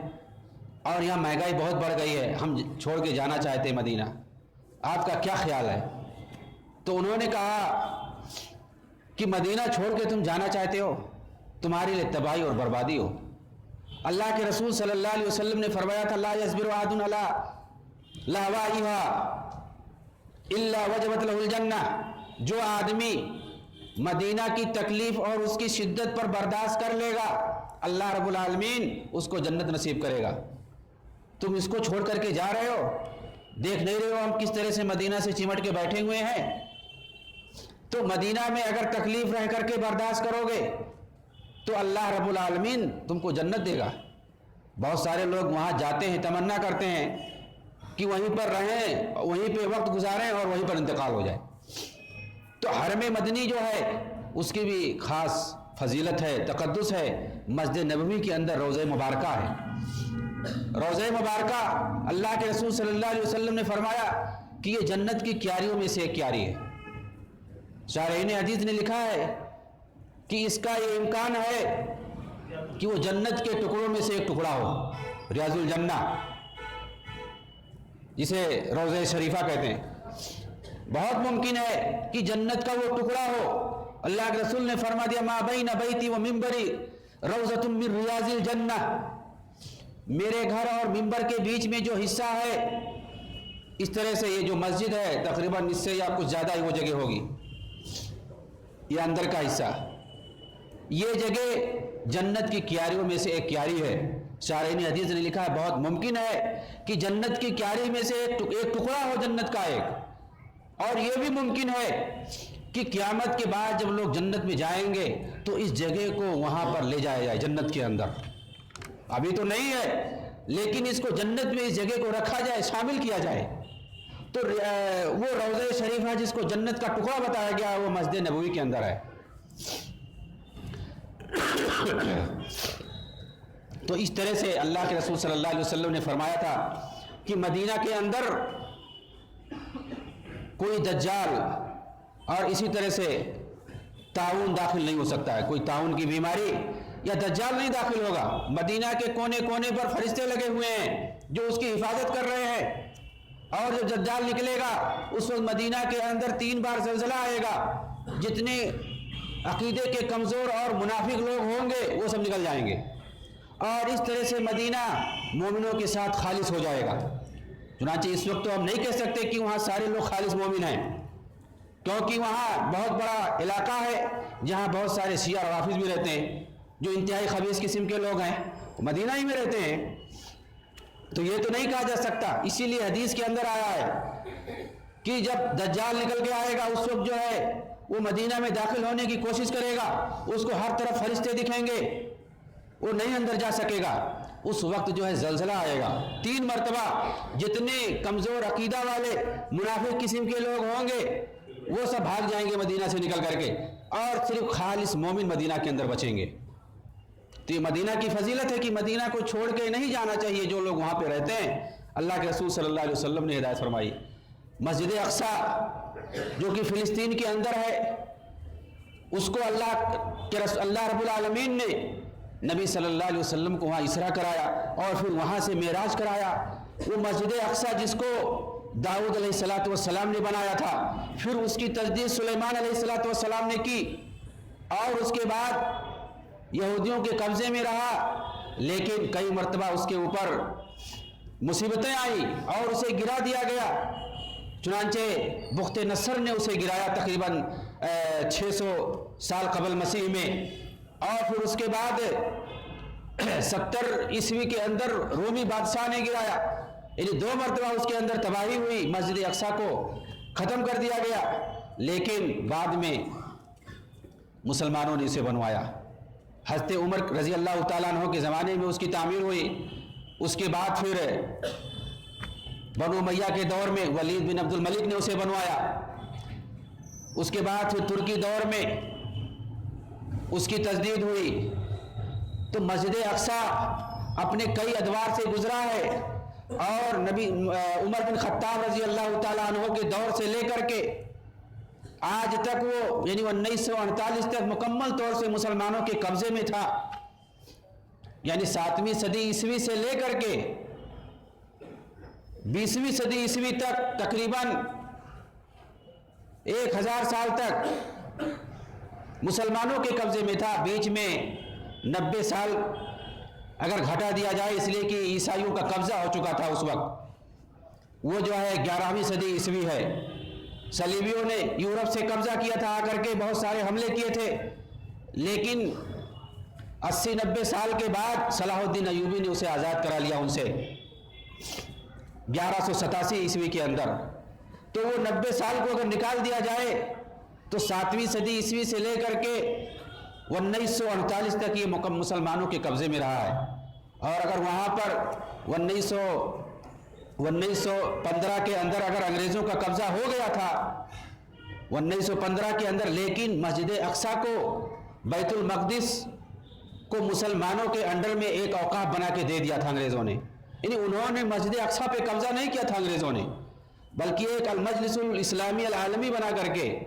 اور یہاں مہنگائی بہت بڑھ گئی ہے، ہم چھوڑ کے جانا چاہتے ہیں مدینہ، آپ کا کیا خیال ہے؟ تو انہوں نے کہا کہ مدینہ چھوڑ کے تم جانا چاہتے ہو، تمہارے لیے تباہی اور بربادی ہو۔ اللہ کے رسول صلی اللہ علیہ وسلم نے فرمایا تھا لا یصبر احد علی لہوائها الا وجبت له الجنہ، جو آدمی مدینہ کی تکلیف اور اس کی شدت پر برداشت کر لے گا اللہ رب العالمین اس کو جنت نصیب کرے گا۔ تم اس کو چھوڑ کر کے جا رہے ہو، دیکھ نہیں رہے ہو ہم کس طرح سے مدینہ سے چمٹ کے بیٹھے ہوئے ہیں؟ تو مدینہ میں اگر تکلیف رہ کر کے برداشت کرو گے تو اللہ رب العالمین تم کو جنت دے گا۔ بہت سارے لوگ وہاں جاتے ہیں، تمنا کرتے ہیں کہ وہیں پر رہیں، وہیں پہ وقت گزاریں اور وہیں پر انتقال ہو جائے۔ تو حرم مدنی جو ہے اس کی بھی خاص فضیلت ہے، تقدس ہے۔ مسجد نبوی کے اندر روضہ مبارکہ ہے۔ روضہ مبارکہ اللہ کے رسول صلی اللہ علیہ وسلم نے فرمایا کہ یہ جنت کی کیاریوں میں سے ایک کیاری ہے۔ شارحین حدیث نے لکھا ہے کہ اس کا یہ امکان ہے کہ وہ جنت کے ٹکڑوں میں سے ایک ٹکڑا ہو، ریاض الجنہ جسے روضہ شریفہ کہتے ہیں، بہت ممکن ہے کہ جنت کا وہ ٹکڑا ہو۔ اللہ کے رسول نے فرما دیا ما بین بیتی و منبری روضۃ من ریاض الجنہ، میرے گھر اور منبر کے بیچ میں جو حصہ ہے، اس طرح سے یہ جو مسجد ہے تقریباً اس سے یا کچھ زیادہ ہی وہ جگہ ہوگی، یہ اندر کا حصہ، یہ جگہ جنت کی کیاریوں میں سے ایک کیاری ہے۔ شارحین حدیث نے لکھا ہے بہت ممکن ہے کہ جنت کی کیاری میں سے ایک ٹکڑا ہو جنت کا ایک، اور یہ بھی ممکن ہے کہ قیامت کے بعد جب لوگ جنت میں جائیں گے تو اس جگہ کو وہاں پر لے جایا جائے جنت کے اندر، ابھی تو نہیں ہے لیکن اس کو جنت میں اس جگہ کو رکھا جائے، شامل کیا جائے۔ تو وہ روضہ شریفہ جس کو جنت کا ٹکڑا بتایا گیا ہے وہ مسجد نبوی کے اندر ہے۔ تو اس طرح سے اللہ کے رسول صلی اللہ علیہ وسلم نے فرمایا تھا کہ مدینہ کے اندر کوئی دجال اور اسی طرح سے طاعون داخل نہیں ہو سکتا ہے، کوئی طاعون کی بیماری یا دجال نہیں داخل ہوگا۔ مدینہ کے کونے کونے پر فرشتے لگے ہوئے ہیں جو اس کی حفاظت کر رہے ہیں، اور جب دجال نکلے گا اس وقت مدینہ کے اندر 3 بار زلزلہ آئے گا، جتنے عقیدے کے کمزور اور منافق لوگ ہوں گے وہ سب نکل جائیں گے، اور اس طرح سے مدینہ مومنوں کے ساتھ خالص ہو جائے گا۔ چنانچہ اس وقت تو ہم نہیں کہہ سکتے کہ وہاں سارے لوگ خالص مومن ہیں، کیونکہ وہاں بہت بڑا علاقہ ہے جہاں بہت سارے شیعہ روافض بھی رہتے ہیں جو انتہائی خبیث قسم کے لوگ ہیں، مدینہ ہی میں رہتے ہیں۔ تو یہ تو نہیں کہا جا سکتا، اسی لیے حدیث کے اندر آیا ہے کہ جب دجال نکل کے آئے گا اس وقت جو ہے وہ مدینہ میں داخل ہونے کی کوشش کرے گا، اس کو ہر طرف فرشتے دکھیں گے، وہ نہیں اندر جا سکے گا۔ اس وقت جو ہے زلزلہ آئے گا 3 مرتبہ، جتنے کمزور عقیدہ والے منافق قسم کے لوگ ہوں گے وہ سب بھاگ جائیں گے مدینہ سے نکل کر کے، اور صرف خالص مومن مدینہ کے اندر بچیں گے۔ تو یہ مدینہ کی فضیلت ہے کہ مدینہ کو چھوڑ کے نہیں جانا چاہیے جو لوگ وہاں پہ رہتے ہیں۔ اللہ کے رسول صلی اللہ علیہ وسلم نے ہدایت فرمائی۔ مسجد اقصی جو کہ فلسطین کے اندر ہے، اس کو اللہ رب العالمین نے نبی صلی اللہ علیہ وسلم کو وہاں اسرا کرایا اور پھر وہاں سے معراج کرایا۔ وہ مسجد اقصی جس کو داؤد علیہ السلام نے بنایا تھا، پھر اس کی تجدید سلیمان علیہ السلام نے کی، اور اس کے بعد یہودیوں کے قبضے میں رہا، لیکن کئی مرتبہ اس کے اوپر مصیبتیں آئیں اور اسے گرا دیا گیا، چنانچہ بخت نصر نے اسے گرایا تقریباً 600 سال قبل مسیح میں، اور پھر اس کے بعد 70 عیسوی کے اندر رومی بادشاہ نے گرایا، یعنی 2 مرتبہ اس کے اندر تباہی ہوئی، مسجد اقصی کو ختم کر دیا گیا، لیکن بعد میں مسلمانوں نے اسے بنوایا۔ حضرت عمر رضی اللہ تعالیٰ عنہ کے زمانے میں اس کی تعمیر ہوئی، اس کے بعد پھر بنو امیہ کے دور میں ولید بن عبد الملک نے اسے بنوایا، اس کے بعد پھر ترکی دور میں اس کی تجدید ہوئی۔ تو مسجد اقصی اپنے کئی ادوار سے گزرا ہے، اور نبی عمر بن خطاب رضی اللہ تعالیٰ عنہ کے دور سے لے کر کے آج تک وہ یعنی 1948 تک مکمل طور سے مسلمانوں کے قبضے میں تھا، یعنی 7ویں صدی عیسوی سے لے کر کے 20ویں صدی عیسوی تک تقریباً 1000 سال تک مسلمانوں کے قبضے میں تھا۔ بیچ میں 90 سال اگر گھٹا دیا جائے، اس لیے کہ عیسائیوں کا قبضہ ہو چکا تھا اس وقت، وہ جو ہے 11ویں صدی عیسوی ہے۔ صلیبیوں نے یورپ سے قبضہ کیا تھا، آ کر کے بہت سارے حملے کیے تھے، لیکن 80-90 سال کے بعد صلاح الدین ایوبی نے اسے آزاد کرا لیا ان سے 1187 عیسوی کے اندر۔ تو وہ 90 سال کو اگر نکال دیا جائے تو 7ویں صدی عیسوی سے لے کر کے 1948 تک یہ مسلمانوں کے قبضے میں رہا ہے۔ اور اگر وہاں پر 1915 کے اندر اگر انگریزوں کا قبضہ ہو گیا تھا 1915 کے اندر، لیکن مسجد اقصی کو بیت المقدس کو مسلمانوں کے انڈر میں ایک اوقاف بنا کے دے دیا تھا انگریزوں نے، یعنی انہوں نے مسجد اقصی پہ قبضہ نہیں کیا تھا انگریزوں نے، بلکہ ایک المجلس الاسلامی العالمی بنا کر کے،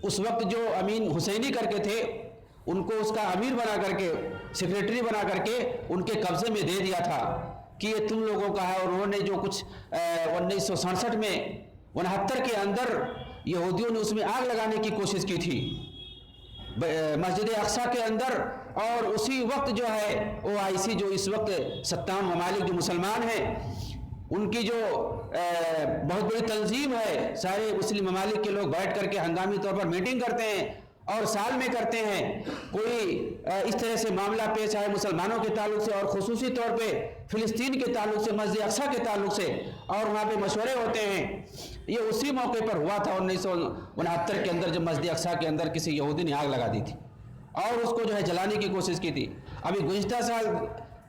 اس وقت جو امین حسینی کر کے تھے ان کو اس کا امیر بنا کر کے، سیکریٹری بنا کر کے ان کے قبضے میں دے دیا تھا کہ یہ تم لوگوں کا ہے۔ اور انہوں نے جو کچھ 1967 میں 69 کے اندر یہودیوں نے اس میں آگ لگانے کی کوشش کی تھی مسجد اقصی کے اندر، اور اسی وقت جو ہے OIC جو اس وقت 57 ممالک جو مسلمان ہیں ان کی جو بہت بڑی تنظیم ہے، سارے مسلم ممالک کے لوگ بیٹھ کر کے ہنگامی طور پر میٹنگ کرتے ہیں اور سال میں کرتے ہیں، کوئی اس طرح سے معاملہ پیش آئے مسلمانوں کے تعلق سے اور خصوصی طور پہ فلسطین کے تعلق سے، مسجد اقصی کے تعلق سے، اور وہاں پہ مشورے ہوتے ہیں۔ یہ اسی موقع پر ہوا تھا 1969 کے اندر، جب مسجد اقصی کے اندر کسی یہودی نے آگ لگا دی تھی اور اس کو جو ہے جلانے کی کوشش کی تھی۔ ابھی گزشتہ سال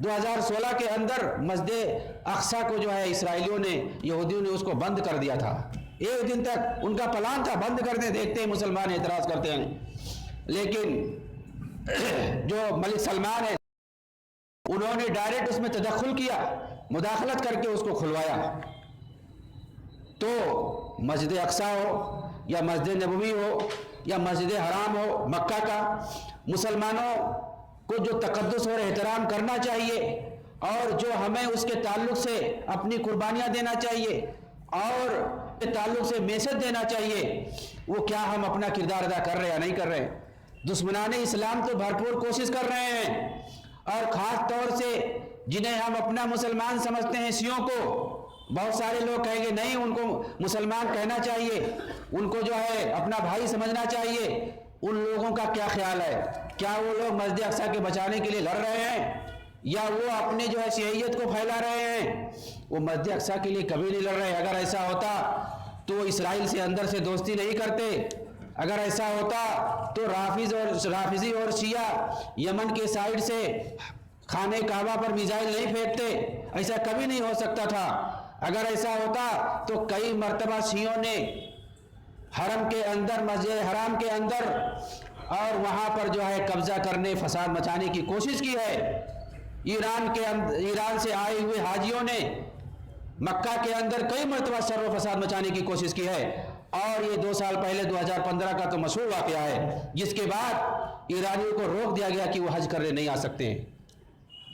2016 کے اندر مسجد اقصی کو جو ہے اسرائیلیوں نے، یہودیوں نے اس کو بند کر دیا تھا، 1 دن تک ان کا پلان تھا بند کر دیں، دیکھتے ہیں مسلمان اعتراض کرتے ہیں، لیکن جو ملک سلمان ہے انہوں نے ڈائریکٹ اس میں تدخل کیا، مداخلت کر کے اس کو کھلوایا۔ تو مسجد اقصی ہو یا مسجد نبوی ہو یا مسجد حرام ہو مکہ کا، مسلمانوں کو جو تقدس اور احترام کرنا چاہیے اور جو ہمیں اس کے تعلق سے اپنی قربانیاں دینا چاہیے اور تعلق سے میثر دینا چاہیے، وہ کیا ہم اپنا کردار ادا کر رہے ہیں یا نہیں کر رہے ہیں؟ دشمنان اسلام تو بھرپور کوشش کر رہے ہیں، اور خاص طور سے جنہیں ہم اپنا مسلمان سمجھتے ہیں شیعوں کو، بہت سارے لوگ کہیں گے نہیں ان کو مسلمان کہنا چاہیے، ان کو جو ہے اپنا بھائی سمجھنا چاہیے۔ ان لوگوں کا کیا خیال ہے؟ کیا وہ لوگ مسجد اقصی کے بچانے کے لیے لڑ رہے ہیں یا وہ اپنے جو ہے شیعیت کو پھیلا رہے ہیں؟ وہ مسجد اقصی کے لیے کبھی نہیں لڑ رہے۔ اگر ایسا ہوتا تو اسرائیل سے اندر سے دوستی نہیں کرتے، اگر ایسا ہوتا تو رافضی اور شیعہ یمن کے سائیڈ سے خانہ کعبہ پر میزائل نہیں پھینکتے، ایسا کبھی نہیں ہو سکتا تھا۔ اگر ایسا ہوتا تو کئی مرتبہ شیعوں نے حرم کے اندر، مسجد حرام کے اندر اور وہاں پر جو ہے قبضہ کرنے، فساد مچانے کی کوشش کی ہے۔ ایران سے آئے ہوئے حاجیوں نے مکہ کے اندر کئی مرتبہ شر و فساد مچانے کی کوشش کی ہے، اور یہ 2 سال پہلے 2015 کا تو مشہور واقعہ ہے، جس کے بعد ایرانیوں کو روک دیا گیا کہ وہ حج کرنے نہیں آ سکتے ہیں۔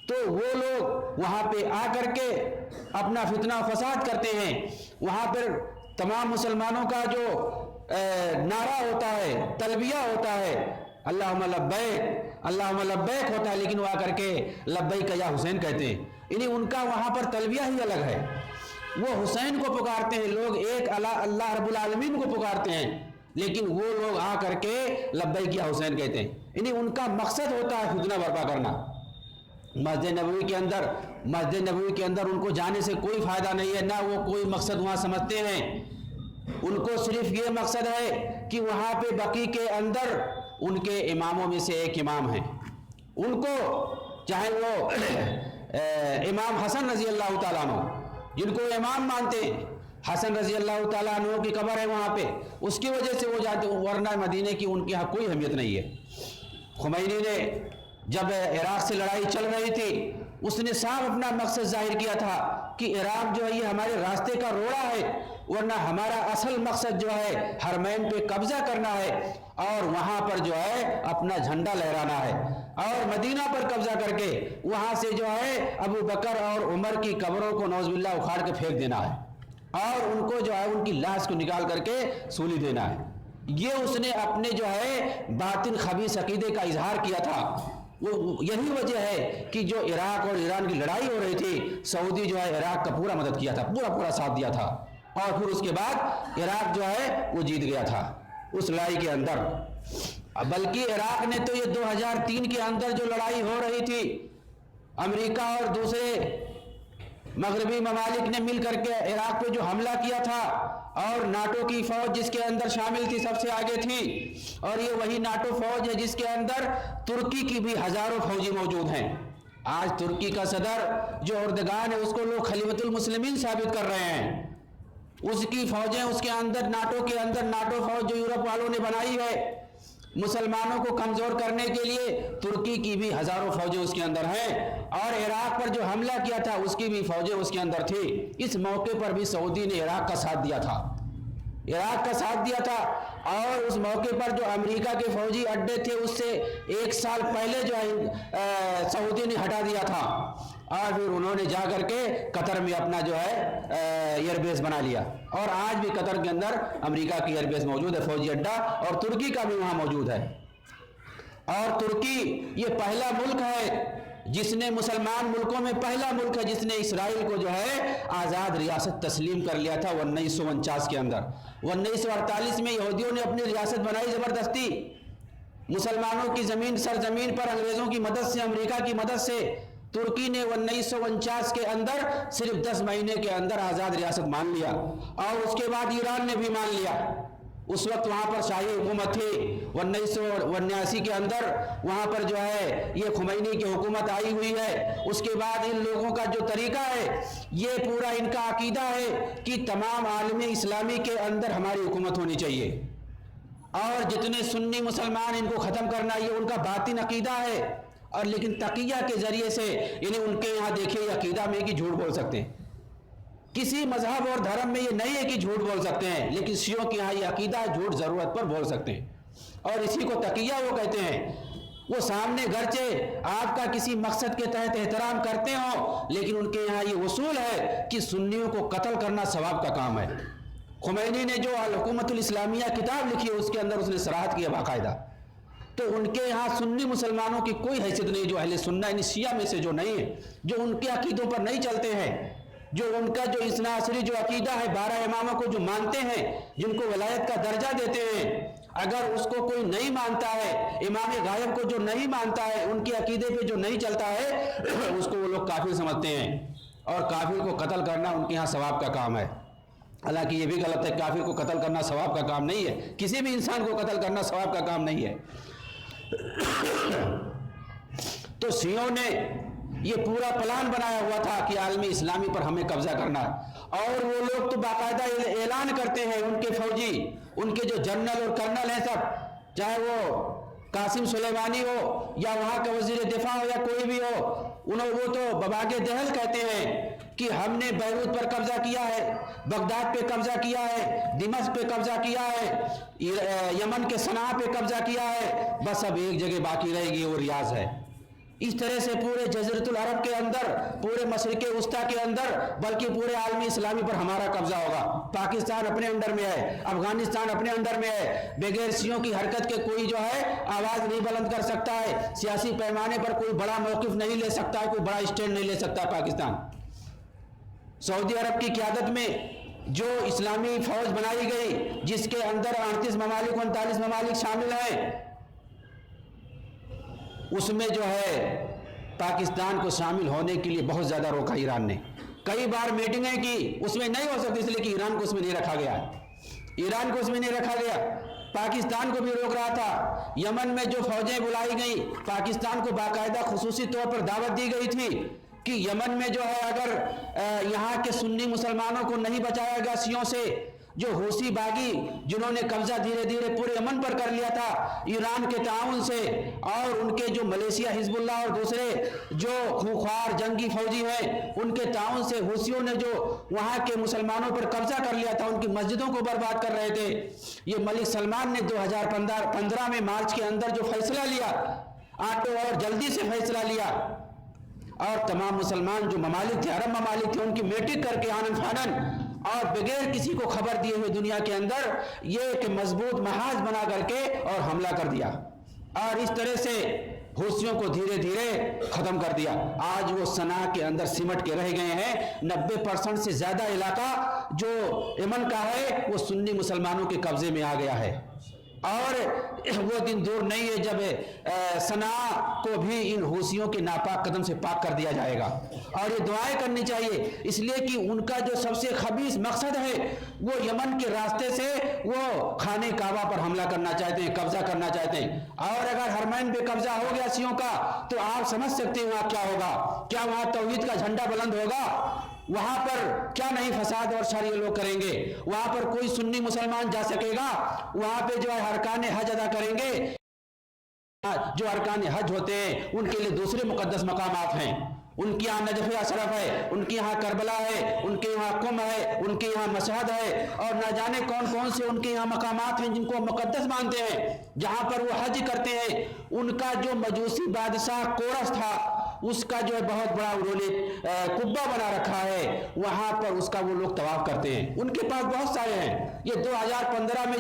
تو وہ لوگ وہاں پہ آ کر کے اپنا فتنہ و فساد کرتے ہیں۔ وہاں پر تمام مسلمانوں کا جو نعرہ ہوتا ہے، تلبیہ ہوتا ہے، اللہم لبیک اللہم لبیک ہوتا ہے، لیکن وہ آ کر کے لبیک یا حسین کہتے ہیں، یعنی ان کا وہاں پر تلبیہ ہی الگ ہے۔ وہ حسین کو پکارتے ہیں، لوگ ایک اللہ رب العالمین کو پکارتے ہیں، لیکن وہ لوگ آ کر کے لبیک یا حسین کہتے ہیں۔ یعنی ان کا مقصد ہوتا ہے فتنہ برپا کرنا۔ مسجد نبوی کے اندر ان کو جانے سے کوئی فائدہ نہیں ہے، نہ وہ کوئی مقصد وہاں سمجھتے ہیں۔ ان کو صرف یہ مقصد ہے کہ وہاں پہ بقیع کے اندر ان کے اماموں میں سے ایک امام ہیں، ان کو چاہے وہ امام حسن رضی اللہ تعالیٰ عنہ جن کو امام مانتے ہیں، حسن رضی اللہ تعالیٰ عنہ کی قبر ہے وہاں پہ، اس کی وجہ سے وہ جاتے ہیں، ورنہ مدینے کی ان کے یہاں کوئی اہمیت نہیں ہے۔ خمینی نے جب عراق سے لڑائی چل رہی تھی، اس نے صاف اپنا مقصد ظاہر کیا تھا کہ عراق جو ہے یہ ہمارے راستے کا روڑا ہے، ورنہ ہمارا اصل مقصد جو ہے حرمین پہ قبضہ کرنا ہے اور وہاں پر جو ہے اپنا جھنڈا لہرانا ہے، اور مدینہ پر قبضہ کر کے وہاں سے جو ہے ابو بکر اور عمر کی قبروں کو نعوذ باللہ اکھاڑ کے پھینک دینا ہے، اور ان کو جو ہے ان کی لاش کو نکال کر کے سولی دینا ہے۔ یہ اس نے اپنے جو ہے باطن خبیث عقیدے کا اظہار کیا تھا۔ وہ یہی وجہ ہے کہ جو عراق اور ایران کی لڑائی ہو رہی تھی، سعودی جو ہے عراق کا پورا مدد کیا تھا، پورا ساتھ دیا تھا، اور پھر اس کے بعد عراق جو ہے وہ جیت گیا تھا اس لڑائی کے اندر۔ بلکہ عراق نے تو یہ 2003 کے اندر جو لڑائی ہو رہی تھی، امریکہ اور دوسرے مغربی ممالک نے مل کر کے عراق پہ جو حملہ کیا تھا، اور ناٹو کی فوج جس کے اندر شامل تھی سب سے آگے تھی، اور یہ وہی ناٹو فوج ہے جس کے اندر ترکی کی بھی ہزاروں فوجی موجود ہیں۔ آج ترکی کا صدر جو اردگان ہے اس کو لوگ خلیفۃ المسلمین ثابت کر رہے ہیں، اس کی فوجیں اس کے اندر ناٹو کے اندر، ناٹو فوج جو یورپ والوں نے بنائی ہے مسلمانوں کو کمزور کرنے کے لیے، ترکی کی بھی ہزاروں فوجیں اس کے اندر ہیں، اور عراق پر جو حملہ کیا تھا اس کی بھی فوجیں اس کے اندر تھی۔ اس موقع پر بھی سعودی نے عراق کا ساتھ دیا تھا، اور اس موقع پر جو امریکہ کے فوجی اڈے تھے اس سے 1 سال پہلے جو ہے سعودی نے ہٹا دیا تھا، اور پھر انہوں نے جا کر کے قطر میں اپنا جو ہے ایئر بیس بنا لیا، اور آج بھی قطر کے اندر امریکہ کی ایئر بیس موجود ہے، فوجی اڈا، اور ترکی کا بھی وہاں موجود ہے۔ اور ترکی یہ پہلا ملک ہے جس نے، مسلمان ملکوں میں پہلا ملک ہے جس نے اسرائیل کو جو ہے آزاد ریاست تسلیم کر لیا تھا 1949 کے اندر۔ 1948 میں یہودیوں نے اپنی ریاست بنائی زبردستی، مسلمانوں کی زمین سرزمین پر انگریزوں کی مدد سے، امریکہ کی مدد سے۔ ترکی نے 1949 کے اندر صرف 10 مہینے کے اندر آزاد ریاست مان لیا، اور اس کے بعد ایران نے بھی مان لیا۔ اس وقت وہاں پر شاہی حکومت تھی، 1979 کے اندر وہاں پر جو ہے یہ خمینی کی حکومت آئی ہوئی ہے۔ اس کے بعد ان لوگوں کا جو طریقہ ہے، یہ پورا ان کا عقیدہ ہے کہ تمام عالم اسلامی کے اندر ہماری حکومت ہونی چاہیے، اور جتنے سنی مسلمان ان کو ختم کرنا، یہ ان کا باطن عقیدہ ہے۔ اور لیکن تقیہ کے ذریعے سے، یعنی ان کے یہاں دیکھیے عقیدہ میں کہ جھوٹ بول سکتے ہیں، کسی مذہب اور دھرم میں یہ نہیں ہے کہ جھوٹ بول سکتے ہیں، لیکن شیعوں کے یہاں یہ عقیدہ جھوٹ ضرورت پر بول سکتے ہیں، اور اسی کو تقیہ وہ کہتے ہیں۔ وہ سامنے گرچہ آپ کا کسی مقصد کے تحت احترام کرتے ہوں، لیکن ان کے یہاں یہ اصول ہے کہ سنیوں کو قتل کرنا ثواب کا کام ہے۔ خمینی نے جو الحکومت الاسلامیہ کتاب لکھی ہے اس کے اندر اس نے صراحت کیا باقاعدہ، تو ان کے یہاں سنی مسلمانوں کی کوئی حیثیت نہیں، جو اہل سنہ یعنی شیعہ میں سے جو نہیں ہے، جو ان کے عقیدوں پر نہیں چلتے ہیں، جو ان کا جو اثنا عشری جو عقیدہ ہے، 12 اماموں کو جو مانتے ہیں، جن کو ولایت کا درجہ دیتے ہیں، اگر اس کو کوئی نہیں مانتا ہے، امام غائب کو جو نہیں مانتا ہے، ان کے عقیدے پہ جو نہیں چلتا ہے، اس کو وہ لوگ کافر سمجھتے ہیں، اور کافر کو قتل کرنا ان کے یہاں ثواب کا کام ہے۔ حالانکہ یہ بھی غلط ہے، کافر کو قتل کرنا ثواب کا کام نہیں ہے، کسی بھی انسان کو قتل کرنا ثواب کا کام نہیں ہے۔ تو شیعوں نے یہ پورا پلان بنایا ہوا تھا کہ عالم اسلامی پر ہمیں قبضہ کرنا ہے، اور وہ لوگ تو باقاعدہ اعلان کرتے ہیں، ان کے فوجی، ان کے جو جنرل اور کرنل ہیں سب، چاہے وہ قاسم سلیمانی ہو یا وہاں کا وزیر دفاع ہو یا کوئی بھی ہو، وہ تو بباغ دہل کہتے ہیں کہ ہم نے بیروت پر قبضہ کیا ہے، بغداد پہ قبضہ کیا ہے، دمشق پہ قبضہ کیا ہے، یمن کے صنعاء پہ قبضہ کیا ہے، بس اب ایک جگہ باقی رہے گی وہ ریاض ہے۔ اس طرح سے پورے جزیرۃ العرب کے اندر، پورے مشرق وسطیٰ کے اندر، بلکہ پورے عالم اسلامی پر ہمارا قبضہ ہوگا۔ پاکستان اپنے انڈر میں ہے، افغانستان اپنے انڈر میں ہے، بغیر شیعوں کی حرکت کے کوئی جو ہے آواز نہیں بلند کر سکتا ہے، سیاسی پیمانے پر کوئی بڑا موقف نہیں لے سکتا ہے، کوئی بڑا اسٹینڈ نہیں لے سکتا ہے پاکستان۔ سعودی عرب کی قیادت میں جو اسلامی فوج بنائی گئی جس کے اندر 38 ممالک 39 ممالک شامل ہیں، اس میں جو ہے پاکستان کو شامل ہونے کے لیے بہت زیادہ روکا ایران نے، کئی بار میٹنگیں کی، اس میں نہیں ہو سکتی اس لیے کہ ایران کو اس میں نہیں رکھا گیا، ایران کو اس میں نہیں رکھا گیا، پاکستان کو بھی روک رہا تھا۔ یمن میں جو فوجیں بلائی گئیں، پاکستان کو باقاعدہ خصوصی طور پر دعوت دی گئی تھی کہ یمن میں جو ہے اگر یہاں کے سنی مسلمانوں کو نہیں بچایا گیا شیعوں سے، جو حوثی باغی جنہوں نے قبضہ دھیرے دھیرے پورے یمن پر کر لیا تھا ایران کے تعاون سے، اور ان کے جو ملیشیا حزب اللہ اور دوسرے جو خوخوار جنگی فوجی ہیں ان کے تعاون سے حوثیوں نے جو وہاں کے مسلمانوں پر قبضہ کر لیا تھا، ان کی مسجدوں کو برباد کر رہے تھے۔ یہ ملک سلمان نے 2015 میں مارچ کے اندر جو فیصلہ لیا، آٹو اور جلدی سے فیصلہ لیا، اور تمام مسلمان جو ممالک تھے، عرب ممالک تھے، ان کی میٹنگ کر کے آنن فانن اور بغیر کسی کو خبر دیے ہوئے دنیا کے اندر یہ کہ مضبوط محاذ بنا کر کے اور حملہ کر دیا، اور اس طرح سے حوثیوں کو دھیرے دھیرے ختم کر دیا۔ آج وہ صنعاء کے اندر سمٹ کے رہ گئے ہیں، 90% سے زیادہ علاقہ جو یمن کا ہے وہ سنی مسلمانوں کے قبضے میں آ گیا ہے، اور وہ دن دور نہیں ہے جب صنعاء کو بھی ان حوثیوں کے ناپاک قدم سے پاک کر دیا جائے گا، اور یہ دعائیں کرنی چاہیے، اس لیے کہ ان کا جو سب سے خبیث مقصد ہے وہ یمن کے راستے سے وہ خانہ کعبہ پر حملہ کرنا چاہتے ہیں، قبضہ کرنا چاہتے ہیں، اور اگر حرمین پہ قبضہ ہو گیا شیعوں کا تو آپ سمجھ سکتے ہیں وہاں کیا ہوگا، کیا وہاں توحید کا جھنڈا بلند ہوگا، وہاں پر کیا نہیں فساد اور شر یہ لوگ کریں گے، وہاں پر کوئی سنی مسلمان جا سکے گا، وہاں پہ جو ہے ارکان حج ادا کریں گے، جو ارکان حج ہوتے ہیں ان کے لیے دوسرے مقدس مقامات ہیں، ان کی یہاں نجف اشرف ہے، ان کے یہاں کربلا ہے، ان کے یہاں قم ہے، ان کے یہاں مشہد ہے، اور نہ جانے کون کون سے ان کے یہاں مقامات ہیں جن کو مقدس مانتے ہیں، جہاں پر وہ حج کرتے ہیں۔ ان کا جو مجوسی بادشاہ کورس تھا اس کا جو ہے بہت بڑا انہوں نے قبہ بنا رکھا ہے، وہاں پر اس کا وہ لوگ طواف کرتے ہیں، ان کے پاس بہت سارے ہیں۔ یہ 2015 میں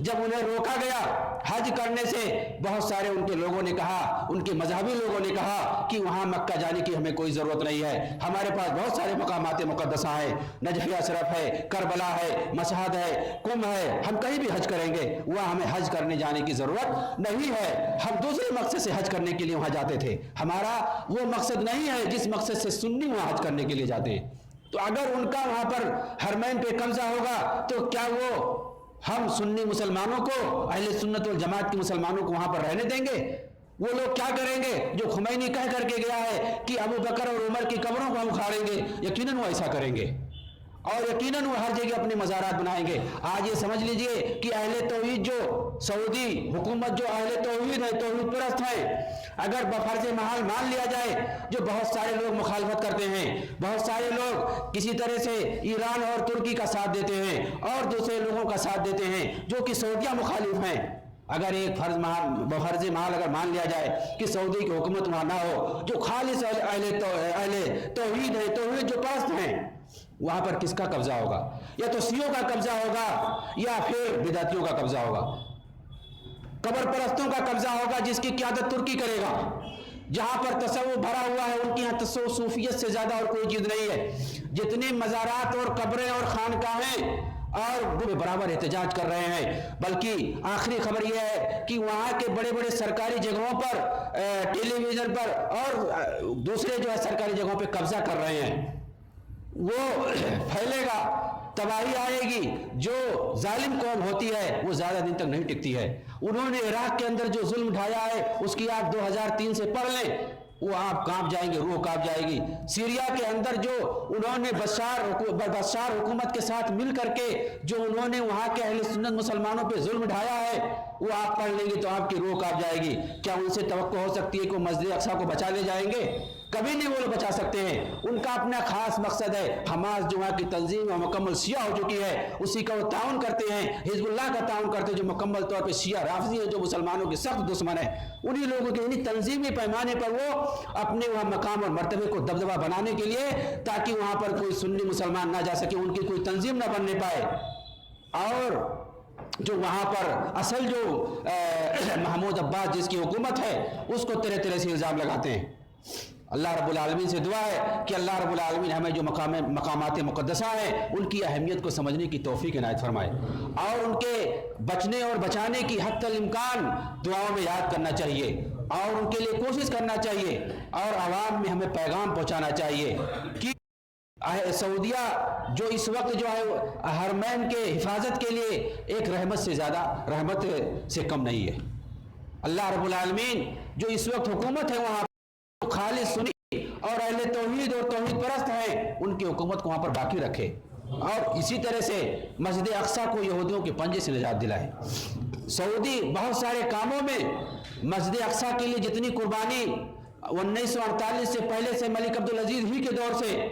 جب انہیں روکا گیا حج کرنے سے، بہت سارے ان کے لوگوں نے کہا، ان کے مذہبی لوگوں نے کہا کہ وہاں مکہ جانے کی ہمیں کوئی ضرورت نہیں ہے، ہمارے پاس بہت سارے مقامات مقدسہ ہیں، نجف اشرف ہے، کربلا ہے، مشہد ہے، قم ہے، ہم کہیں بھی حج کریں گے، وہاں ہمیں حج کرنے جانے کی ضرورت نہیں ہے، ہم دوسرے مقصد سے حج کرنے کے لیے وہاں جاتے تھے، ہمارا وہ مقصد نہیں ہے جس مقصد سے سنی وہاں حج کرنے کے لیے جاتے ہیں۔ تو اگر ان کا وہاں پر حرمین پہ قبضہ ہوگا تو کیا وہ ہم سنی مسلمانوں کو، اہل سنت والجماعت کے مسلمانوں کو وہاں پر رہنے دیں گے؟ وہ لوگ کیا کریں گے جو خمینی کہہ کر کے گیا ہے کہ ابو بکر اور عمر کی قبروں کو ہم اکھاڑیں گے؟ یقیناً وہ ایسا کریں گے، اور یقیناً وہ ہر جگہ اپنے مزارات بنائیں گے۔ آج یہ سمجھ لیجئے کہ اہل توحید جو سعودی حکومت جو اہل توحید ہے، توحید پرست ہے، اگر بفرض محال مان لیا جائے، جو بہت سارے لوگ مخالفت کرتے ہیں، بہت سارے لوگ کسی طرح سے ایران اور ترکی کا ساتھ دیتے ہیں اور دوسرے لوگوں کا ساتھ دیتے ہیں جو کہ سعودیہ مخالف ہیں، اگر ایک بفرض محال اگر مان لیا جائے کہ سعودی کی حکومت وہاں نہ ہو، جو خالص اہل توحید ہے، توحید جو پرست ہیں، وہاں پر کس کا قبضہ ہوگا؟ یا تو شیعوں کا قبضہ ہوگا یا پھر بدعتیوں کا قبضہ ہوگا، قبر پرستوں کا قبضہ ہوگا جس کی قیادت ترکی کرے گا، جہاں پر تصوف بھرا ہوا ہے، ان کی یہاں تصوف صوفیت سے زیادہ اور کوئی چیز نہیں ہے، جتنے مزارات اور قبریں اور خانقاہیں اور وہ برابر احتجاج کر رہے ہیں۔ بلکہ آخری خبر یہ ہے کہ وہاں کے بڑے بڑے سرکاری جگہوں پر، ٹیلی ویژن پر اور دوسرے جو ہے سرکاری جگہوں پہ قبضہ کر رہے ہیں، وہ پھیلے گا، تباہی آئے گی۔ جو ظالم قوم ہوتی ہے وہ زیادہ دن تک نہیں ٹکتی ہے۔ انہوں نے عراق کے اندر جو ظلم ڈھایا ہے اس کی آپ 2003 سے پڑھ لیں، وہ آپ کانپ جائیں گے، روح کانپ جائے گی۔ سیریا کے اندر جو انہوں نے بشار حکومت کے ساتھ مل کر کے جو انہوں نے وہاں کے اہل سنت مسلمانوں پہ ظلم ڈھایا ہے، وہ آپ پڑھ لیں گے تو آپ کی روح کانپ جائے گی۔ کیا ان سے توقع ہو سکتی ہے کہ وہ مسجد اقصی کو بچا لے جائیں گے؟ کبھی نہیں وہ لوگ بچا سکتے ہیں۔ ان کا اپنا خاص مقصد ہے۔ حماس جو وہاں کی تنظیم مکمل شیعہ ہو چکی ہے، اسی کا وہ تعاون کرتے ہیں، حزب اللہ کا تعاون کرتے ہیں جو مکمل طور پہ شیعہ رافضی ہے، جو مسلمانوں کے سخت دشمن ہے۔ انہی لوگوں کے یعنی تنظیمی پیمانے پر وہ اپنے وہاں مقام اور مرتبے کو دبدبہ بنانے کے لیے، تاکہ وہاں پر کوئی سنی مسلمان نہ جا سکے، ان کی کوئی تنظیم نہ بننے پائے، اور جو وہاں پر اصل جو محمود عباس جس کی حکومت ہے اس کو طرح طرح سے الزام لگاتے ہیں۔ اللہ رب العالمین سے دعا ہے کہ اللہ رب العالمین ہمیں جو مقامات مقدسہ ہیں ان کی اہمیت کو سمجھنے کی توفیق عنایت فرمائے، اور ان کے بچنے اور بچانے کی حتی الامکان دعاؤں میں یاد کرنا چاہیے، اور ان کے لیے کوشش کرنا چاہیے، اور عوام میں ہمیں پیغام پہنچانا چاہیے کہ سعودیہ جو اس وقت جو ہے حرمین کے حفاظت کے لیے ایک رحمت سے زیادہ، رحمت سے کم نہیں ہے۔ اللہ رب العالمین جو اس وقت حکومت ہے وہاں خالص سنی اور اہل توحید اور توحید پرست ہیں، ان کی حکومت کو وہاں پر باقی رکھے، اور اسی طرح سے مسجد اقصیٰ کو یہودیوں کے پنجے سے نجات دلائے۔ سعودی بہت سارے کاموں میں مسجد اقصیٰ کے لیے جتنی قربانی 1948 سے پہلے سے ملک عبدالعزیز ہی کے دور سے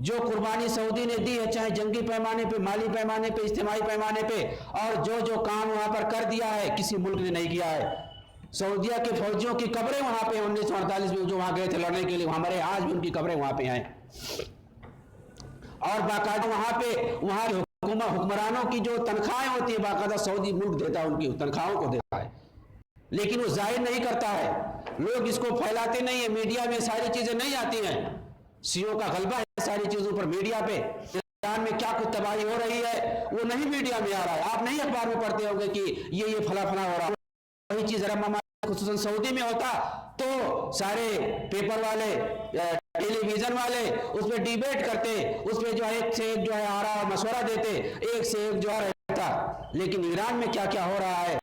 جو قربانی سعودی نے دی ہے، چاہے جنگی پیمانے پہ، مالی پیمانے پہ، اجتماعی پیمانے پہ، اور جو کام وہاں پر کر دیا ہے کسی ملک نے نہیں کیا ہے۔ سعودیہ کے فوجیوں کی قبریں وہاں پہ 1948 میں جو وہاں گئے تھے لڑنے کے لیے، ہمارے آج بھی ان کی قبریں وہاں پہ ہیں، اور باقاعدہ وہاں کے حکمرانوں کی جو تنخواہیں ہوتی ہیں باقاعدہ سعودی ملک دیتا ہے، ان کی تنخواہوں کو دیتا ہے، لیکن وہ ظاہر نہیں کرتا ہے، لوگ اس کو پھیلاتے نہیں ہیں، میڈیا میں ساری چیزیں نہیں آتی ہیں، سیو کا غلبہ ہے ساری چیزوں پر میڈیا پہ۔ ایران میں کیا کچھ تباہی ہو رہی ہے وہ نہیں میڈیا میں آ رہا ہے، آپ نہیں اخبار میں پڑھتے ہوں گے کہ یہ فلاں فلاں ہو رہا ہے۔ وہی چیز عرب ممالک خصوصاً سعودی میں ہوتا تو سارے پیپر والے، ٹیلی ویژن والے اس پہ ڈیبیٹ کرتے، اس پہ جو ہے ایک سے ایک جو ہے آرا اور مشورہ دیتے، ایک سے ایک جو ہے رہتا۔ لیکن ایران میں کیا کیا ہو رہا ہے،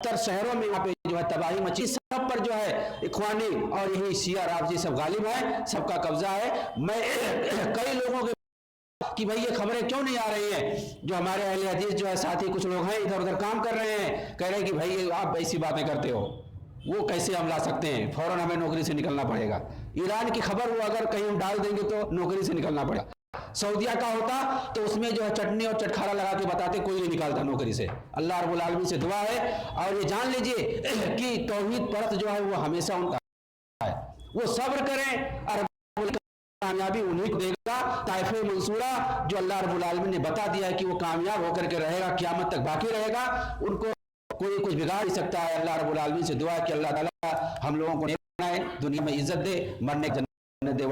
70 شہروں میں وہاں پہ جو ہے تباہی مچی، سب پر جو ہے اخوانی اور یہی شیعہ رافضی سب غالب ہیں، سب کا قبضہ ہے۔ میں کئی لوگوں کے کہ بھئی یہ خبریں کیوں نہیں آ رہی ہیں، جو ہمارے اہل حدیث جو ہے ساتھی کچھ لوگ ہیں ادھر ادھر کام کر رہے ہیں، کہہ رہے ہیں کہ بھئی آپ ایسی باتیں کرتے ہو، وہ کیسے ہم لا سکتے ہیں، فوراً ہمیں نوکری سے نکلنا پڑے گا۔ ایران کی خبر وہ اگر کہیں ہم ڈال دیں گے تو نوکری سے نکلنا پڑے گا۔ سعودیہ کا ہوتا تو اس میں جو ہے چٹنی اور چٹکھارا لگا کے بتاتے، کوئی نہیں نکالتا نوکری سے۔ اللہ رب العالمین سے دعا ہے، اور یہ جان لیجئے کہ توحید پرست جو ہے وہ ہمیشہ ان کا ہے، وہ صبر کریں، اور کامیابی انہیں کو دے گا۔ طائف منصورہ جو اللہ رب العالمین نے بتا دیا ہے کہ وہ کامیاب ہو کر کے رہے گا، قیامت تک باقی رہے گا، ان کو کوئی کچھ بگاڑ نہیں سکتا ہے۔ اللہ رب العالمین سے دعا ہے کہ اللہ تعالیٰ ہم لوگوں کو نیک بنائے، دنیا میں عزت دے، مرنے کی جنت دے۔